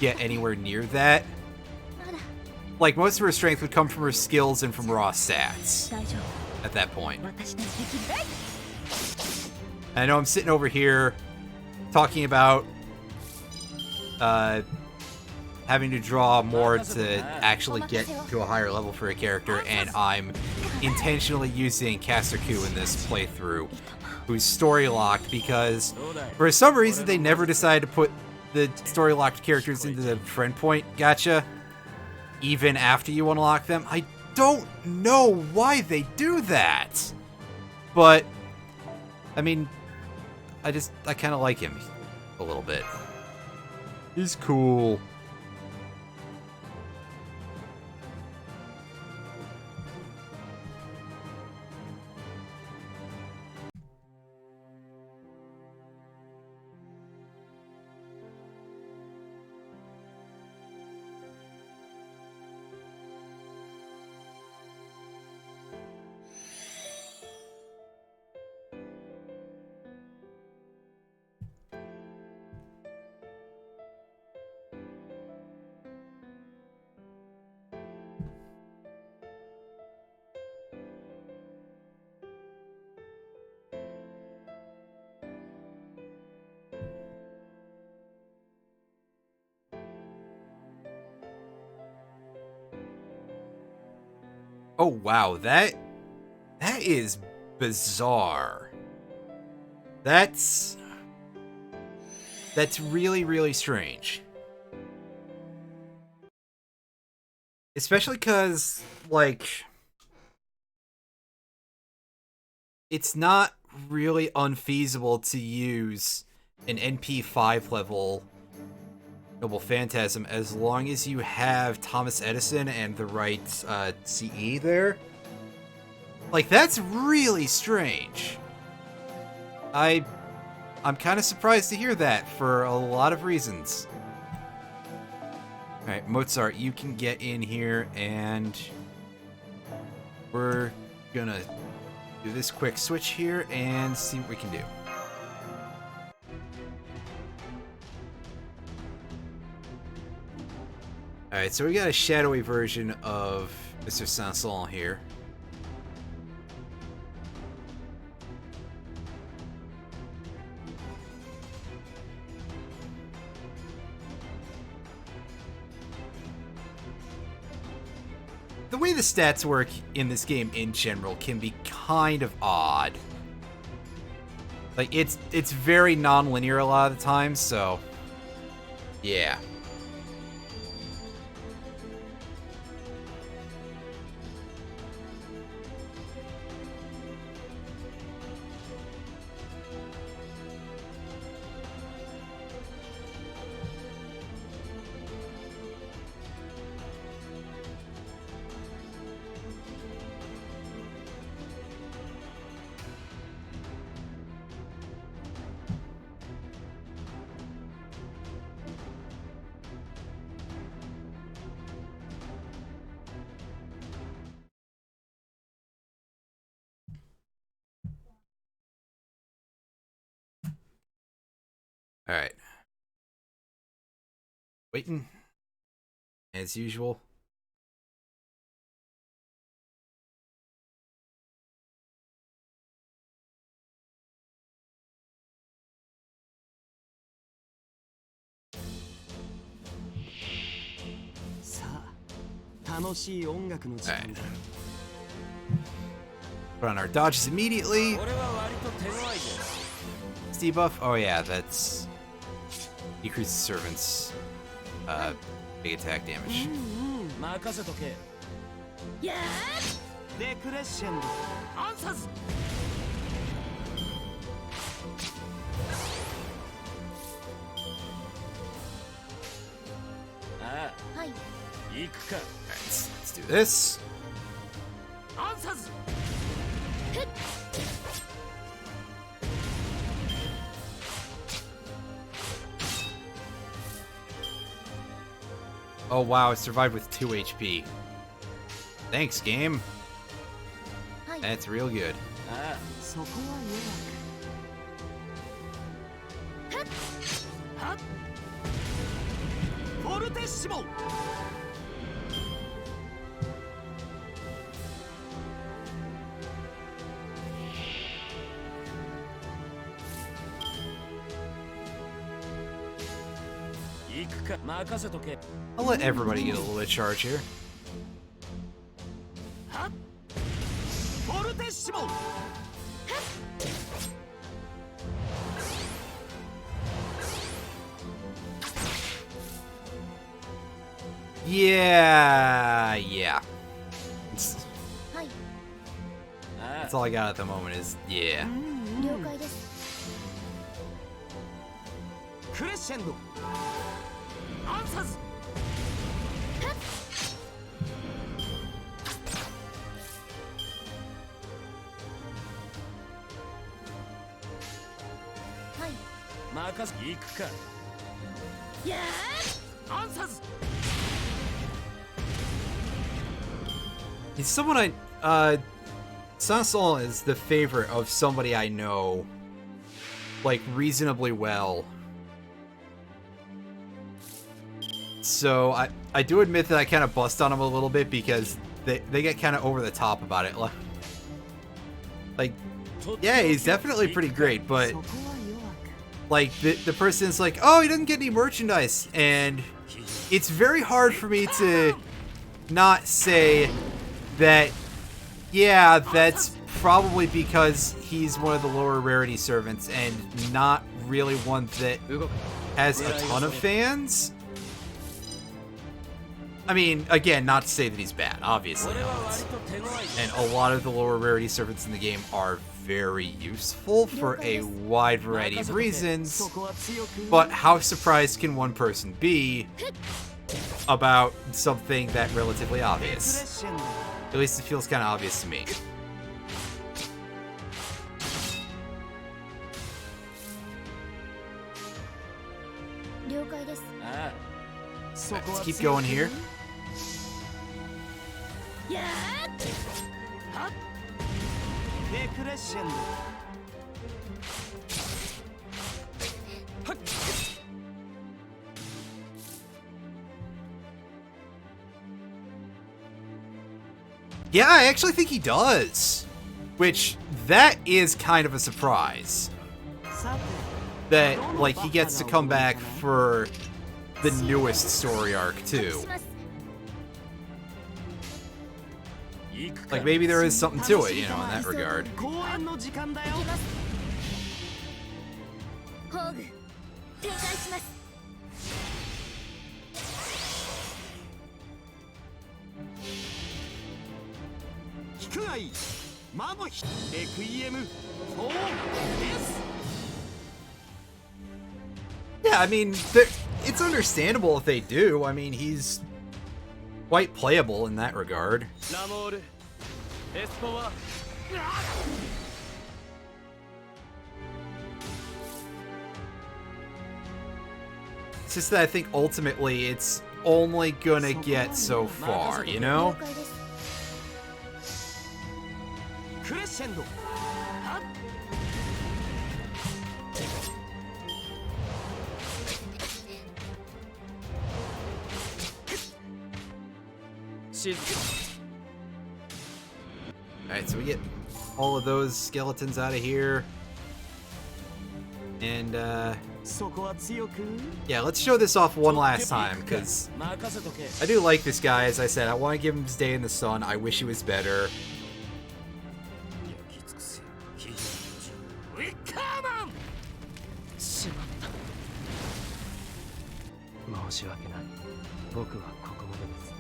get anywhere near that. Like, most of her strength would come from her skills and from raw stats at that point. I know I'm sitting over here talking about having to draw more to actually get to a higher level for a character, and I'm intentionally using Caster Ku in this playthrough, who's story locked because for some reason they never decided to put the story locked characters into the friend point gacha even after you unlock them. I don't know why they do that, but I mean, I kind of like him a little bit. He's cool. Oh wow, that is bizarre. That's really, really strange. Especially because, like, it's not really unfeasible to use an NP5 level Noble Phantasm as long as you have Thomas Edison and the right CE there. Like, that's really strange. I'm kind of surprised to hear that for a lot of reasons. Alright, Mozart, you can get in here and we're gonna do this quick switch here and see what we can do. Alright, so we got a shadowy version of Mr. Sanson here. the way the stats work in this game in general can be kind of odd. Like, it's very non-linear a lot of the time, so yeah. All right. Waiting. As usual. Alright. Put on our dodges immediately. Debuff. Oh yeah, that's decreases servants big attack damage. Alright, let's do this. Oh wow, I survived with 2 HP. Thanks, game. That's real good. I'll let everybody get a little bit of charge here. Yeah. That's all I got at the moment is, yeah. He's someone Sansol is the favorite of somebody I know, like, reasonably well. So I do admit that I kind of bust on him a little bit because they get kind of over the top about it. Like, yeah, he's definitely pretty great, but like the person's like, oh, he doesn't get any merchandise, and it's very hard for me to not say that, yeah, that's probably because he's one of the lower rarity servants and not really one that has a ton of fans. I mean, again, not to say that he's bad, obviously not. And a lot of the lower rarity servants in the game are very useful for a wide variety of reasons, but how surprised can one person be about something that relatively obvious? At least it feels kind of obvious to me. Right, let's keep going here. Yeah, I actually think he does. Which, that is kind of a surprise. That, like, he gets to come back for the newest story arc, too. Like, maybe there is something to it, you know, in that regard. 公演の時間だよ。宝具展開します。聞くがいい。魔の日レクイエム4です。 Yeah, I mean, it's understandable if they do. I mean, he's quite playable in that regard. ラモールエスポは It's just that I think ultimately it's only gonna get so far, you know? 了解です。クレッシェンド。はっ静か。 Alright, so we get all of those skeletons out of here. And, そこは強く。 yeah, let's show this off one last time, because 任せとけ。 I do like this guy. As I said, I want to give him his day in the sun. I wish he was better. 焼き尽くせ。非常にウィッカーマン。しまった。申し訳ない。僕はここまでです。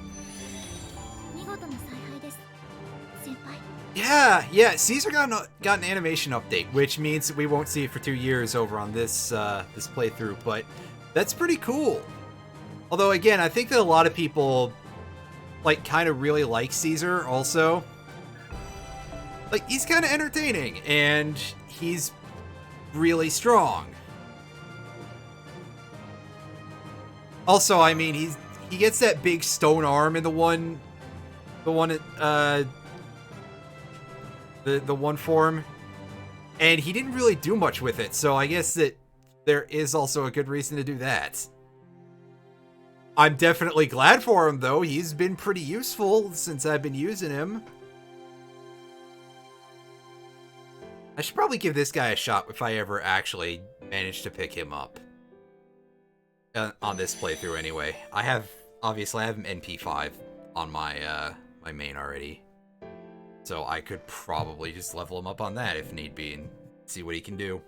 見事な采配です。先輩。 Yeah, Caesar got an animation update, which means we won't see it for 2 years over on this this playthrough, but that's pretty cool. Although again, I think that a lot of people like kind of really like Caesar also. Like, he's kind of entertaining and he's really strong. Also, I mean, he gets that big stone arm in the one the one form, and he didn't really do much with it, so I guess that there is also a good reason to do that. I'm definitely glad for him, though. He's been pretty useful since I've been using him. I should probably give this guy a shot if I ever actually manage to pick him up. On this playthrough, anyway. Obviously, I have an NP5 on my, my main already. So I could probably just level him up on that if need be and see what he can do.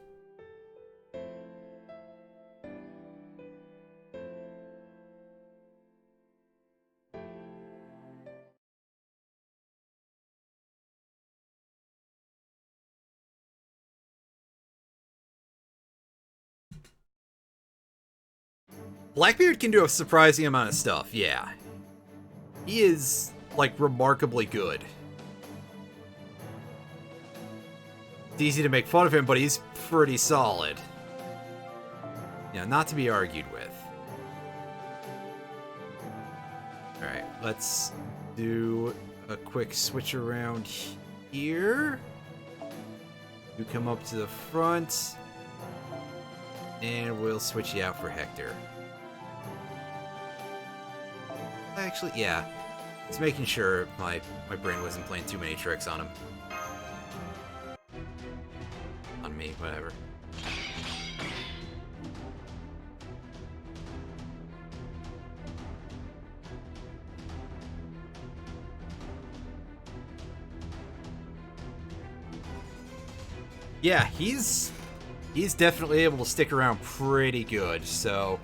Blackbeard can do a surprising amount of stuff, yeah. He is, like, remarkably good. It's easy to make fun of him, but he's pretty solid. Yeah, not to be argued with. Alright, let's do a quick switch around here. You come up to the front. And we'll switch you out for Hector. Actually, yeah. Just making sure my brain wasn't playing too many tricks on him. On me, whatever. Yeah, he's definitely able to stick around pretty good, so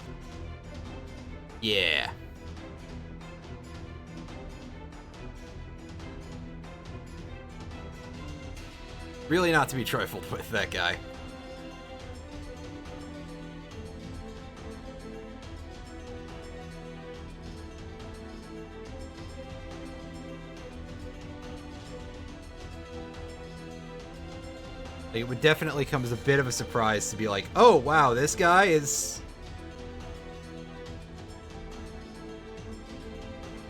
yeah. Really not to be trifled with, that guy. Like, it would definitely come as a bit of a surprise to be like, oh wow, this guy is...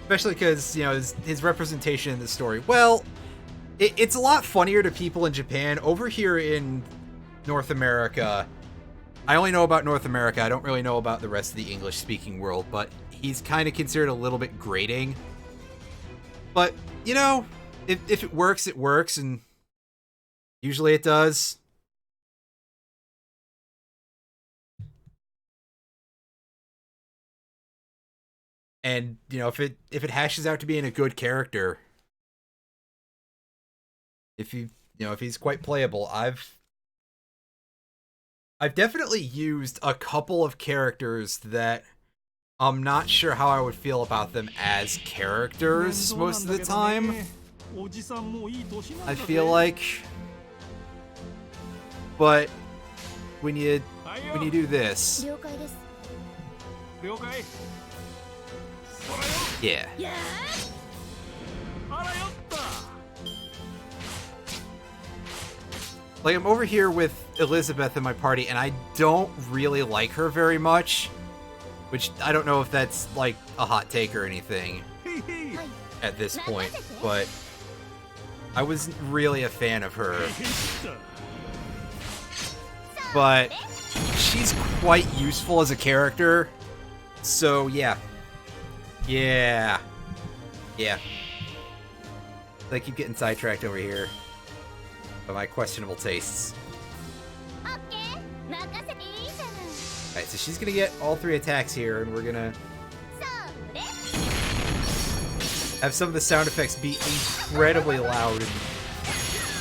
Especially because, you know, his representation in the story. Well, it's a lot funnier to people in Japan. Over here in North America, I only know about North America. I don't really know about the rest of the English-speaking world, but he's kind of considered a little bit grating. But, you know, if it works, it works, and usually it does. And, you know, if it hashes out to being a good character, if if he's quite playable. I've definitely used a couple of characters that I'm not sure how I would feel about them as characters most of the time. I feel like, but when you do this, 了解です。 了解 yeah. あらよった Like, I'm over here with Elizabeth in my party, and I don't really like her very much. Which, I don't know if that's, like, a hot take or anything at this point, but I wasn't really a fan of her. But she's quite useful as a character, so yeah. Yeah. I keep getting sidetracked over here by my questionable tastes. オッケー。任せていいじゃない。 Alright, so she's gonna get all 3 attacks here, and we're gonna それ。 have some of the sound effects be incredibly loud and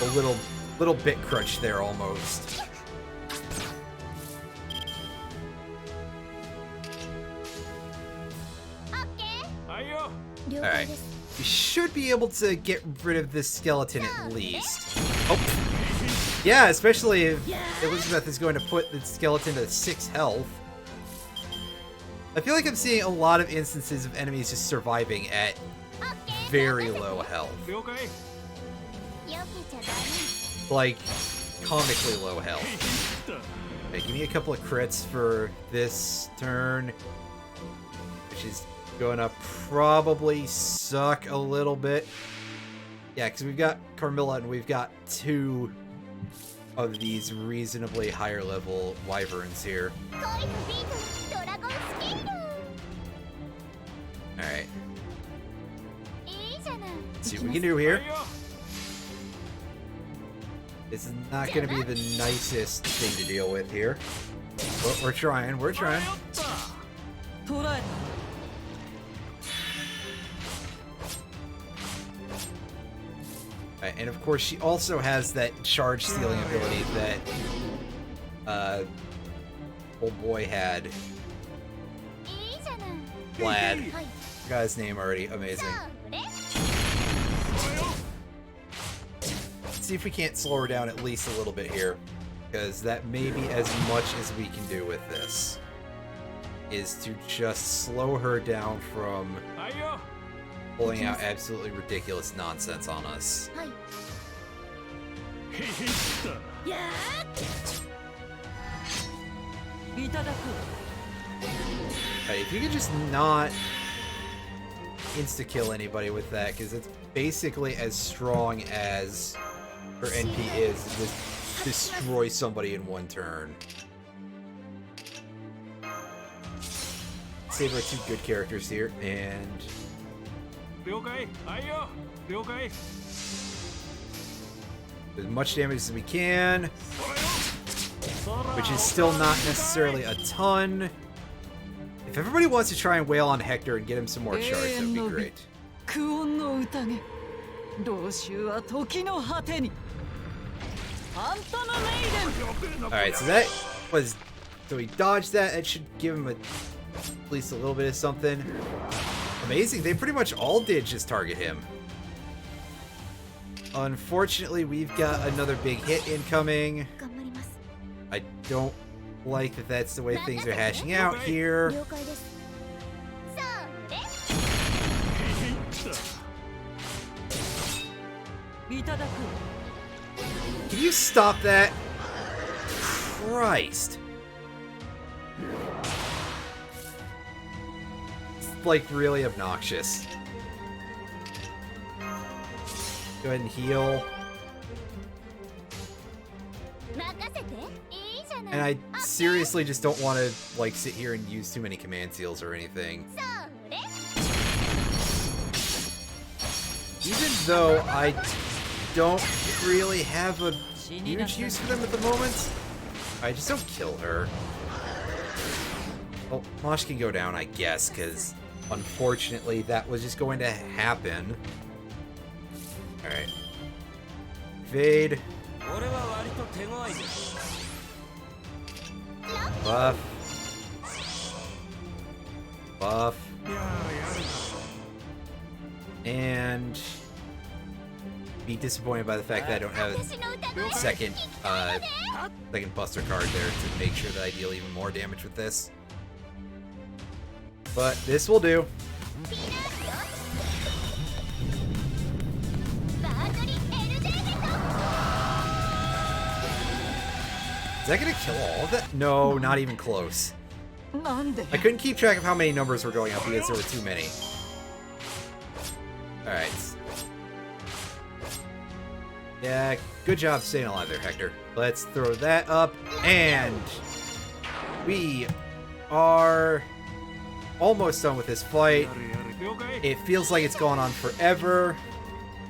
a little bit crunch there almost. オッケー。はいよ 了解です。 We should be able to get rid of this skeleton at least. Oh! Yeah, especially if Elizabeth is going to put the skeleton to 6 health. I feel like I'm seeing a lot of instances of enemies just surviving at オッケー。 very low health. 了解 よけちゃダメ。 Like, comically low health. Okay, give me a couple of crits for this turn, which is gonna probably suck a little bit. Yeah, because we've got Carmilla and we've got 2 of these reasonably higher level wyverns here. 恋のビート、ドラゴンスキル。 Alright, いいじゃない。 let's see what we can do here. はいよ This is not gonna be the nicest thing to deal with here. But we're trying, we're あら trying. よった And of course, she also has that charge stealing ability that old boy had. いいじゃない。 Vlad. はい。 Forgot his name already. Amazing. それ。 Let's see if we can't slow her down at least a little bit here. Because that may be as much as we can do with this. Is to just slow her down from はいよ pulling out absolutely ridiculous nonsense on us. はい。へへったやー。いただく。 Right, if you could just not insta-kill anybody with that, because it's basically as strong as her NP is to just destroy somebody in 1 turn. Save our 2 good characters here, and 了解はいよ了解 as much damage as we can, そらよ which is still not necessarily a ton. If everybody wants to try and wail on Hector and get him some more charge, that would be great. 苦音の宴同州は時の果てにファントムメイデン Alright, so that was... So we dodged that. That should give him at least a little bit of something. Amazing. They pretty much all did just target him. Unfortunately, we've got another big hit incoming. 頑張ります。 I don't like that that's the way things are hashing out here. 了解です。それ。へへったいただく Can you stop that? Christ. It's like really obnoxious. Go ahead and heal. 任せて。いいじゃない。 And I seriously just don't want to like sit here and use too many command seals or anything. それ。 Even though I don't really have a huge use for them at the moment, I just don't kill her. Well, Mosh can go down, I guess, because unfortunately that was just going to happen. Alright. evade. 俺は割と手強いぜ。 Buff. Buff. やれやれ And be disappointed by the fact that I don't have 私の歌声 a second second buster card there to make sure that I deal even more damage with this. But this will do. バートリ LJ ヘッ Is that gonna kill all of that? No, not even close. なんで I couldn't keep track of how many numbers were going up because there were too many. Alright. Yeah, good job staying alive there, Hector. Let's throw that up, and we are almost done with this fight. やれやれ了解 It feels like it's gone on forever.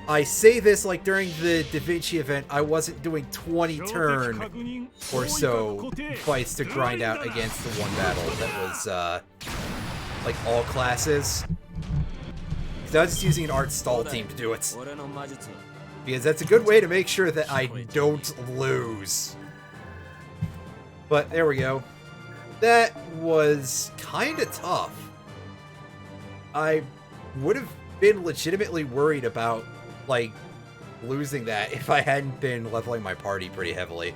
I say this like during the Da Vinci event, I wasn't doing 20 turn or so fights to grind out against the one battle that was, like, all classes. Because I was just using an art stall team to do it. 俺の魔術は Because that's a good way to make sure that I don't lose. But there we go. That was kind of tough. I would have been legitimately worried about, like, losing that if I hadn't been leveling my party pretty heavily.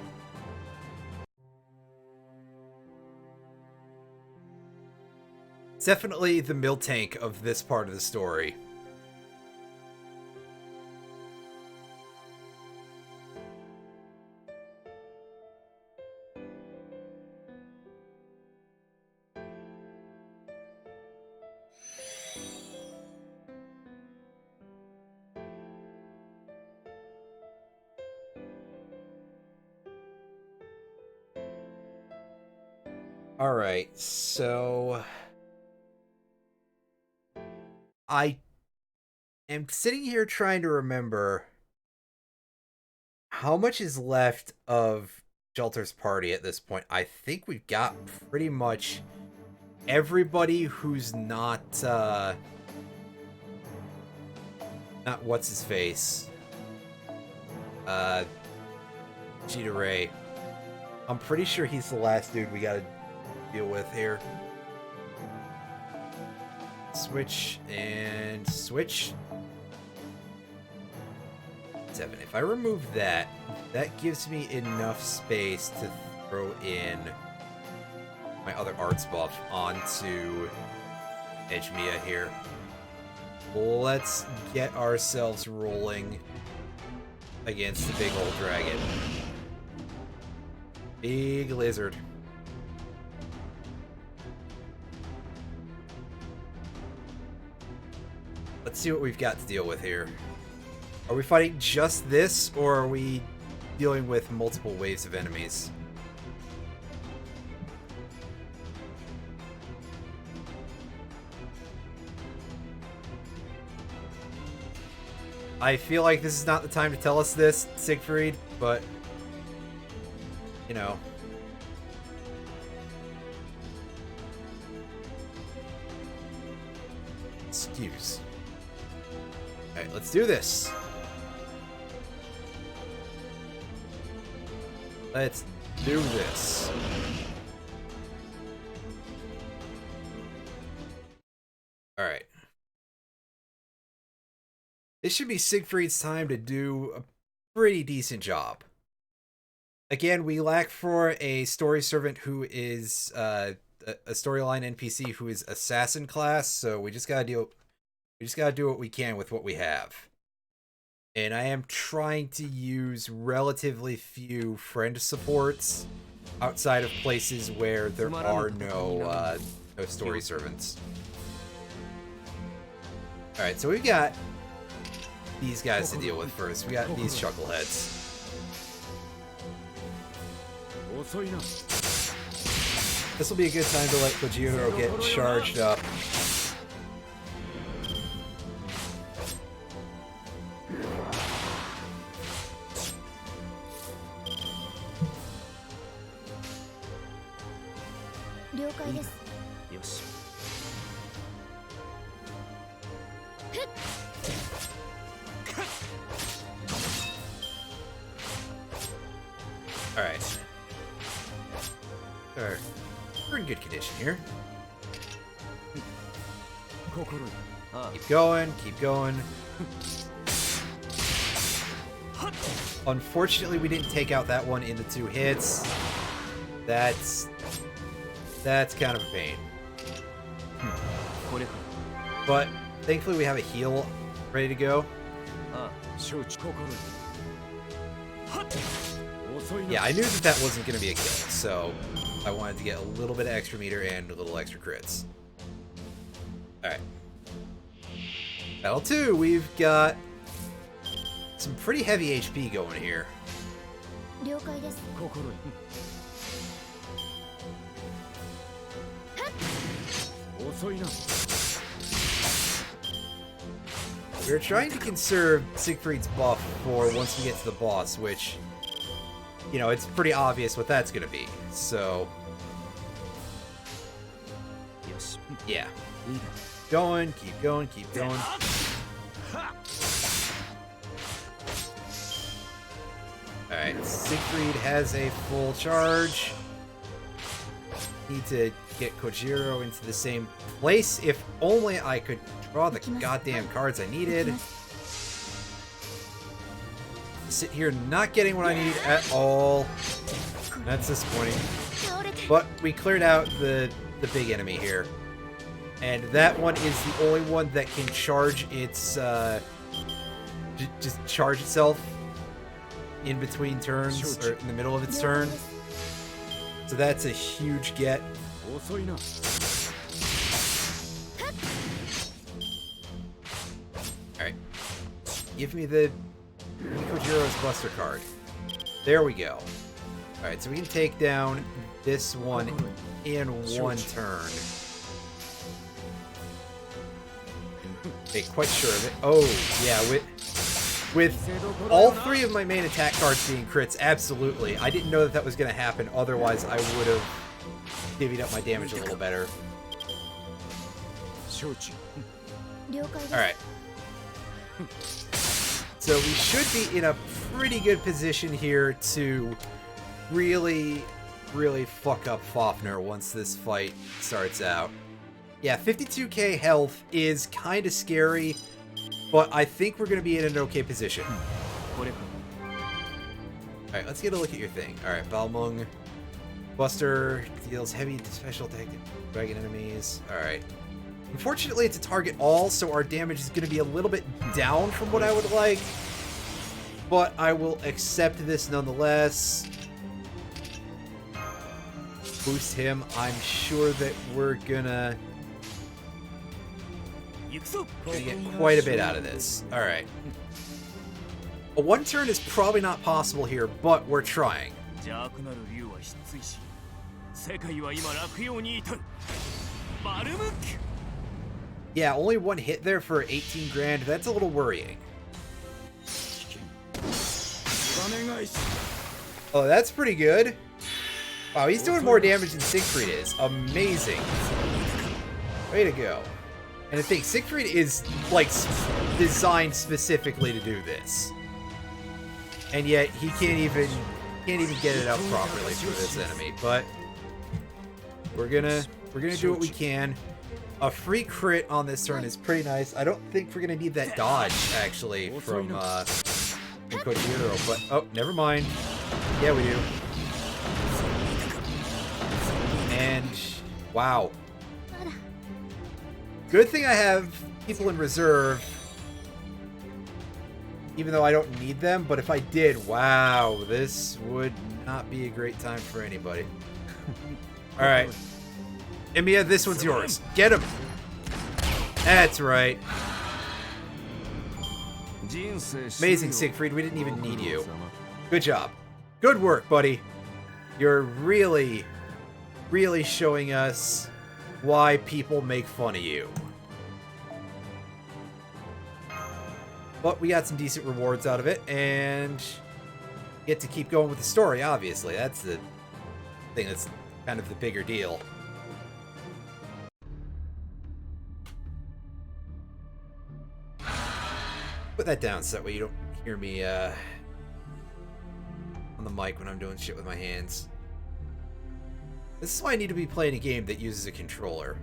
It's definitely the mill tank of this part of the story. Alright, so I am sitting here trying to remember how much is left of Shelter's party at this point. I think we've got pretty much everybody who's not what's his face. Cheetah Ray. I'm pretty sure he's the last dude we gotta deal with here. Switch and switch. 7. If I remove that, that gives me enough space to throw in my other arts buff onto Edgemia here. Let's get ourselves rolling against the big old dragon. Big lizard. Let's see what we've got to deal with here. Are we fighting just this, or are we dealing with multiple waves of enemies? I feel like this is not the time to tell us this, Siegfried, but you know. Excuse. Alright, let's do this. Let's do this. Alright. This should be Siegfried's time to do a pretty decent job. Again, we lack for a story servant who is a storyline NPC who is assassin class, so we just gotta do what we can with what we have. And I am trying to use relatively few friend supports outside of places where there are no story servants. Alright, so we've got these guys to deal with first. We got these chuckleheads. This will be a good time to let Kojiro get charged up. Yes. good condition here. 心にあ Keep going, keep going. Unfortunately, we didn't take out that one in the 2 hits. That's kind of a pain. これか But thankfully, we have a heal ready to go. あ承知心にはっ遅いな Yeah, I knew that that wasn't going to be a kill, so I wanted to get a little bit of extra meter and a little extra crits. Alright. Battle 2, we've got some pretty heavy HP going here. 了解です。心に遅いな We're trying to conserve Siegfried's buff for once we get to the boss, which, you know, it's pretty obvious what that's going to be. So, よし yeah. いいだ Going, keep going, keep going. Alright, Siegfried has a full charge. Need to get Kojiro into the same place. If only I could draw the goddamn cards I needed. Sit here not getting what I need at all. That's disappointing. 倒れて But we cleared out the big enemy here. And that one is the only one that can charge its, just charge itself in between turns, or in the middle of its turn. So that's a huge get. 遅いな Alright. Give me Kojiro's Buster card. There we go. Alright, so we can take down this one in one turn. Okay, quite sure of it. Oh, yeah, with all 3 of my main attack cards being crits, absolutely. I didn't know that that was going to happen, otherwise I would have divvied up my damage a little better. 承知 了解です。 Alright. So we should be in a pretty good position here to really, really fuck up Fafnir once this fight starts out. Yeah, 52k health is kind of scary, but I think we're going to be in an okay position. これか Alright, let's get a look at your thing. Alright, Balmung. Buster deals heavy special attack to dragon enemies. Alright. Unfortunately, it's a target all, so our damage is going to be a little bit down from what I would like. But I will accept this nonetheless. Boost him. I'm sure that we're gonna 行くぞ get quite a bit out of this. Alright. A 1 turn is probably not possible here, but we're trying. 邪悪なる竜は失墜し世界は今落葉に至るバルムック Yeah, only 1 hit there for 18 grand. That's a little worrying. 金返し Oh, that's pretty good. Wow, he's doing more damage than Siegfried is. Amazing. Way to go. And I think Siegfried is, like, designed specifically to do this. And yet, he can't even get it up properly for this enemy. But we're gonna do what we can. A free crit on this turn is pretty nice. I don't think we're gonna need that dodge, actually, from Kojiro, but oh, never mind. Yeah, we do. And wow. Good thing I have people in reserve, even though I don't need them, but if I did, wow, this would not be a great time for anybody. Alright. Emiya, this one's yours. Get him! That's right. Amazing, Siegfried. We didn't even need you. Good job. Good work, buddy. You're really, really showing us why people make fun of you. But we got some decent rewards out of it, and get to keep going with the story, obviously. That's the thing that's kind of the bigger deal. Put that down so that way you don't hear me on the mic when I'm doing shit with my hands. This is why I need to be playing a game that uses a controller.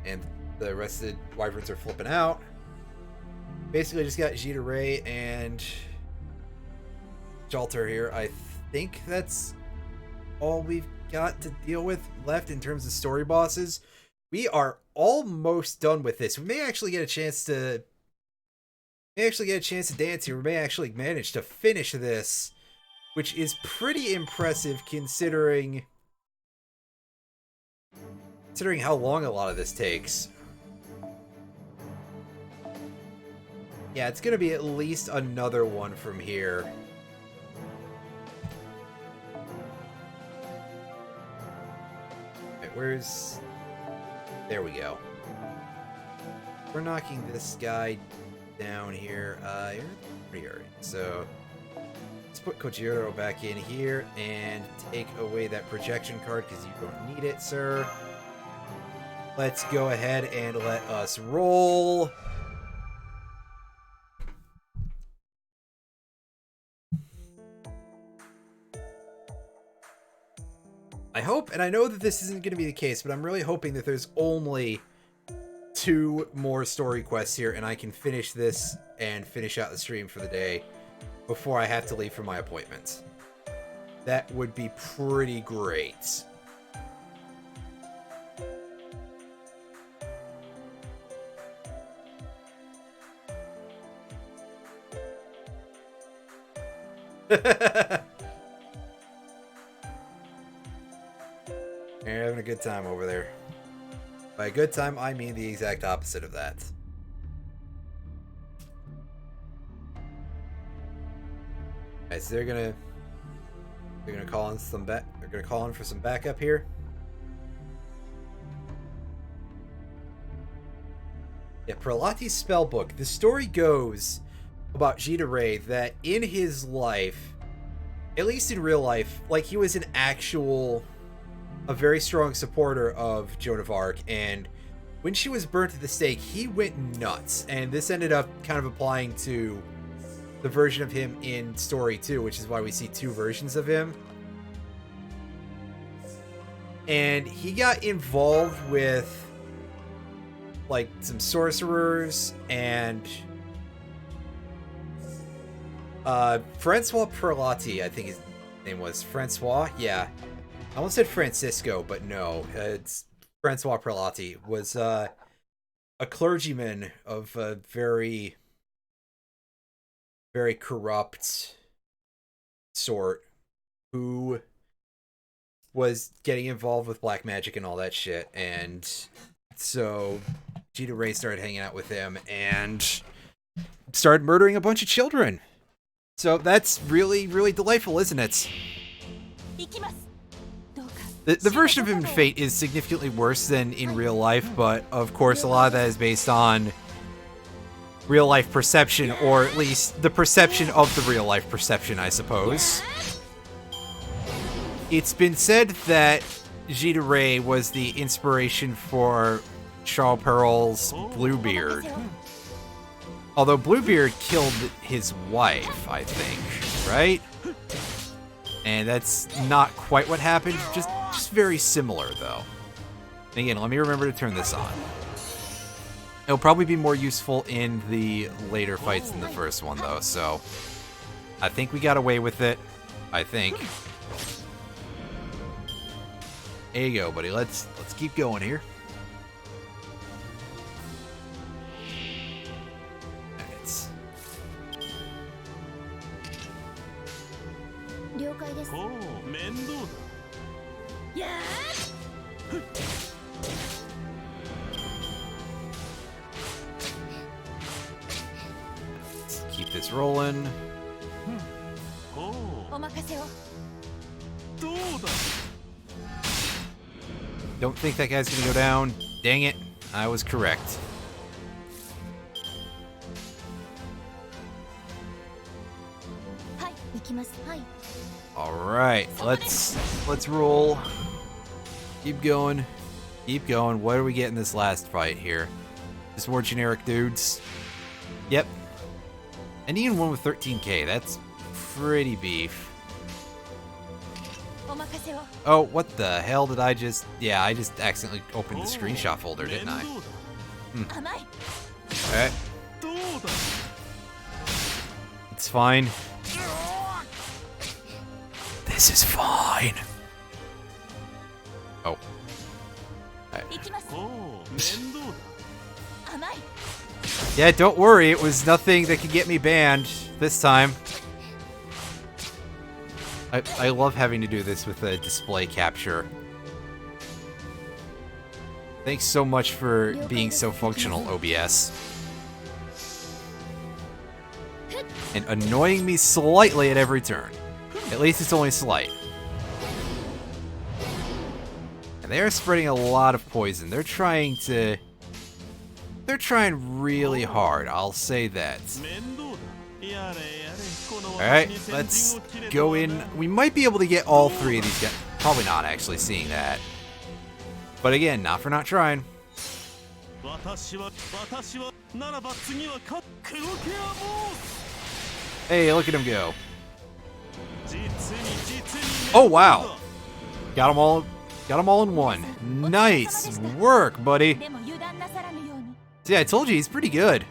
And the rest of the wyverns are flipping out. Basically, just got Jita Ray and Jalter here. I think that's all we've got to deal with left in terms of story bosses. We are almost done with this. We may actually get a chance to dance here. We may actually manage to finish this, which is pretty impressive considering how long a lot of this takes. Yeah, it's gonna be at least another one from here. Okay, there we go. We're knocking this guy down here. You're pretty already. So let's put Kojiro back in here and take away that projection card because you don't need it, sir. Let's go ahead and let us roll. I hope, and I know that this isn't going to be the case, but I'm really hoping that there's only 2 more story quests here and I can finish this and finish out the stream for the day before I have to leave for my appointment. That would be pretty great. You're having a good time over there. By a good time, I mean the exact opposite of that. Alright, so they're gonna call in for some backup here. Yeah, Prelati's spellbook. The story goes about Jita Ray that in his life, at least in real life, like he was a very strong supporter of Joan of Arc, and when she was burnt at the stake, he went nuts, and this ended up kind of applying to the version of him in story 2, which is why we see 2 versions of him. And he got involved with like some sorcerers and Francois Prelati, I think his name was Francois. Yeah, I almost said Francisco, but no, it's Francois Prelati. Was a clergyman of a very, very corrupt sort who was getting involved with black magic and all that shit, and so Jita Ray started hanging out with him and started murdering a bunch of children. So that's really, really delightful, isn't it? The version of him in Fate is significantly worse than in real life, but of course a lot of that is based on real life perception, or at least the perception of the real life perception, I suppose. It's been said that Jita Ray was the inspiration for Charles Perrault's Bluebeard. Although Bluebeard killed his wife, I think, right? And that's not quite what happened, just very similar, though. And again, let me remember to turn this on. It'll probably be more useful in the later fights than the first one, though, so I think we got away with it. I think. There you go, buddy. Let's keep going here. Let's keep this rolling. Don't think that guy's gonna go down. Dang it, I was correct. Alright, let's roll. Keep going. Keep going. What do we get in this last fight here? Just more generic dudes. Yep. And even one with 13k, that's pretty beef. お任せを。 Oh, what the hell did I just... Yeah, I just accidentally opened the screenshot folder, didn't I? 甘い。 Alright, どうだ it's fine. This is fine. Oh. 行きます。おお面倒だ 甘い。 Yeah, don't worry, it was nothing that could get me banned this time. I love having to do this with a display capture. Thanks so much for being so functional, OBS. And annoying me slightly at every turn. At least it's only slight. And they are spreading a lot of poison. They're trying really hard, I'll say that. 面倒だやれやれこの Alright, 私に先 let's 陣を切れと go は in. な We might be able to get all three of these guys. Probably not actually seeing that. But again, not for not trying. 私はならば次は黒ケアボー Hey, look at him go. ス実に実に Oh, wow. Got them all in one. Nice work, buddy. でも油断なさらぬように。 See, I told you, he's pretty good.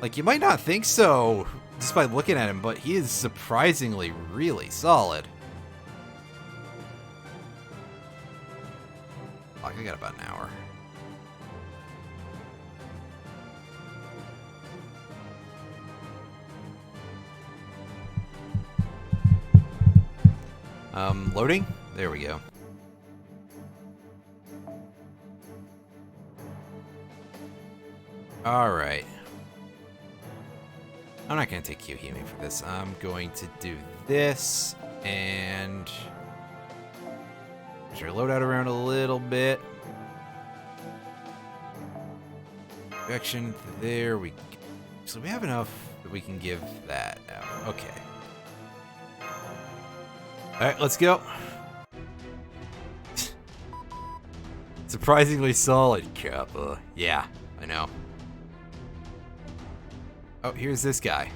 Like, you might not think so just by looking at him, but he is surprisingly really solid. Fuck, I got about an hour. Loading? There we go. Alright. I'm not going to take Kyohime for this. I'm going to do this, and... Should I load out around a little bit? Direction, there we go. So we have enough that we can give that out. Okay. Alright, let's go. Surprisingly solid, Kappa. Yeah, I know. Oh, here's this guy.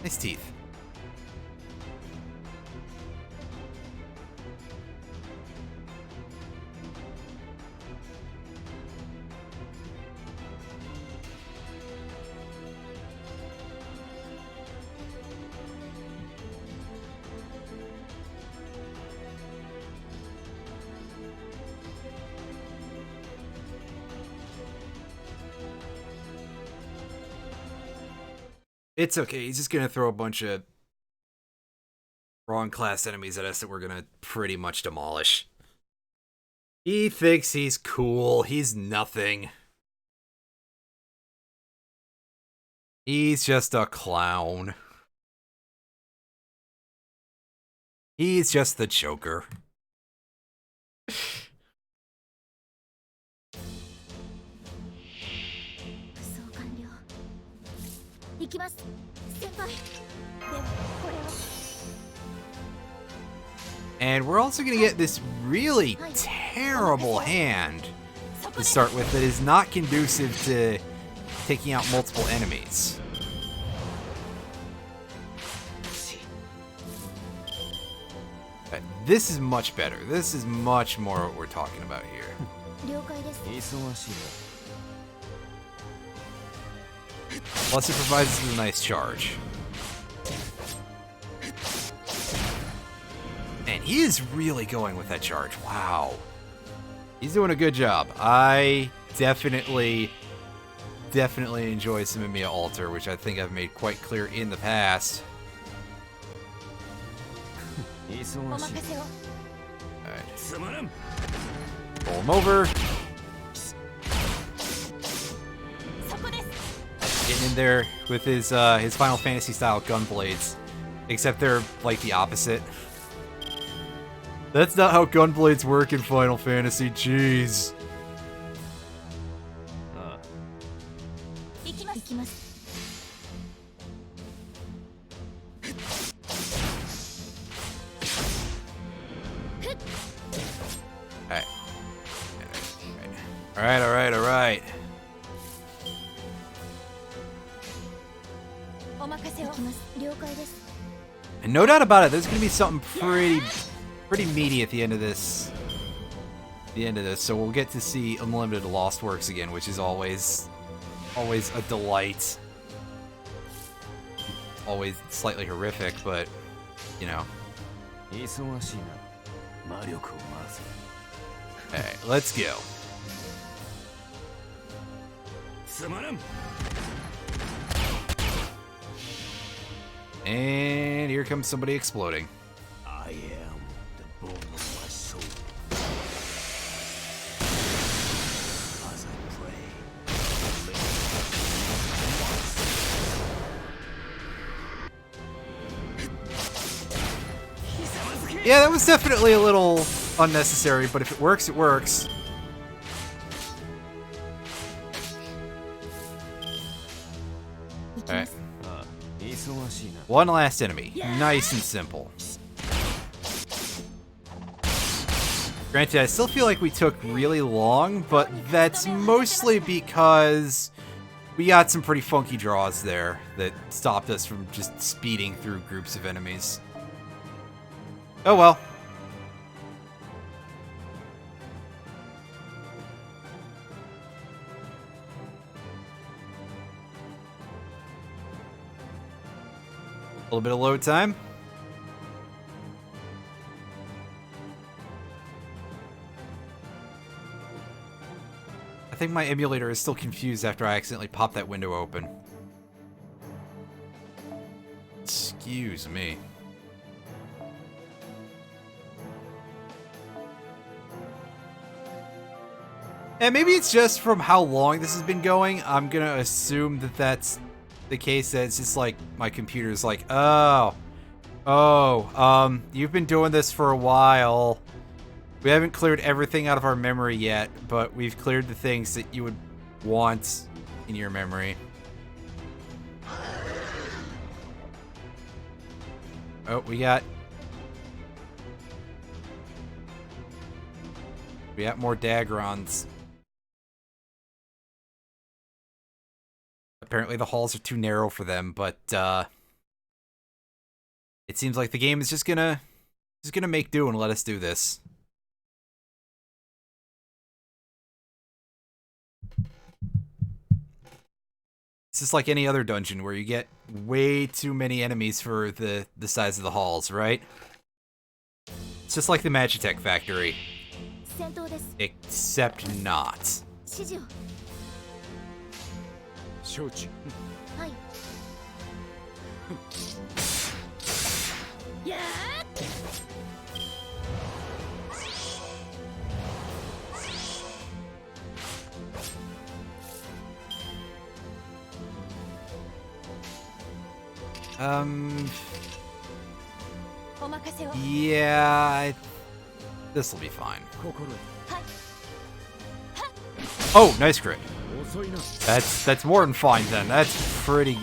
Nice teeth. It's okay. He's just gonna throw a bunch of wrong class enemies at us that we're gonna pretty much demolish. He thinks he's cool. He's nothing. He's just a clown. He's just the Joker. そう完了。行きます、先輩。ではこれを。 And we're also gonna get this really terrible hand to start with that is not conducive to taking out multiple enemies. But this is much better. This is much more what we're talking about here. 了解です。 忙しい Plus, it provides us with a nice charge. Man, he is really going with that charge. Wow. He's doing a good job. I definitely enjoy Samimiya Alter, which I think I've made quite clear in the past. お 忙しい 任せを。 Alright, つまらん pull him over. そこです。 Getting in there with his Final Fantasy style gunblades. Except they're like the opposite. That's not how gunblades work in Final Fantasy, jeez. ああ行きます。行きます。 こ Alright, alright, alright. お任せを。行きます。了解です。 And no doubt about it, there's gonna be something pretty meaty at the end of this. So we'll get to see Unlimited Lost Works again, which is always a delight. Always slightly horrific, but you know. 忙しいな。魔力を回せ。 Alright, let's go. つまらん。 And here comes somebody exploding. I am the bone of my soul. As I pray. Yeah, that was definitely a little unnecessary, but if it works, it works. Alright. One last enemy. Nice and simple. Granted, I still feel like we took really long, but that's mostly because we got some pretty funky draws there that stopped us from just speeding through groups of enemies. Oh well. A little bit of load time. I think my emulator is still confused after I accidentally popped that window open. Excuse me. And maybe it's just from how long this has been going. I'm gonna assume that that's the case, that it's just like my computer's like, you've been doing this for a while. We haven't cleared everything out of our memory yet, but we've cleared the things that you would want in your memory. Oh, we got more Dagrons. Apparently the halls are too narrow for them, but it seems like the game is just gonna make do and let us do this. It's just like any other dungeon where you get way too many enemies for the size of the halls, right? It's just like the Magitech factory. 戦闘です。 Except not. 指示を。承知。はい。やー。 お任せを。 Yeah, this will be fine. 心得。 Oh, nice crit. 遅いな。 That's more than fine then. That's pretty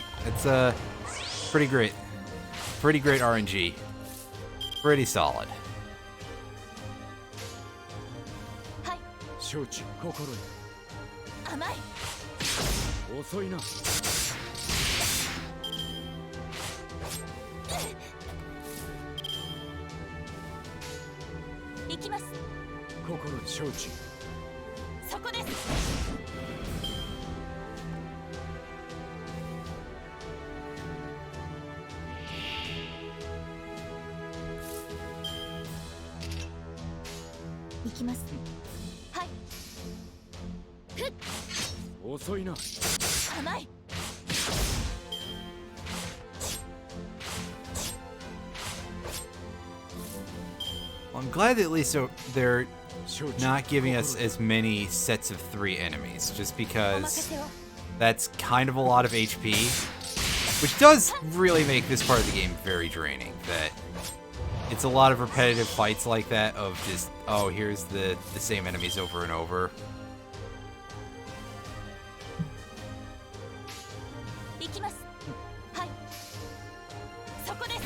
great. Pretty great RNG. Pretty solid. はい。承知。心得。甘い。遅いな。 行きます。心承知。 そこです。行きます。はい。ふっ。遅いな。甘い。 Well, I'm glad that at least they're 承知。 not giving us as many sets of 3 enemies, just お任 because せを。 that's kind of a lot of HP, which does really make this part of the game very draining. That it's a lot of repetitive fights like that of just, oh, here's the same enemies over and over. 行きます。はい。そこです。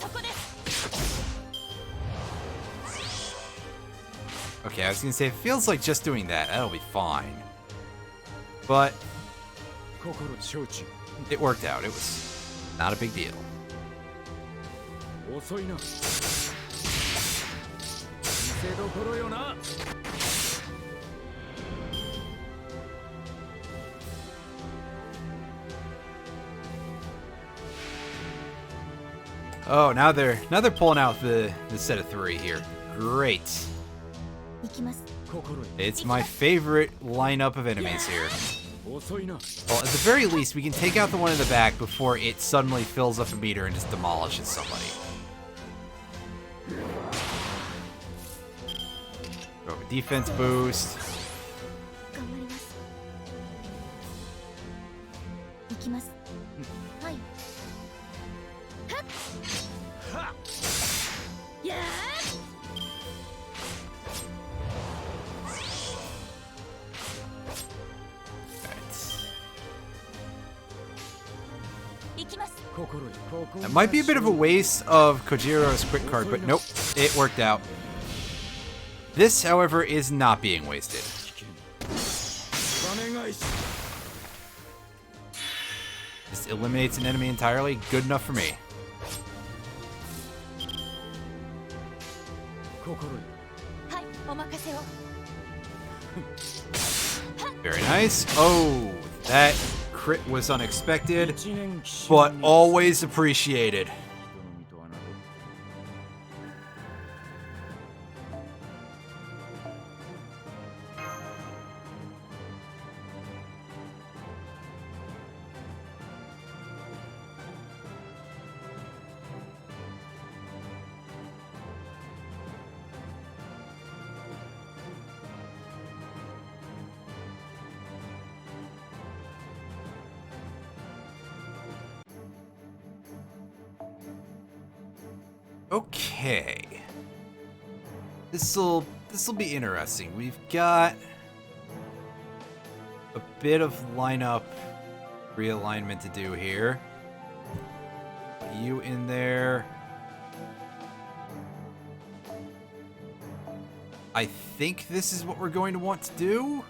そこです。Okay, I was gonna say, it feels like just doing that. That'll be fine. But 心承知 it worked out. It was not a big deal. 遅いな見せどころよな Oh, now they're pulling out the set of 3 here. Great. 行きます 心 It's my favorite lineup of enemies here. 遅いな Well, at the very least, we can take out the one in the back before it suddenly fills up a meter and just demolishes somebody. Go with defense boost. 頑張ります行きますはいはっやー行きます 心よここ That might be a bit of a waste of Kojiro's quick card, but nope, it worked out. This, however, is not being wasted. お願いし Just eliminates an enemy entirely. Good enough for me. 心よはいお任せを Very nice. Oh, that crit was unexpected, 一年騎士 but always appreciated. 人の身と侮る Okay. This'll be interesting. We've got a bit of lineup realignment to do here. You in there. I think this is what we're going to want to do.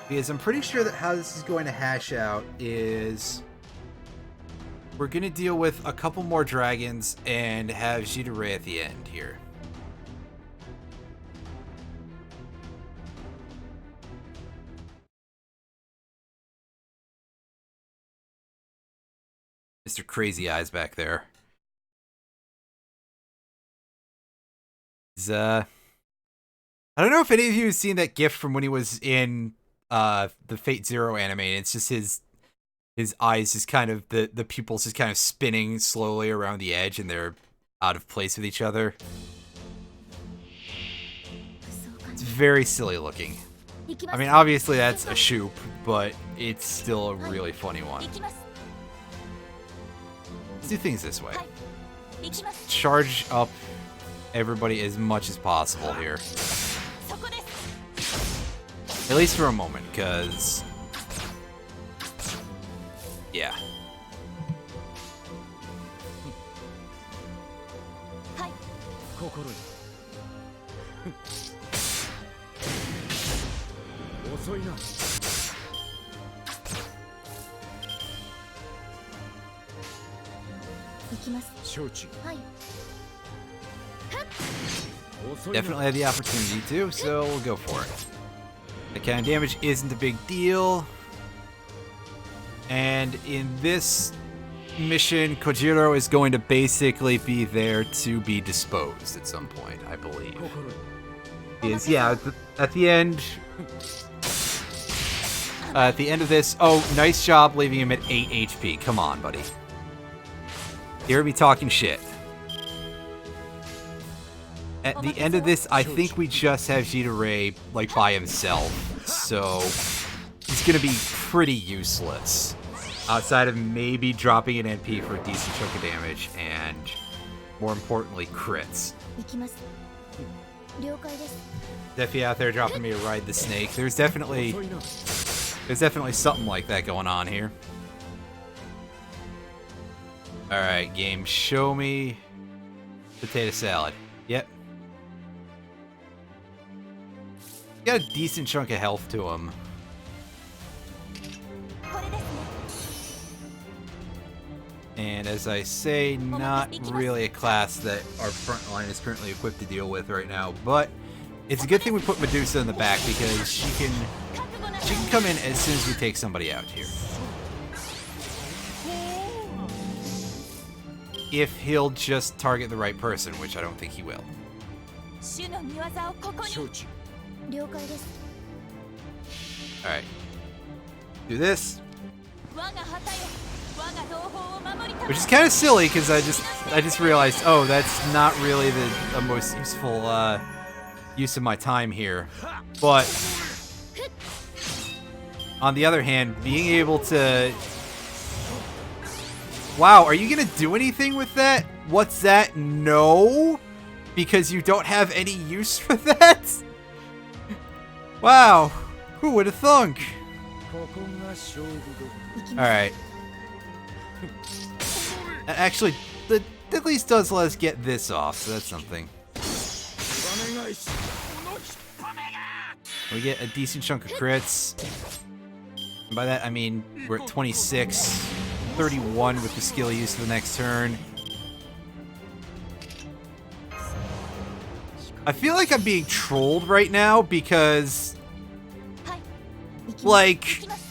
Because I'm pretty sure that how this is going to hash out is we're going to deal with a couple more dragons and have Jidare at the end here. Mr. Crazy Eyes back there. He's, I don't know if any of you have seen that GIF from when he was in the Fate Zero anime. It's just his eyes just kind of, the pupils just kind of spinning slowly around the edge and they're out of place with each other. It's very silly looking. I mean, obviously that's a shoop, but it's still a really funny one. 行きます Let's do things this way. 行きます Charge up everybody as much as possible here. そこです At least for a moment, because... Yeah. はい心よ遅いな行きます承知はい 遅いな Definitely had the opportunity to, so we'll go for it. That kind of damage isn't a big deal. And in this mission, Kojiro is going to basically be there to be disposed at some point, I believe. 心よ Is yeah, at the end... at the end of this... Oh, nice job leaving him at 8 HP. Come on, buddy. Hear me talking shit. At the end of this, I think we just have Jidare, like, by himself. So, he's gonna be pretty useless. Outside of maybe dropping an NP for a decent chunk of damage, and, more importantly, crits. 行きます了解です Definitely out there dropping me to ride the snake. There's definitely 遅いな something like that going on here. Alright, game, show me potato salad. Yep. Got a decent chunk of health to him. これですね And as I say, not really a class that our front line is currently equipped to deal with right now. But it's a good thing we put Medusa in the back because she can come in as soon as we take somebody out here. If he'll just target the right person, which I don't think he will. 主の見業をここに承知。了解です Alright. Do this. 我が旗よ我が同胞を守りたま Which is kind of silly because I just realized, oh, that's not really the most useful use of my time here. But on the other hand, being able to... Wow, are you gonna do anything with that? What's that? No? Because you don't have any use for that? Wow, who would have thunk? ここが勝負ど Alright. That actually, that at least does let us get this off, so that's something. ころ。お願いし。この引っ張めが。 We get a decent chunk of crits. And by that, I mean we're at 26, 31 with the skill use for the next turn. I feel like I'm being trolled right now because, はい行きます like, 行きます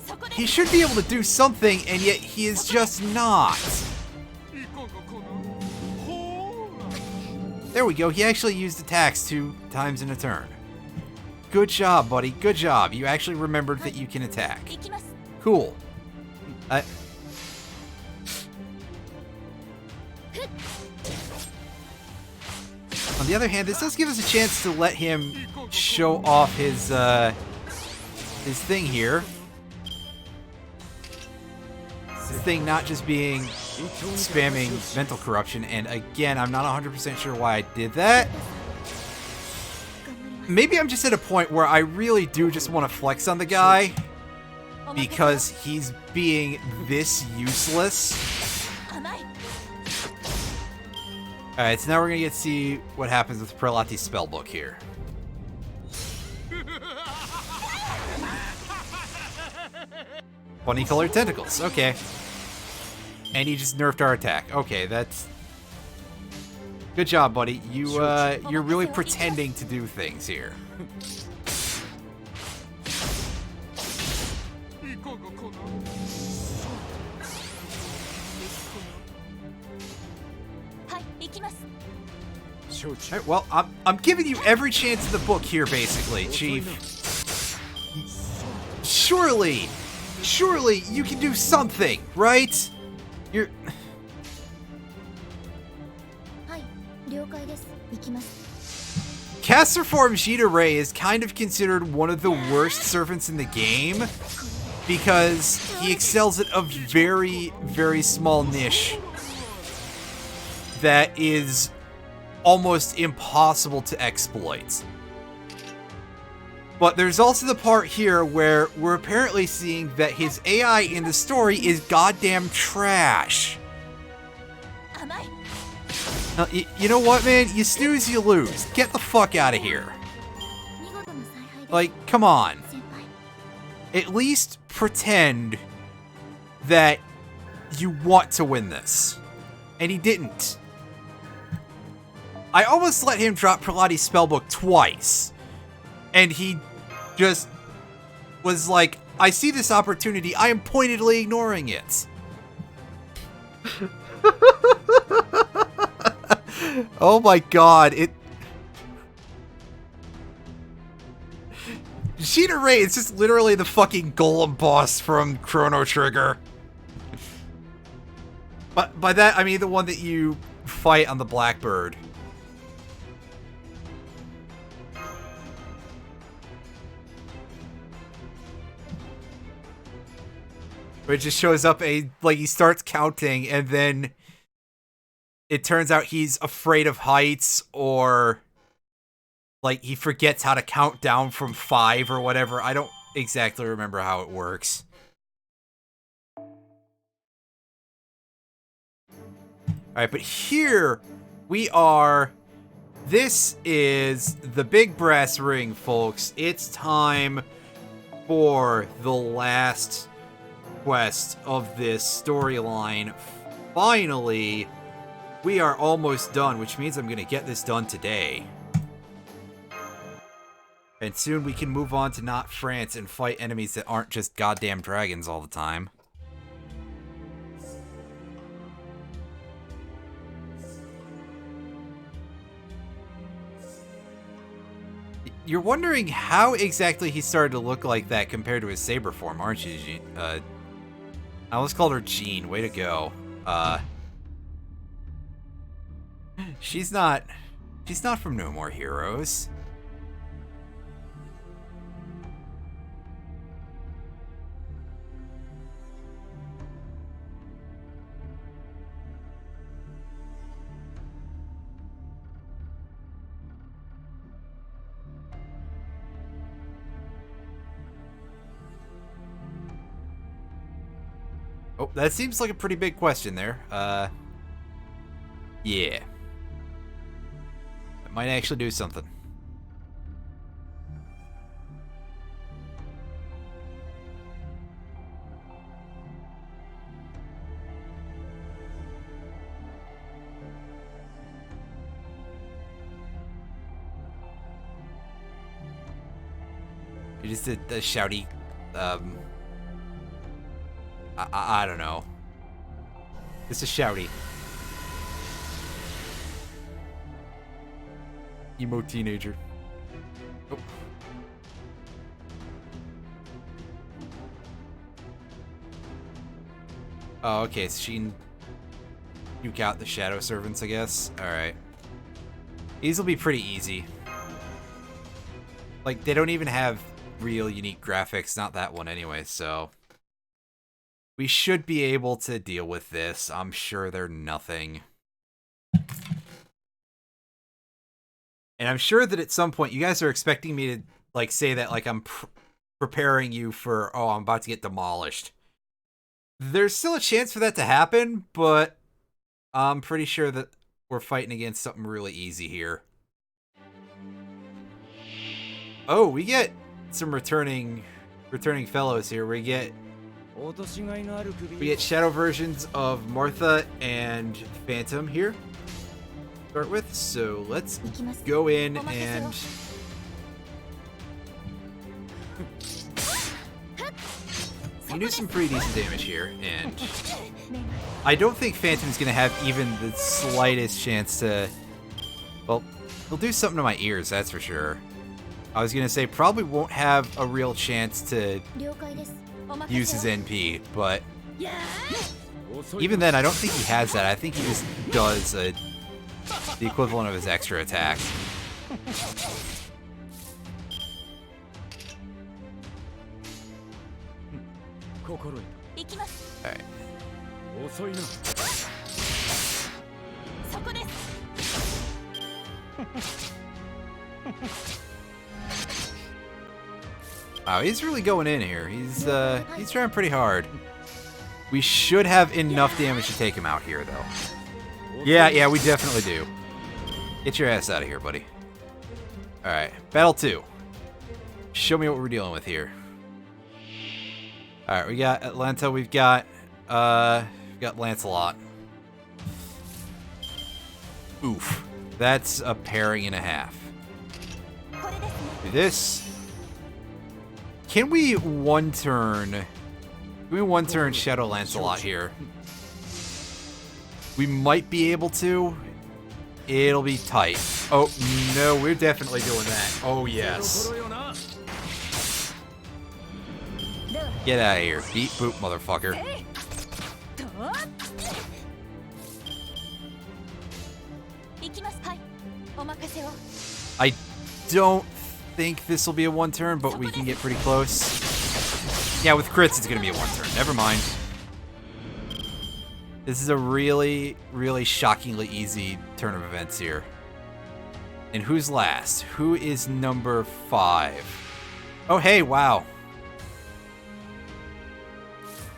そこで he should be able to do something, and yet he is just not. いかがかな。ほーら。 There we go. He actually used attacks 2 times in a turn. Good job, buddy. Good job. You actually remembered that you can attack. 行きます Cool. On the other hand, this does give us a chance to let him show off his thing here. His thing not just being spamming mental corruption, and again, I'm not 100% sure why I did that. 頑張ります Maybe I'm just at a point where I really do just want to flex on the guy お任せ because he's being this useless. 甘い Alright, so now we're gonna get to see what happens with Prelati's spellbook here. Funny colored tentacles, okay. And he just nerfed our attack. Okay, that's... Good job, buddy. You're really pretending to do things here. いかがかな。 はい行きます 承知。 Alright, well, I'm giving you every chance in the book here, basically, Chief. Surely you can do something, right? You're... はい了解です行きます Caster Form Jita Ray is kind of considered one of the worst servants in the game because he excels at a very, very small niche that is almost impossible to exploit. But there's also the part here where we're apparently seeing that his AI in the story is goddamn trash. 甘い You know what, man? You snooze, you lose. Get the fuck out of here. 見事な采配です Like, come on. 先輩 At least pretend that you want to win this. And he didn't. I almost let him drop Prelati's spellbook twice. And he just was like, I see this opportunity, I am pointedly ignoring it. Oh my god, Jita Ray is just literally the fucking golem boss from Chrono Trigger. But by that, I mean the one that you fight on the Blackbird. Where it just shows up like he starts counting and then it turns out he's afraid of heights or like he forgets how to count down from 5 or whatever. I don't exactly remember how it works. Alright, but here we are this is the big brass ring, folks. It's time for the last quest of this storyline. Finally, we are almost done, which means I'm going to get this done today. And soon we can move on to not France and fight enemies that aren't just goddamn dragons all the time. You're wondering how exactly he started to look like that compared to his saber form, aren't you, Jean? I almost called her Jean. Way to go. She's not from No More Heroes. Oh, that seems like a pretty big question there. Yeah. That might actually do something. You just did the shouty, I don't know. It's a shouty. Emo teenager. Oh. Oh, okay, so she can nuke out the Shadow Servants, I guess. Alright. These will be pretty easy. Like, they don't even have real unique graphics, not that one anyway, so... We should be able to deal with this. I'm sure they're nothing. And I'm sure that at some point you guys are expecting me to like say that like I'm preparing you for, oh, I'm about to get demolished. There's still a chance for that to happen, but I'm pretty sure that we're fighting against something really easy here. Oh, we get some returning fellows here. We get shadow versions of Martha and Phantom here. Start with, so let's go in and we do some pretty decent damage here, and I don't think Phantom's gonna have even the slightest chance to, well, he'll do something to my ears, that's for sure. I was gonna say probably won't have a real chance to use his NP, but even then I don't think he has that. I think he just does the equivalent of his extra attack. Alright. Wow, he's really going in here. He's trying pretty hard. We should have enough damage to take him out here, though. Yeah, we definitely do. Get your ass out of here, buddy. Alright, Battle 2. Show me what we're dealing with here. Alright, we got Atlanta, we've got Lancelot. Oof. That's a pairing and a half. Do this. Can we one-turn Shadow Lancelot here? We might be able to. It'll be tight. Oh, no, we're definitely doing that. Oh, yes. Get out of here. Beat boop, motherfucker. I don't think this will be a one-turn, but we can get pretty close. Yeah, with crits, it's going to be a one-turn. Never mind. This is a really, really shockingly easy turn of events here. And who's last? Who is number 5? Oh, hey, wow.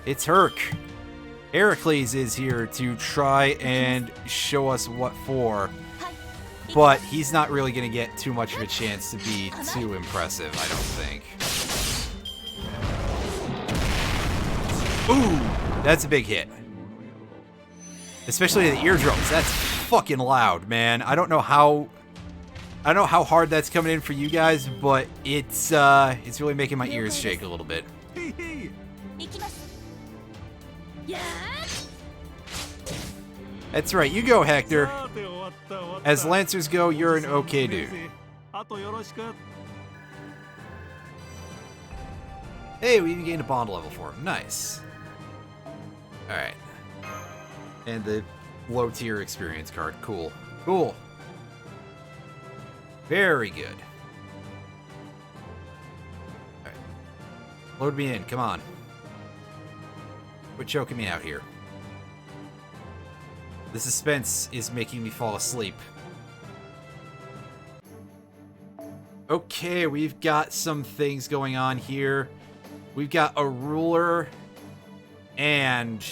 It's Herc. Heracles is here to try and show us what for. but he's not really going to get too much of a chance to be too impressive, I don't think. Ooh, that's a big hit. Especially the eardrums. That's fucking loud, man. I don't know how hard that's coming in for you guys, but it's really making my ears shake a little bit. 行きますやー That's right, you go, Hector. さて終わった終わった。 As Lancers go, you're an okay dude. あとよろしく。 Hey, we even gained a bond level for him. Nice. Alright. And the low tier experience card. Cool. Cool. Very good. Alright. Load me in, come on. Quit choking me out here. The suspense is making me fall asleep. Okay, we've got some things going on here. We've got a ruler and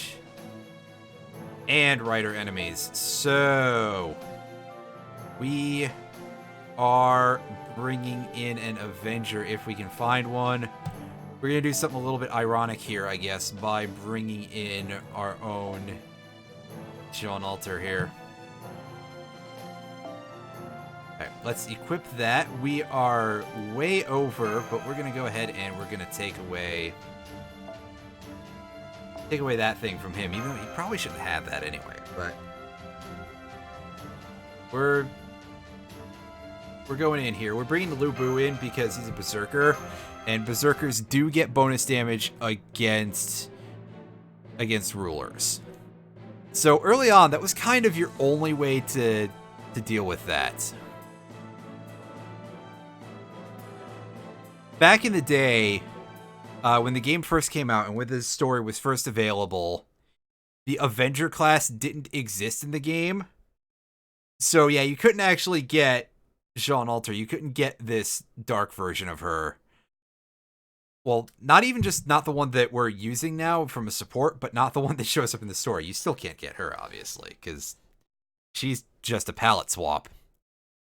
rider enemies. So we are bringing in an Avenger if we can find one. We're gonna do something a little bit ironic here, I guess, by bringing in our own John Alter here. Alright, let's equip that. We are way over, but we're gonna go ahead and we're gonna take away that thing from him, even though he probably shouldn't have that anyway, but we're going in here. We're bringing the Lu Bu in because he's a berserker, and berserkers do get bonus damage against rulers. So early on, that was kind of your only way to deal with that. Back in the day, when the game first came out and when this story was first available, the Avenger class didn't exist in the game. So yeah, you couldn't actually get Jean Alter. You couldn't get this dark version of her. Well, not the one that we're using now from a support, but not the one that shows up in the story. You still can't get her, obviously, because she's just a palette swap.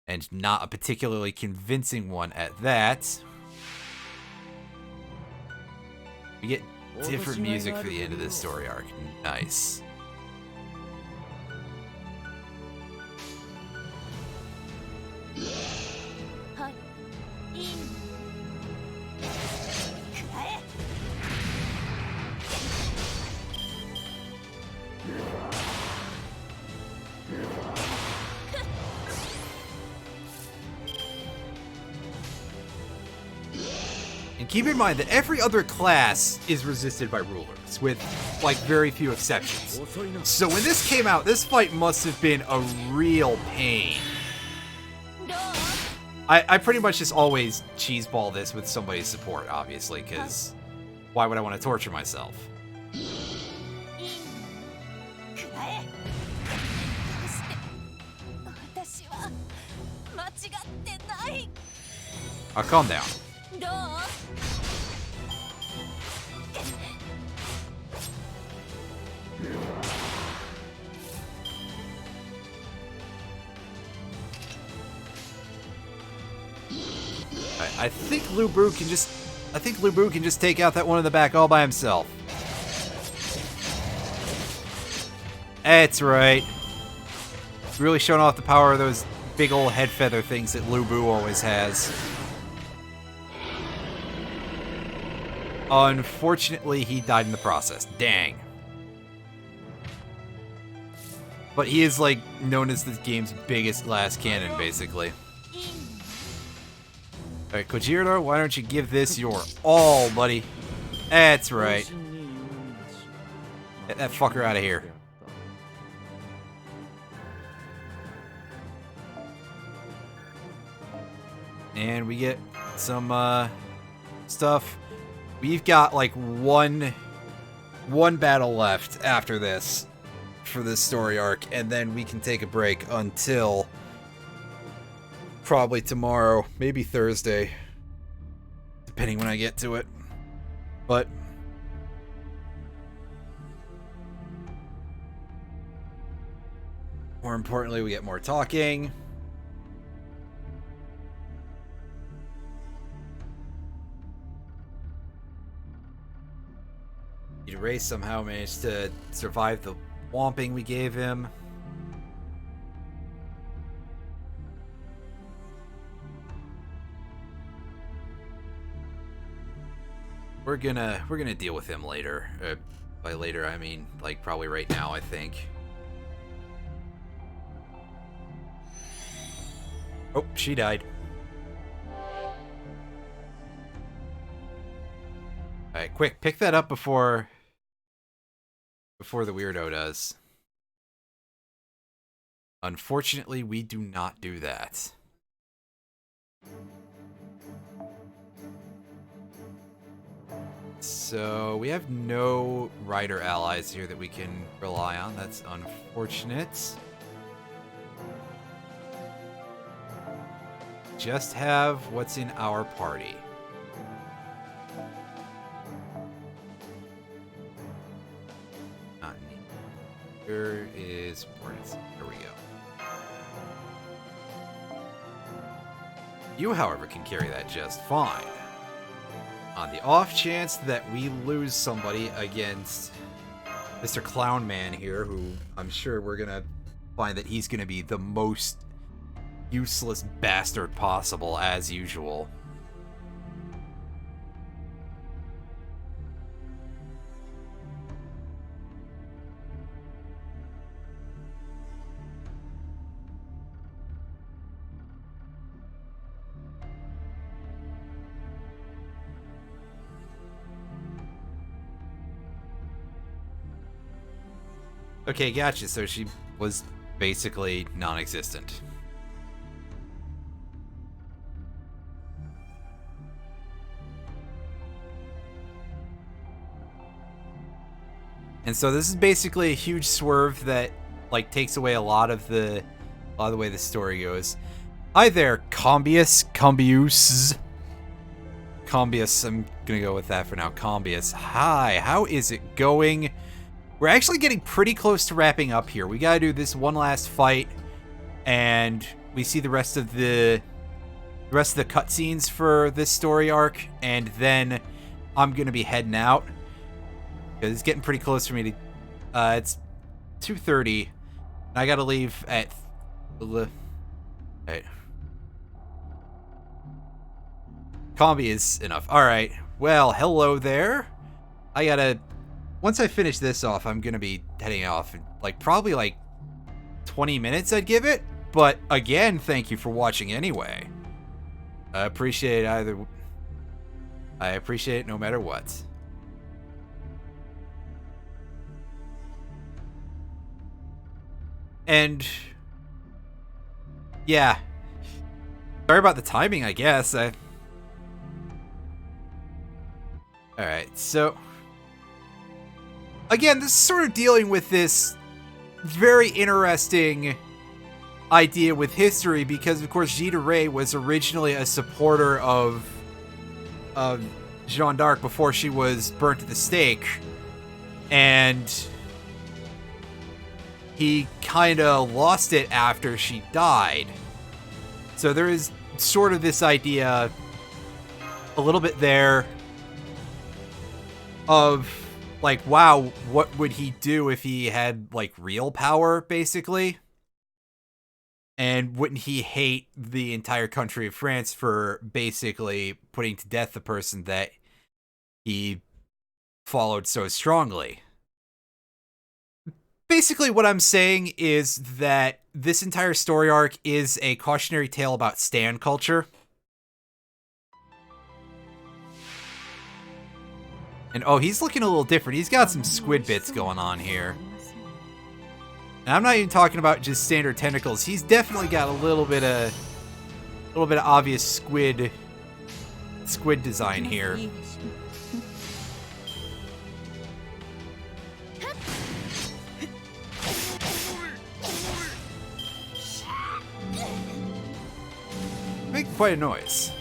And not a particularly convincing one at that. We get different music for the end of this story arc. Nice. And keep in mind that every other class is resisted by rulers, with, like, very few exceptions. So when this came out, this fight must have been a real pain. I pretty much just always cheeseball this with somebody's support, obviously, because why would I want to torture myself? Oh, calm down. I think Lu Bu can just take out that one in the back all by himself. That's right. Really showing off the power of those big old head feather things that Lu Bu always has. Unfortunately, he died in the process. Dang. But he is, like, known as the game's biggest last cannon, basically. Alright, Kojiro, why don't you give this your all, buddy? That's right. Get that fucker out of here. And we get some, stuff. We've got, like, one battle left after this for this story arc, and then we can take a break until probably tomorrow, maybe Thursday, depending when I get to it. But more importantly, we get more talking, Ray somehow managed to survive the whomping we gave him. We're gonna deal with him later. By later, I mean like probably right now, I think. Oh, she died. Alright, quick, pick that up before the weirdo does. Unfortunately, we do not do that. So, we have no rider allies here that we can rely on. That's unfortunate. Just have what's in our party. Not neat. Here is importance. There we go. You, however, can carry that just fine. On the off chance that we lose somebody against Mr. Clown Man here, who I'm sure we're gonna find that he's gonna be the most useless bastard possible, as usual. Okay, gotcha. So she was basically non-existent. And so this is basically a huge swerve that like takes away a lot of the way the story goes. Hi there, Combius. I'm gonna go with that for now. Combius. Hi, how is it going? We're actually getting pretty close to wrapping up here. We gotta do this one last fight, and we see the rest of the cutscenes for this story arc, and then I'm gonna be heading out because it's getting pretty close for me to. It's 2:30, and I gotta leave at. Right. Combi is enough. All right. Well, hello there. I gotta. Once I finish this off, I'm gonna be heading off in probably 20 minutes I'd give it. But again, thank you for watching anyway. I appreciate either. I appreciate it no matter what. And yeah. Sorry about the timing, I guess. Alright, so again, this is sort of dealing with this very interesting idea with history because, of course, Jeanne d'Arc was originally a supporter of Jeanne d'Arc before she was burnt at the stake, and he kind of lost it after she died. So there is sort of this idea a little bit there of wow, what would he do if he had real power, basically? And wouldn't he hate the entire country of France for basically putting to death the person that he followed so strongly? Basically, what I'm saying is that this entire story arc is a cautionary tale about stan culture. And oh, he's looking a little different. He's got some squid bits going on here. And I'm not even talking about just standard tentacles. He's definitely got a little bit of obvious squid design here. Make quite a noise.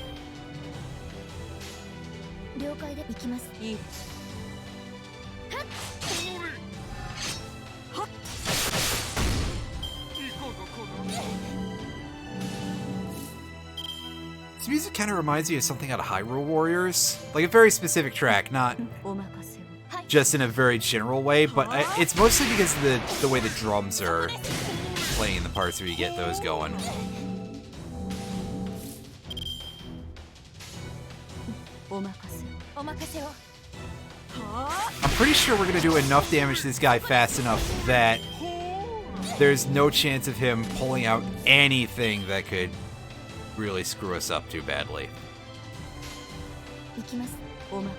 This music kind of reminds me of something out of Hyrule Warriors. Like a very specific track, not... はい just in a very general way, but it's mostly because of the way the drums are playing in the parts where you get those going. お任せお任せを I'm pretty sure we're gonna do enough damage to this guy fast enough that there's no chance of him pulling out anything that could really screw us up too badly. 行きますお任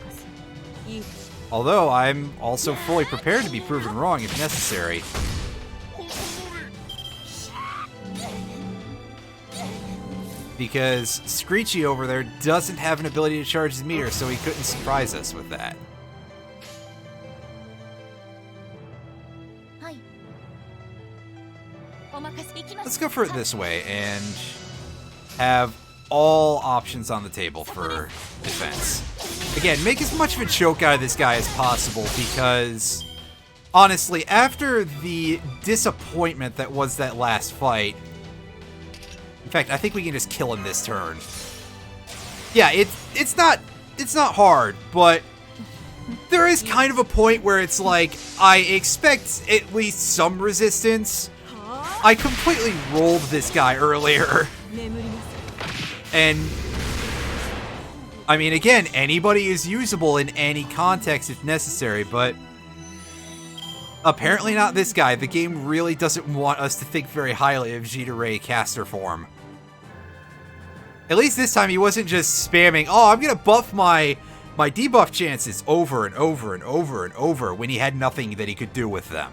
せいい Although I'm also fully prepared to be proven wrong if necessary. Because Screechy over there doesn't have an ability to charge his meter, so he couldn't surprise us with that. はいお任せ行きます Let's go for it this way and have all options on the table for defense. Again, make as much of a choke out of this guy as possible because, honestly, after the disappointment that was that last fight, in fact, I think we can just kill him this turn. Yeah, it's not hard, but there is kind of a point where it's like, I expect at least some resistance. I completely rolled this guy earlier. 眠りなさい And, I mean, again, anybody is usable in any context if necessary, but apparently not this guy. The game really doesn't want us to think very highly of Ray caster form. At least this time he wasn't just spamming, oh, I'm gonna buff my debuff chances over and over and over and over when he had nothing that he could do with them.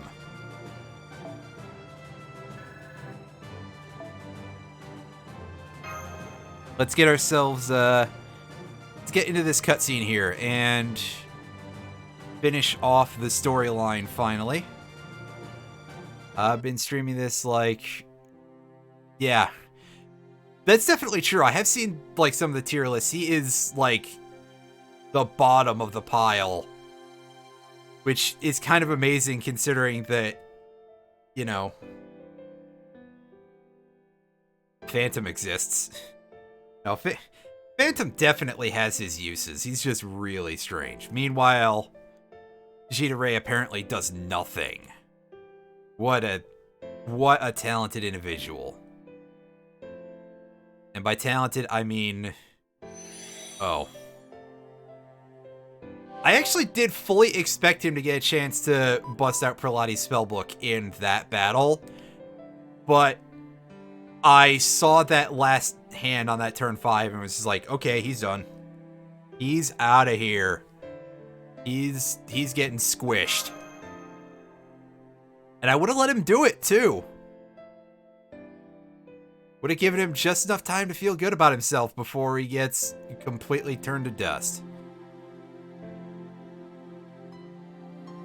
Let's get ourselves, let's get into this cutscene here and finish off the storyline finally. I've been streaming this like, yeah. That's definitely true. I have seen like some of the tier lists. He is like the bottom of the pile, which is kind of amazing considering that, you know, Phantom exists. No, Phantom definitely has his uses. He's just really strange. Meanwhile, Ray apparently does nothing. What a talented individual. And by talented, I mean... Oh. I actually did fully expect him to get a chance to bust out Prelati's spellbook in that battle. But I saw that last hand on that turn 5 and was just like, okay, he's done. He's out of here. He's getting squished. And I would have let him do it, too. Would have given him just enough time to feel good about himself before he gets completely turned to dust.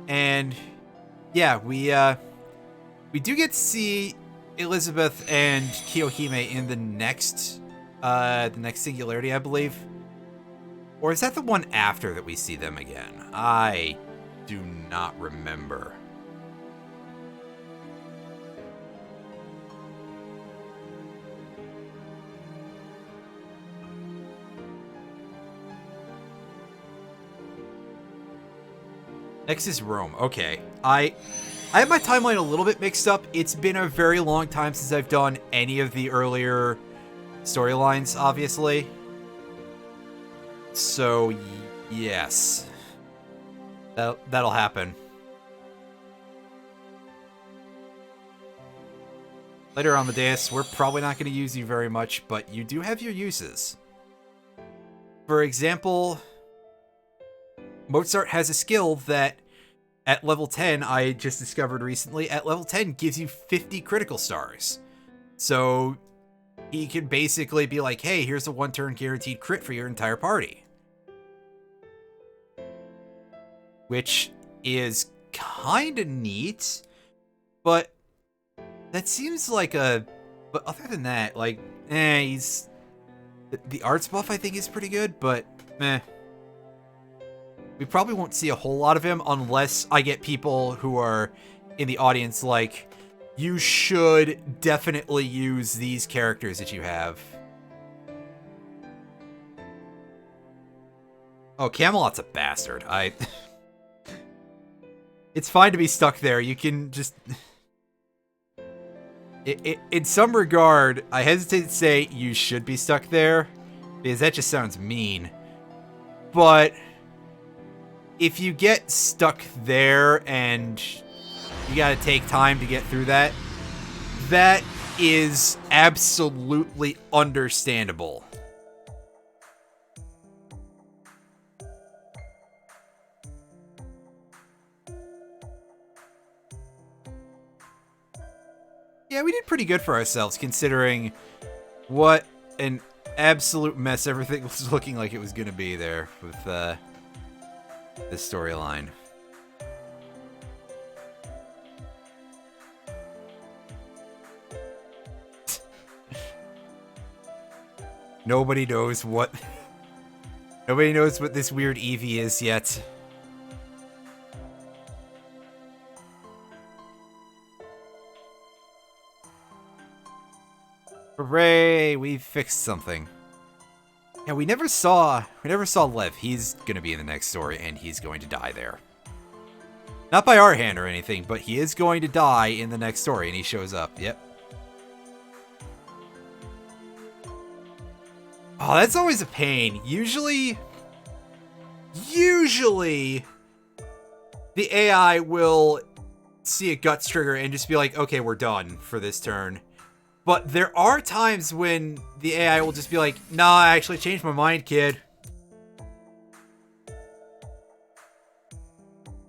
And yeah, we do get to see Elizabeth and Kiyohime in the next Singularity, I believe. Or is that the one after that we see them again? I do not remember. Next is Rome. Okay. I have my timeline a little bit mixed up. It's been a very long time since I've done any of the earlier storylines, obviously. So, yes. That'll happen. Later on the dais, we're probably not going to use you very much, but you do have your uses. For example, Mozart has a skill that at level 10, I just discovered recently, at level 10 gives you 50 critical stars. So he can basically be like, hey, here's a one-turn guaranteed crit for your entire party. Which is kind of neat, but that seems like a... But other than that, like, he's... The arts buff, I think, is pretty good, but meh. We probably won't see a whole lot of him unless I get people who are in the audience like, you should definitely use these characters that you have. Oh, Camelot's a bastard. It's fine to be stuck there. You can just... in some regard, I hesitate to say you should be stuck there, because that just sounds mean. But if you get stuck there and you gotta take time to get through that, that is absolutely understandable. Yeah, we did pretty good for ourselves, considering what an absolute mess everything was looking like it was going to be there with this storyline. Nobody knows what... Nobody knows what this weird Eevee is yet. Hooray! We fixed something. Yeah, we never saw Lev. He's gonna be in the next story, and he's going to die there. Not by our hand or anything, but he is going to die in the next story, and he shows up. Yep. Oh, that's always a pain. Usually, the AI will see a guts trigger and just be like, okay, we're done for this turn. But there are times when the AI will just be like, nah, I actually changed my mind, kid.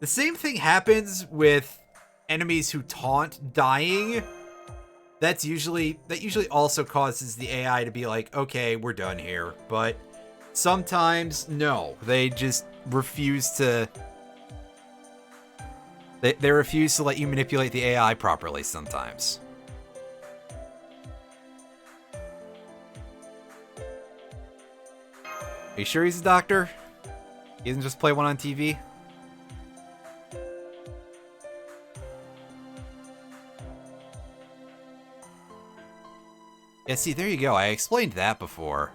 The same thing happens with enemies who taunt dying. That usually also causes the AI to be like, okay, we're done here. But sometimes, no. They just refuse to... They refuse to let you manipulate the AI properly sometimes. Are you sure he's a doctor? He doesn't just play one on TV? Yeah, see, there you go. I explained that before.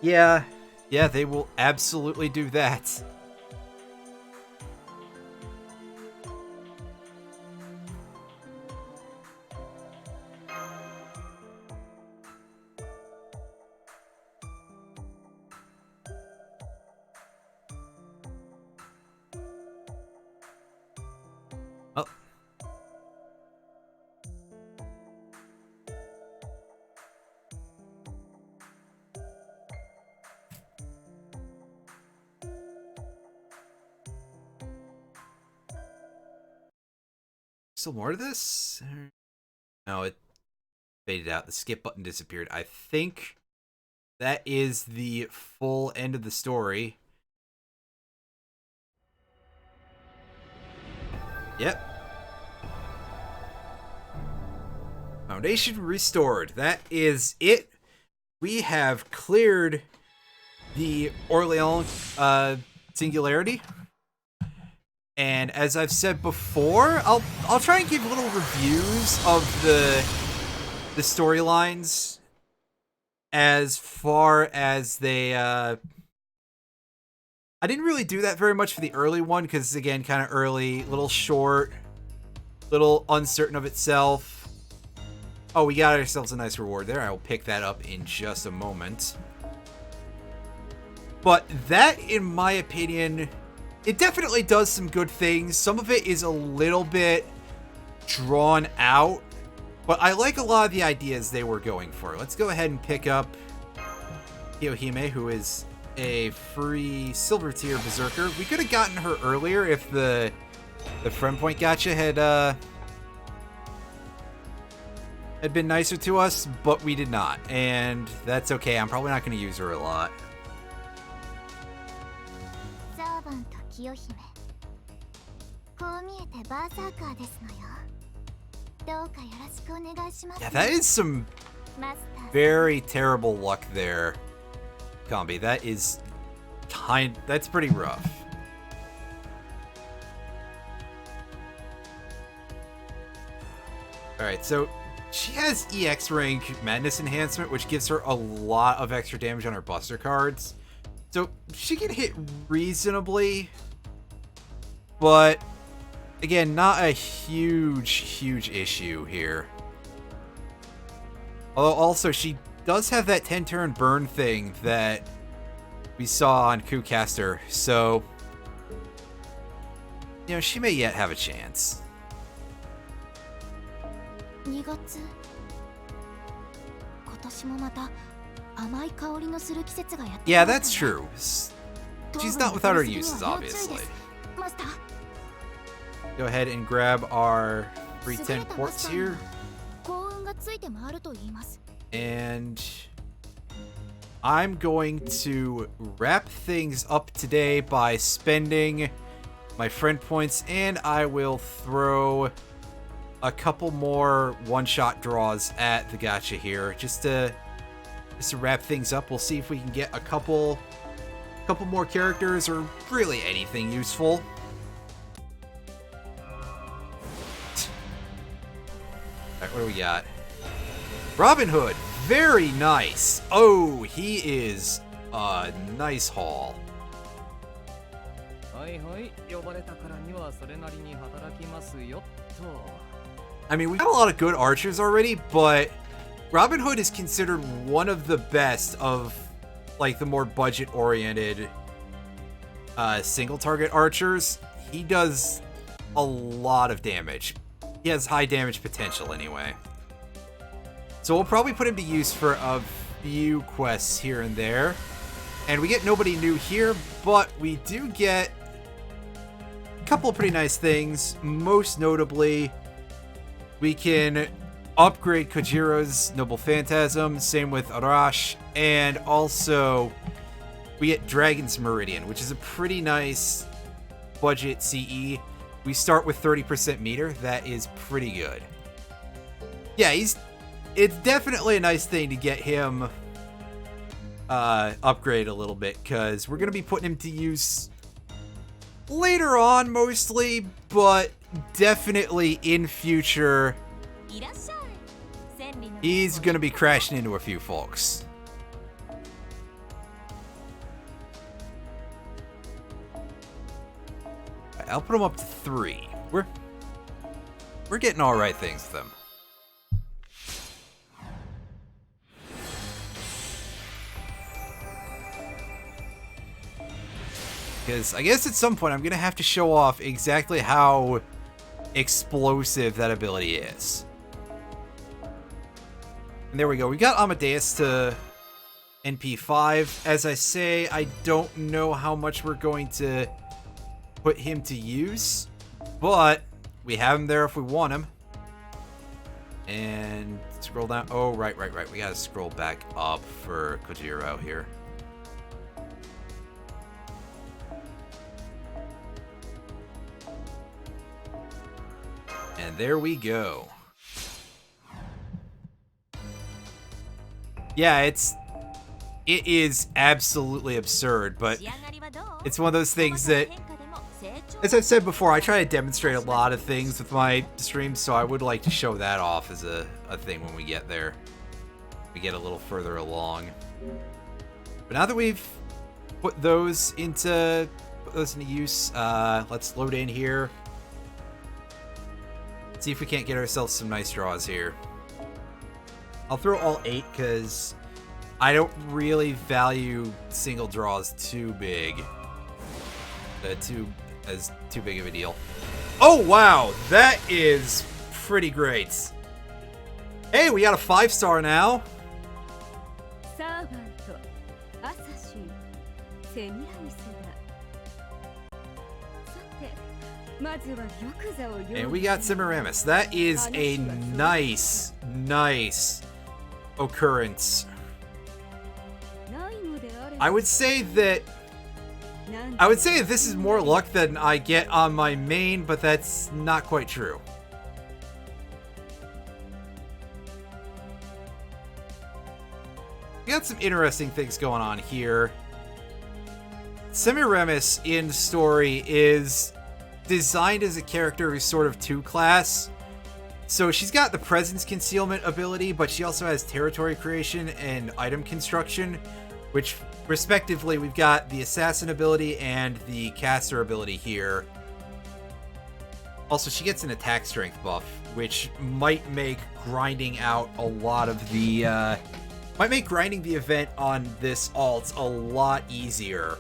Yeah, they will absolutely do that. Oh. Still more to this? No, it faded out. The skip button disappeared. I think that is the full end of the story. Yep. Foundation restored. That is it. We have cleared the Orleans singularity. And as I've said before, I'll try and give little reviews of the storylines as far as they I didn't really do that very much for the early one because, again, kind of early, little short, little uncertain of itself. Oh, we got ourselves a nice reward there. I will pick that up in just a moment. But that, in my opinion, it definitely does some good things. Some of it is a little bit drawn out, but I like a lot of the ideas they were going for. Let's go ahead and pick up Kiyohime, who is a free silver tier berserker. We could have gotten her earlier if the friend point gacha had been nicer to us, but we did not, and that's okay. I'm probably not going to use her a lot. Yeah, that is some very terrible luck there, Combi. That's pretty rough. Alright, so She has EX rank Madness Enhancement, which gives her a lot of extra damage on her Buster cards. So she can hit reasonably, but again, not a huge issue here. Although also she does have that 10-turn burn thing that we saw on Kucaster, so you know, she may yet have a chance. 2月今年もまた甘い香りのする季節がやってき Yeah, ます that's ね true. She's not without her uses, obviously. マスター Go ahead and grab our 優れ 310たマ ports スターに here. は幸運がついて回ると言います And I'm going to wrap things up today by spending my friend points, and I will throw a couple more one-shot draws at the gacha here, just to wrap things up. We'll see if we can get a couple more characters, or really anything useful. Alright, what do we got? Robin Hood, very nice. Oh, he is a nice haul. はいはい呼ばれたからにはそれなりに働きますよと I mean, we got a lot of good archers already, but Robin Hood is considered one of the best of, like, the more budget-oriented single target archers. He does a lot of damage. He has high damage potential anyway. So we'll probably put him to use for a few quests here and there. And we get nobody new here, but we do get a couple of pretty nice things. Most notably, we can upgrade Kojiro's Noble Phantasm, same with Arash, and also we get Dragon's Meridian, which is a pretty nice budget CE. We start with 30% meter. That is pretty good. Yeah, it's definitely a nice thing to get him upgrade a little bit, because we're going to be putting him to use later on mostly, but definitely in future, いらっしゃい千里の he's going to be crashing into a few folks. I'll put him up to 3. We're getting all right things with him. Because I guess at some point I'm going to have to show off exactly how explosive that ability is. And there we go. We got Amadeus to NP5. As I say, I don't know how much we're going to put him to use, but we have him there if we want him. And scroll down. Oh, right. We got to scroll back up for Kojiro here. And there we go. Yeah, it is absolutely absurd, but 仕上がりはどう it's one of those things 細 that, かな変化でも成長 as I've said before, I try to demonstrate a lot of things with my streams, so I would like to show that off as a thing when we get there. We get a little further along. But now that we've put those into use, let's load in here. See if we can't get ourselves some nice draws here. I'll throw all 8 because I don't really value single draws too big. Too big of a deal. Oh wow, that is pretty great. Hey, we got a 5-star now. サーバントアサシンセミラミスださてまずは玉座を用意 And we got Semiramis. That is a nice occurrence. ないのであれば I would say that this is more luck than I get on my main, but that's not quite true. We got some interesting things going on here. Semiramis in story is designed as a character who's sort of 2-class, So she's got the presence concealment ability, but she also has territory creation and item construction, which respectively we've got the assassin ability and the caster ability here. Also, she gets an attack strength buff, which might make grinding out a lot of the might make grinding the event on this alt a lot easier.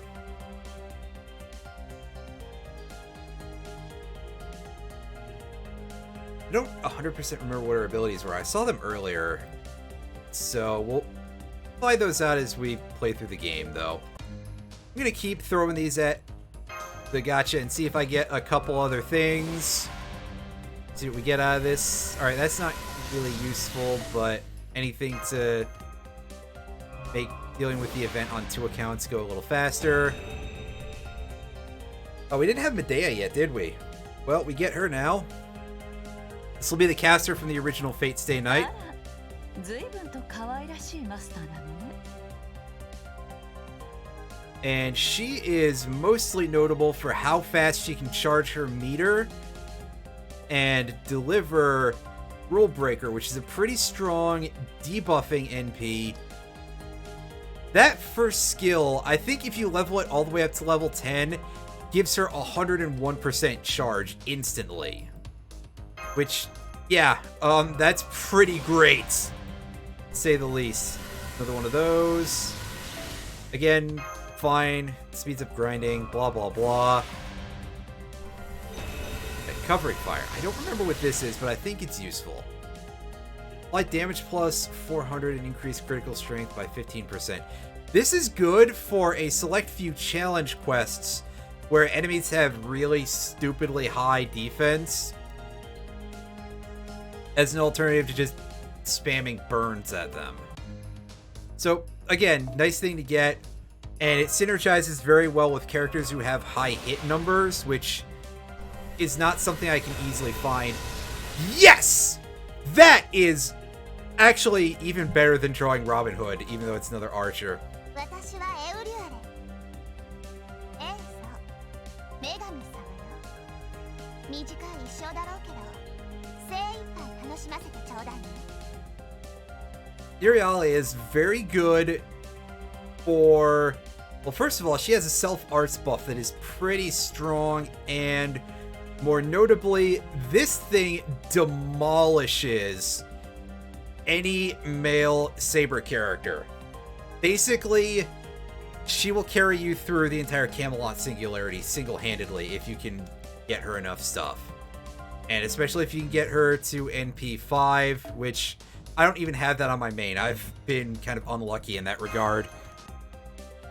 I don't 100% remember what her abilities were. I saw them earlier. So we'll apply those out as we play through the game, though. I'm going to keep throwing these at the gacha and see if I get a couple other things. See what we get out of this. Alright, that's not really useful, but anything to make dealing with the event on 2 accounts go a little faster. Oh, we didn't have Medea yet, did we? Well, we get her now. This will be the caster from the original Fate Stay Night. 随分と可愛らしいマスターなのね。 And she is mostly notable for how fast she can charge her meter and deliver Rule Breaker, which is a pretty strong debuffing NP. That first skill, I think if you level it all the way up to level 10, gives her 101% charge instantly. Which, yeah, that's pretty great, to say the least. Another one of those. Again, fine. Speeds up grinding, blah, blah, blah. Covering fire. I don't remember what this is, but I think it's useful. Light damage plus 400 and increased critical strength by 15%. This is good for a select few challenge quests where enemies have really stupidly high defense as an alternative to just spamming burns at them. So, again, nice thing to get. And it synergizes very well with characters who have high hit numbers, which is not something I can easily find. Yes! That is actually even better than drawing Robin Hood, even though it's another archer. 私はエウリューレ。ええ、そう。女神様よ。短い一生だろうけど、精一杯楽しませてちょうだいね。Uriale is very good for... Well, first of all, she has a self-arts buff that is pretty strong, and more notably, this thing demolishes any male Saber character. Basically, she will carry you through the entire Camelot Singularity single-handedly if you can get her enough stuff. And especially if you can get her to NP5, which I don't even have that on my main. I've been kind of unlucky in that regard.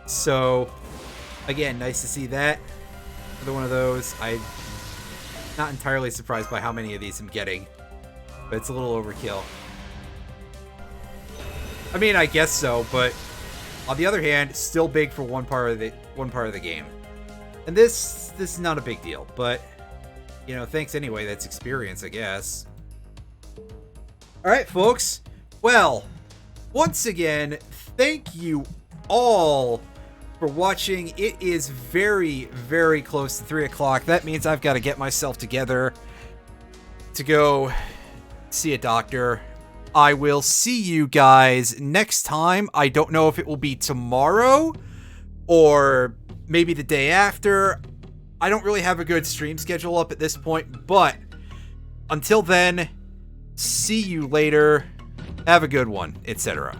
So, again, nice to see that. Another one of those. I'm not entirely surprised by how many of these I'm getting, but it's a little overkill. I mean, I guess so, but on the other hand, still big for one part of the game. And this is not a big deal, but you know, thanks anyway. That's experience, I guess. All right, folks. Well, once again, thank you all for watching. It is very, very close to 3 o'clock. That means I've got to get myself together to go see a doctor. I will see you guys next time. I don't know if it will be tomorrow or maybe the day after. I don't really have a good stream schedule up at this point, but until then, see you later. Have a good one, etc.